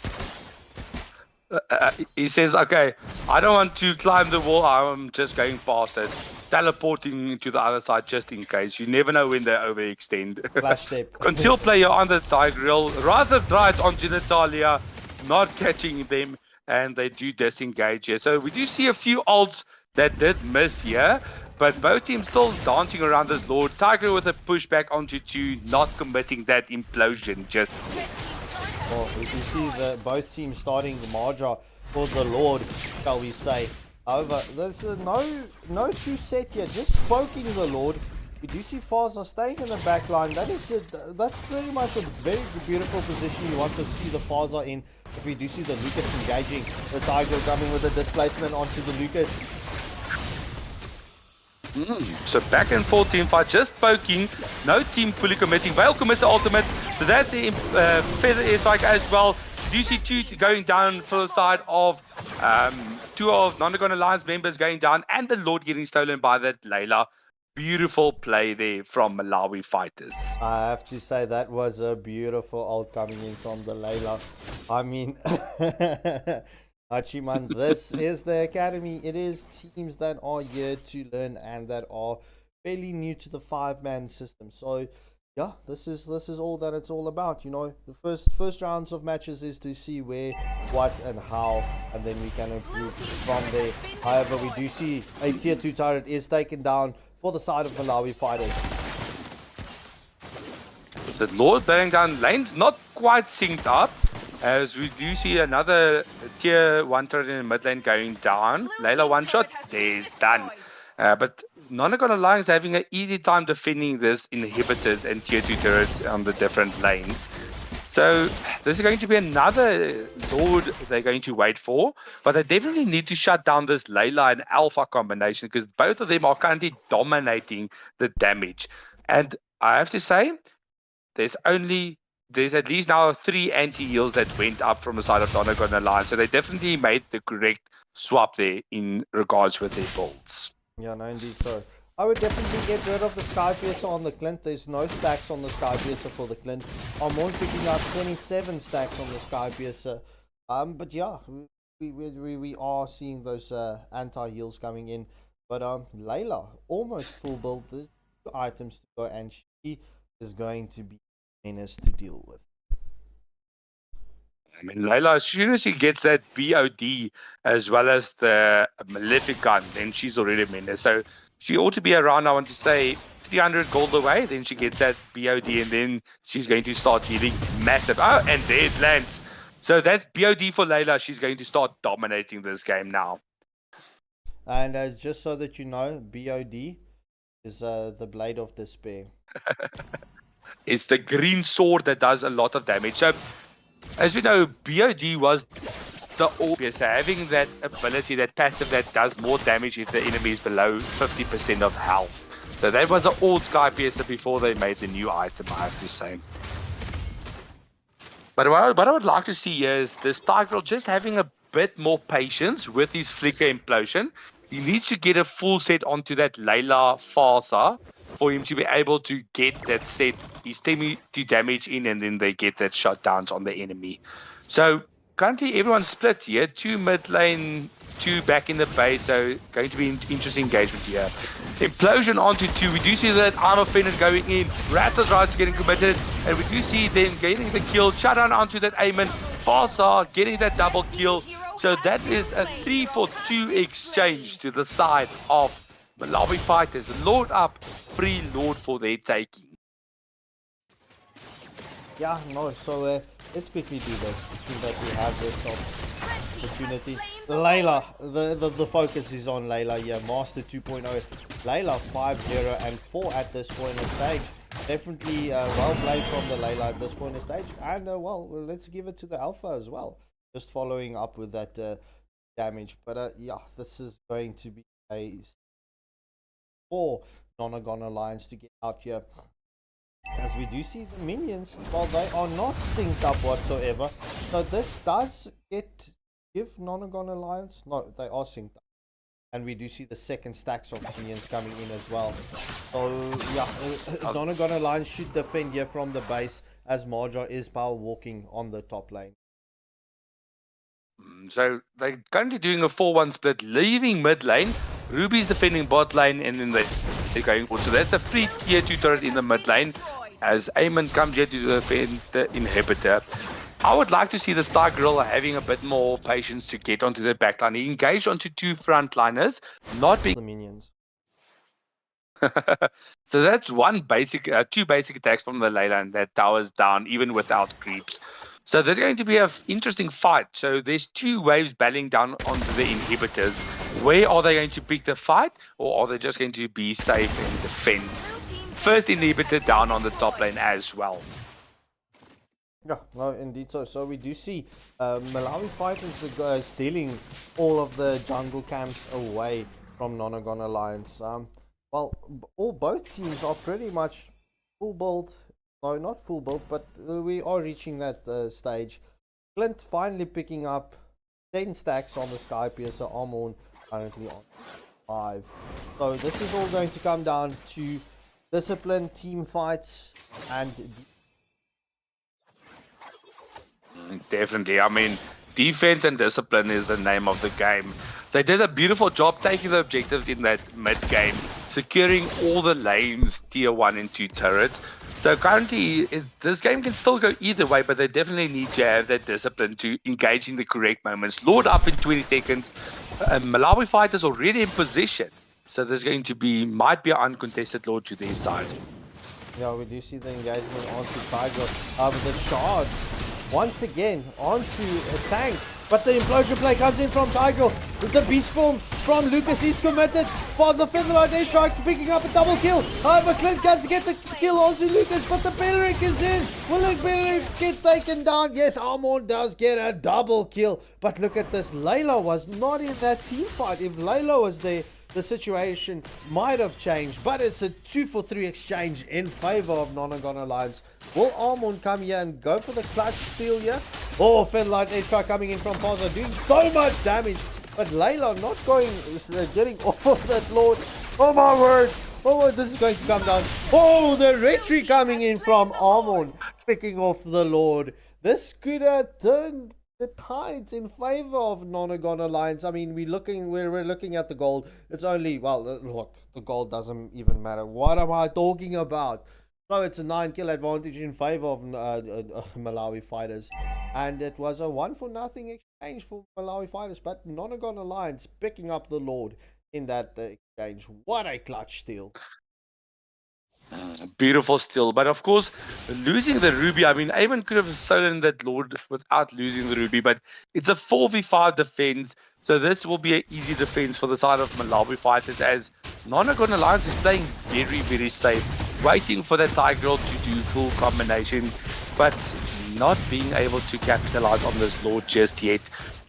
He says, okay, I don't want to climb the wall. I'm just going past it. Teleporting to the other side just in case. You never know when they overextend. Flash step. Conceal player on the Tiger Girl. Rather drives onto Natalia, not catching them. And they do disengage here. So we do see a few ults that did miss here. But both teams still dancing around this Lord. Tiger with a pushback onto 2, not committing that implosion just yet. Well, we can see both teams starting the Marja for the Lord, shall we say. However, there's no true set yet, just poking the Lord. We do see Faza staying in the back line. That's pretty much a very beautiful position you want to see the Faza in. But we do see the Lucas engaging. The Tiger coming with the displacement onto the Lucas. So back and forth team fight, just poking, no team fully committing. Vale commits the ultimate, so that's a feather airstrike as well. Do you see 2 going down for the side of 2 of Nonagon Alliance members going down, and the Lord getting stolen by that Layla. Beautiful play there from Malawi fighters. I have to say that was a beautiful ult coming in from the Layla. I mean, Hachiman, this is the academy. It is teams that are here to learn and that are fairly new to the 5-man system. So yeah, this is all that it's all about. You know, the first rounds of matches is to see where, what, and how, and then we can improve from there. However, we do see a tier 2 turret is taken down for the side of Malawi fighters. The Lord bearing down lanes, not quite synced up. As we do see another tier 1 turret in the mid lane going down. Layla one shot, there's done. But Nonagon Alliance having an easy time defending this inhibitors and tier 2 turrets on the different lanes. So this is going to be another Lord they're going to wait for, but they definitely need to shut down this Layla and Alpha combination because both of them are currently dominating the damage. And I have to say, there's at least now 3 anti-heals that went up from the side of Nonagon Alliance, so they definitely made the correct swap there in regards with their builds. Yeah, no, indeed. So I would definitely get rid of the Sky Piercer on the Clint. There's no stacks on the Sky Piercer for the Clint. I'm only picking up 27 stacks on the Sky Piercer. But yeah, we are seeing those anti-heals coming in. But Layla, almost full build. There's 2 items to go, and she is going to be a menace to deal with. I mean, Layla, as soon as she gets that BOD as well as the Maleficant, then she's already a menace. So she ought to be around, I want to say, 300 gold away. Then she gets that BOD, and then she's going to start dealing massive. Oh, and there it lands. So that's BOD for Layla. She's going to start dominating this game now. And just so that you know, BOD is the Blade of Despair. It's the green sword that does a lot of damage. So, as we know, BOD was the obvious, having that ability, that passive that does more damage if the enemy is below 50% of health. So that was an old Sky Piercer before they made the new item, I have to say. But what I would like to see here is this Tiger just having a bit more patience with his Flicker Implosion. He needs to get a full set onto that Layla Farsa for him to be able to get that set, his team to damage in, and then they get that shutdowns on the enemy. So currently everyone's split here, 2 mid lane, 2 back in the base, so going to be an interesting engagement here. Implosion onto 2, we do see that Armor Fenris going in, Raptors Rights getting committed, and we do see them getting the kill, shutdown onto that Aemon, Farsa getting that double kill. So that is a 3-for-2 exchange to the side of Malawi Fighters. Lord up, free Lord for their taking. Yeah, no, so let's quickly do this. It seems like we have this opportunity. Layla, the focus is on Layla here. Master 2.0. Layla 5-0 and 4 at this point in the stage. Definitely well played from the Layla at this point in the stage. And well, let's give it to the Alpha as well. Just following up with that damage. But yeah, this is going to be a 4 Nonagon Alliance to get out here. As we do see the minions, well, they are not synced up whatsoever. So this does give Nonagon Alliance, no, they are synced up. And we do see the second stacks of minions coming in as well. So yeah, Nonagon Alliance should defend here from the base, as Marja is power walking on the top lane. So they're currently doing a 4-1 split, leaving mid lane. Ruby's defending bot lane, and then they're going forward. So that's a free tier 2 turret in the mid lane as Aemon comes here to defend the inhibitor. I would like to see the Star Girl having a bit more patience to get onto the backline. He engaged onto 2 frontliners, not being The minions. So that's 2 basic attacks from the Layla, and that tower's down even without creeps. So there's going to be an interesting fight. So there's 2 waves battling down onto the inhibitors. Where are they going to pick the fight, or are they just going to be safe and defend? First inhibitor down on the top lane as well. Yeah, no, indeed. So we do see Malawi Fighters stealing all of the jungle camps away from Nonagon Alliance. Well, both teams are pretty much full build. No, not full build, but we are reaching that stage. Clint finally picking up 10 stacks on the Sky Piercer. Armon currently on 5. So this is all going to come down to discipline, team fights, and Definitely. I mean, defense and discipline is the name of the game. They did a beautiful job taking the objectives in that mid game, securing all the lanes, tier 1 and 2 turrets. So currently, this game can still go either way, but they definitely need to have that discipline to engage in the correct moments. Lord up in 20 seconds. Malawi Fighters already in position. So there's going to be, might be an uncontested Lord to their side. yeah, we do see the engagement onto Tiger. The shard once again onto a tank. But the implosion play comes in from Tiger. The beast form from Lucas is committed. Father Featherlight airstrike picking up a double kill. However, Clint has to get the kill onto Lucas, but the Belleric is in. Will the Belleric get taken down? Yes, Armon does get a double kill. But look at this. Layla was not in that team fight. If Layla was there, the situation might have changed, but it's a 2-for-3 exchange in favor of Nonagon Alliance. Will Armon come here and go for the clutch steal here? Oh, Featherlight airstrike coming in from Faza, doing so much damage, but Layla not going, getting off of that Lord. Oh my word! Oh, this is going to come down. Oh, the retry coming in from Armon, picking off the Lord. This could turn the tides in favor of Nonagon Alliance. I mean, we're looking at the gold. It's only, well, look, the gold doesn't even matter. What am I talking about? So it's a 9-kill advantage in favor of Malawi fighters, and it was a 1-for-0 exchange for Malawi fighters. But Nonagon Alliance picking up the Lord in that exchange. What a clutch steal! Beautiful still, but of course, losing the Ruby. I mean, Eamon could have stolen that Lord without losing the Ruby, but it's a 4v5 defense, so this will be an easy defense for the side of Malawi fighters, as Nonagon Alliance is playing very, very safe, waiting for that Tiger to do full combination, but not being able to capitalize on this Lord just yet.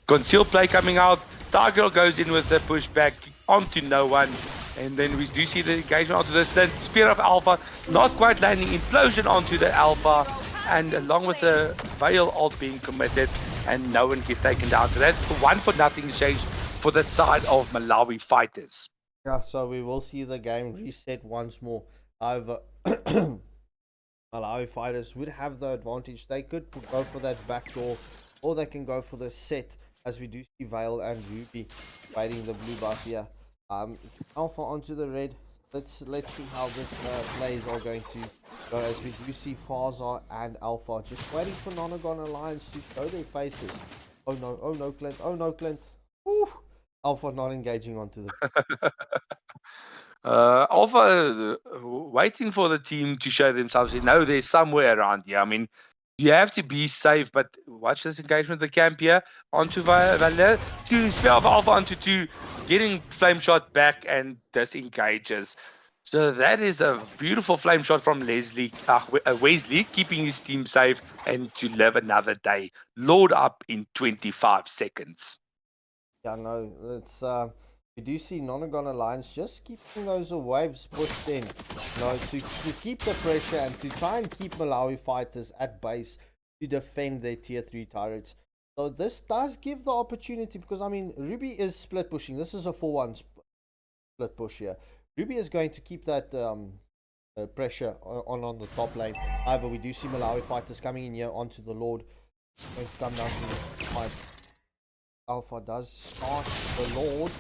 Concealed play coming out. Tiger goes in with the pushback onto no one. And then we do see the engagement onto this. Then Spear of Alpha, not quite landing. Implosion onto the Alpha. And along with the Veil ult being committed. And no one gets taken down. So that's the 1-for-0 exchange for that side of Malawi fighters. Yeah, so we will see the game reset once more. However, Malawi fighters would have the advantage. They could go for that backdoor, or they can go for the set, as we do see Veil and Ruby fighting the blue buff here. Alpha onto the red. Let's see how this plays are going to go, as we do see Faza and Alpha just waiting for Nonagon Alliance to show their faces. Oh no, Clint. Oh no, Clint. Woo. Alpha not engaging onto the Alpha waiting for the team to show themselves. You know, there's somewhere around here. I mean, you have to be safe, but watch this engagement. The camp here onto Valer, to Spear of Alpha onto 2, getting flame shot back and disengages. So that is a beautiful flame shot from Wesley, keeping his team safe and to live another day. Load up in 25 seconds. Yeah, no, it's we do see Nonagon Alliance just keeping those waves pushed in, to keep the pressure and to try and keep Malawi fighters at base to defend their tier 3 turrets. So this does give the opportunity, because I mean, Ruby is split pushing. This is a 4-1 split push here. Ruby is going to keep that pressure on the top lane. However, we do see Malawi fighters coming in here onto the Lord. It's going to come down to the fight. Alpha does start the Lord.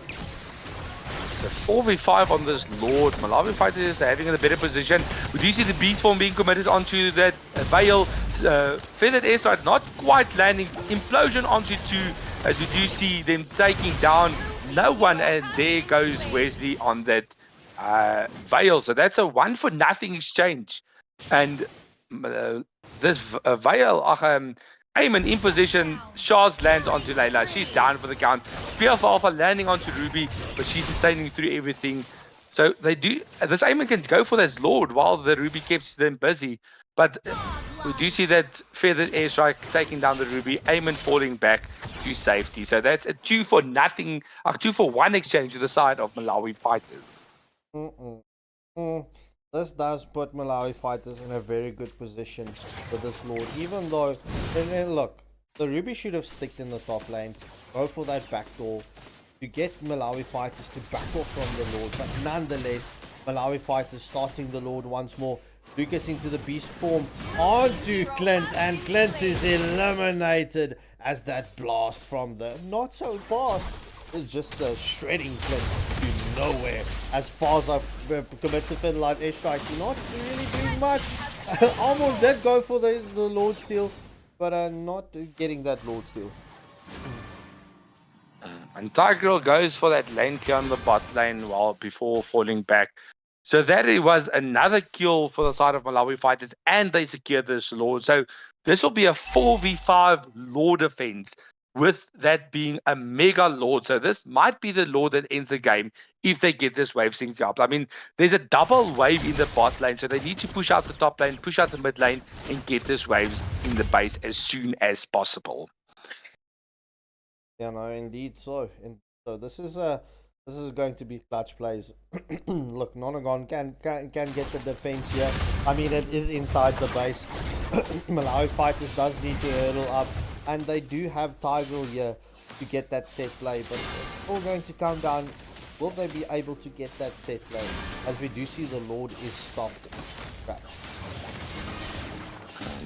It's a 4v5 on this Lord. Malawi fighters are having a better position. We do see the beast form being committed onto that Veil. Feathered airstrike not quite landing. Implosion onto 2, as we do see them taking down no one. And there goes Wesley on that Veil. So that's a 1-for-0 exchange. And this Veil, Eamon in position, Shards lands onto Layla. She's down for the count. Spear of Alpha landing onto Ruby, but she's sustaining through everything. So they do. This Eamon can go for that Lord while the Ruby keeps them busy. But we do see that Feathered airstrike taking down the Ruby. Eamon falling back to safety. So that's a 2-for-0, a 2-for-1 exchange to the side of Malawi fighters. This does put Malawi fighters in a very good position with this Lord, even though, and look, the Ruby should have sticked in the top lane, go for that backdoor to get Malawi fighters to back off from the Lord, but nonetheless, Malawi fighters starting the Lord once more. Lucas into the beast form onto Clint, and Clint is eliminated as that blast from the not so fast. It's just a shredding Clint to nowhere. As far as I commits a Featherlight airstrike, not really doing much. Almost did go for the Lord Steal, but not getting that Lord Steal. And Tiger goes for that lane clear on the bot lane before falling back. So that it was another kill for the side of Malawi fighters, and they secured this Lord. So this will be a 4v5 Lord defense, with that being a mega Lord. So this might be the Lord that ends the game if they get this wave synced up. I mean, there's a double wave in the bot lane, so they need to push out the top lane, push out the mid lane, and get this waves in the base as soon as possible. Yeah, no, indeed so. And so this is going to be clutch plays. Look, Nonagon can get the defense here. I mean, it is inside the base. Malawi fighters does need to hurdle up, and they do have Tigreal here to get that set play. But it's all going to come down. Will they be able to get that set play? As we do see the Lord is stopped. Right.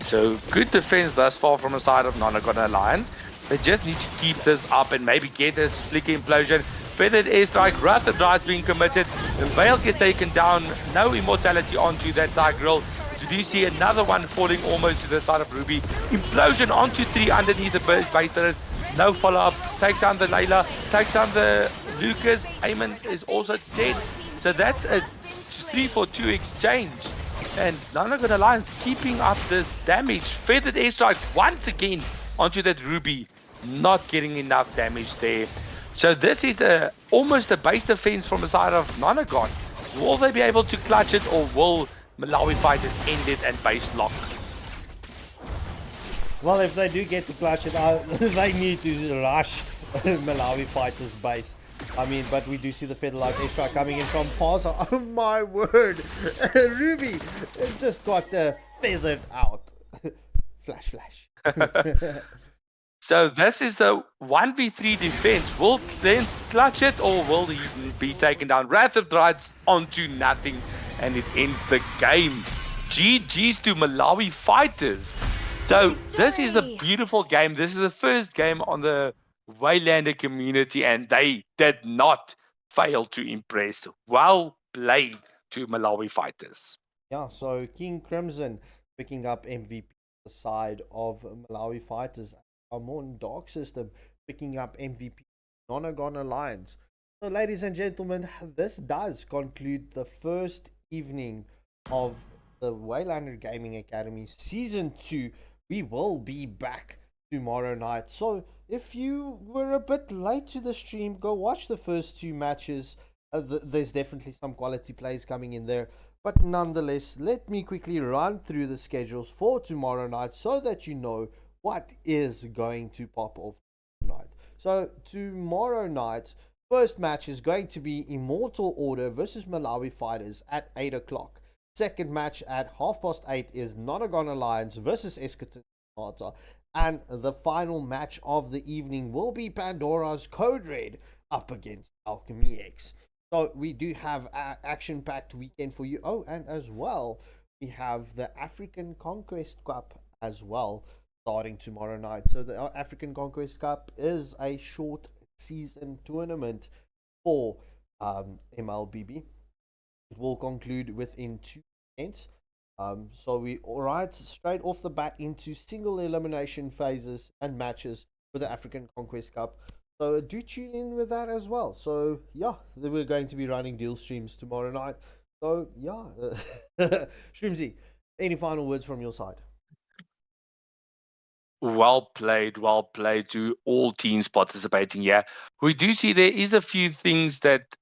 So good defense thus far from the side of Nonagon Alliance. They just need to keep this up and maybe get a flicker implosion. Feathered airstrike, Wrath of Drives being committed. The Veil gets taken down. No immortality onto that Tigreal. So do you see another one falling almost to the side of Ruby? Implosion onto 3 underneath the base turret. No follow-up. Takes down the Layla. Takes down the Lucas. Eamon is also dead. So that's a 3-for-2 exchange. And Nonagon Alliance keeping up this damage. Feathered airstrike once again onto that Ruby. Not getting enough damage there. So this is almost a base defense from the side of Nonagon. Will they be able to clutch it, or will Malawi fighters end it and base lock? Well, if they do get to clutch it out, they need to rush Malawi fighters base. I mean, but we do see the Featherlight airstrike coming in from Paza. Oh my word! Ruby just got feathered out. Flash, flash. So this is the 1v3 defense. Will then clutch it, or will he be taken down? Wrath of Drives onto nothing, and it ends the game. GG's to Malawi fighters. So this is a beautiful game. This is the first game on the Waylander community, and they did not fail to impress. Well played to Malawi fighters. Yeah, so King Crimson picking up MVP the side of Malawi fighters. Amon Dark System picking up MVP Nonagon Alliance. So ladies and gentlemen, this does conclude the first evening of the Waylander Gaming Academy Season 2. We will be back tomorrow night. So if you were a bit late to the stream, go watch the first 2 matches. There's definitely some quality plays coming in there. But nonetheless, let me quickly run through the schedules for tomorrow night so that you know what is going to pop off tonight. So tomorrow night, first match is going to be Immortal Order versus Malawi Fighters at 8 o'clock. Second match at 8:30 is Nonagon Alliance versus Eschaton Sparta. And the final match of the evening will be Pandora's Code Red up against Alchemy X. So we do have an action-packed weekend for you. Oh, and as well, we have the African Conquest Cup as well, starting tomorrow night. So the African Conquest Cup is a short season tournament for MLBB. It will conclude within 2 events. So we right straight off the bat into single elimination phases and matches for the African Conquest Cup. So do tune in with that as well. So yeah, we're going to be running deal streams tomorrow night. So yeah, Shrimzy, any final words from your side? Well played to all teams participating here. We do see there is a few things that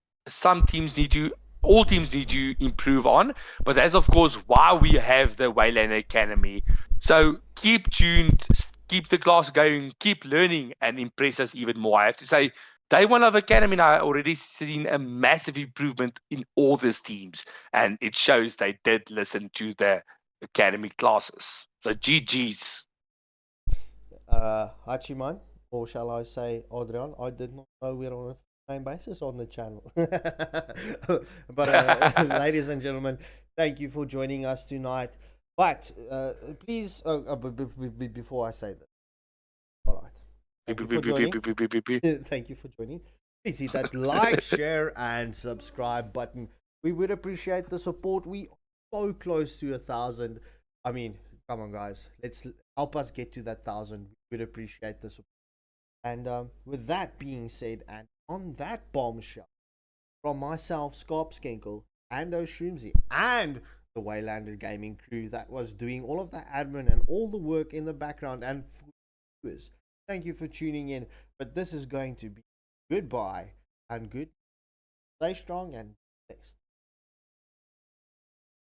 all teams need to improve on, but that's of course why we have the Waylander Academy. So keep tuned, keep the class going, keep learning, and impress us even more. I have to say, day 1 of Academy now, I already seen a massive improvement in all these teams, and it shows they did listen to the Academy classes. So GG's. Hachiman, or shall I say Adrian, I did not know we're on a same basis on the channel. But ladies and gentlemen, thank you for joining us tonight. But please, before I say that, all right. Thank you for joining. Thank you for joining. Please hit that like, share, and subscribe button. We would appreciate the support. We are so close to 1,000. I mean, come on, guys. Let's help us get to that 1,000. We would appreciate the support. And with that being said, and on that bombshell, from myself, Scarp Skenkel, and Oshroomsy and the Waylander Gaming crew that was doing all of the admin and all the work in the background. And for viewers, thank you for tuning in. But this is going to be goodbye and good. Stay strong and blessed.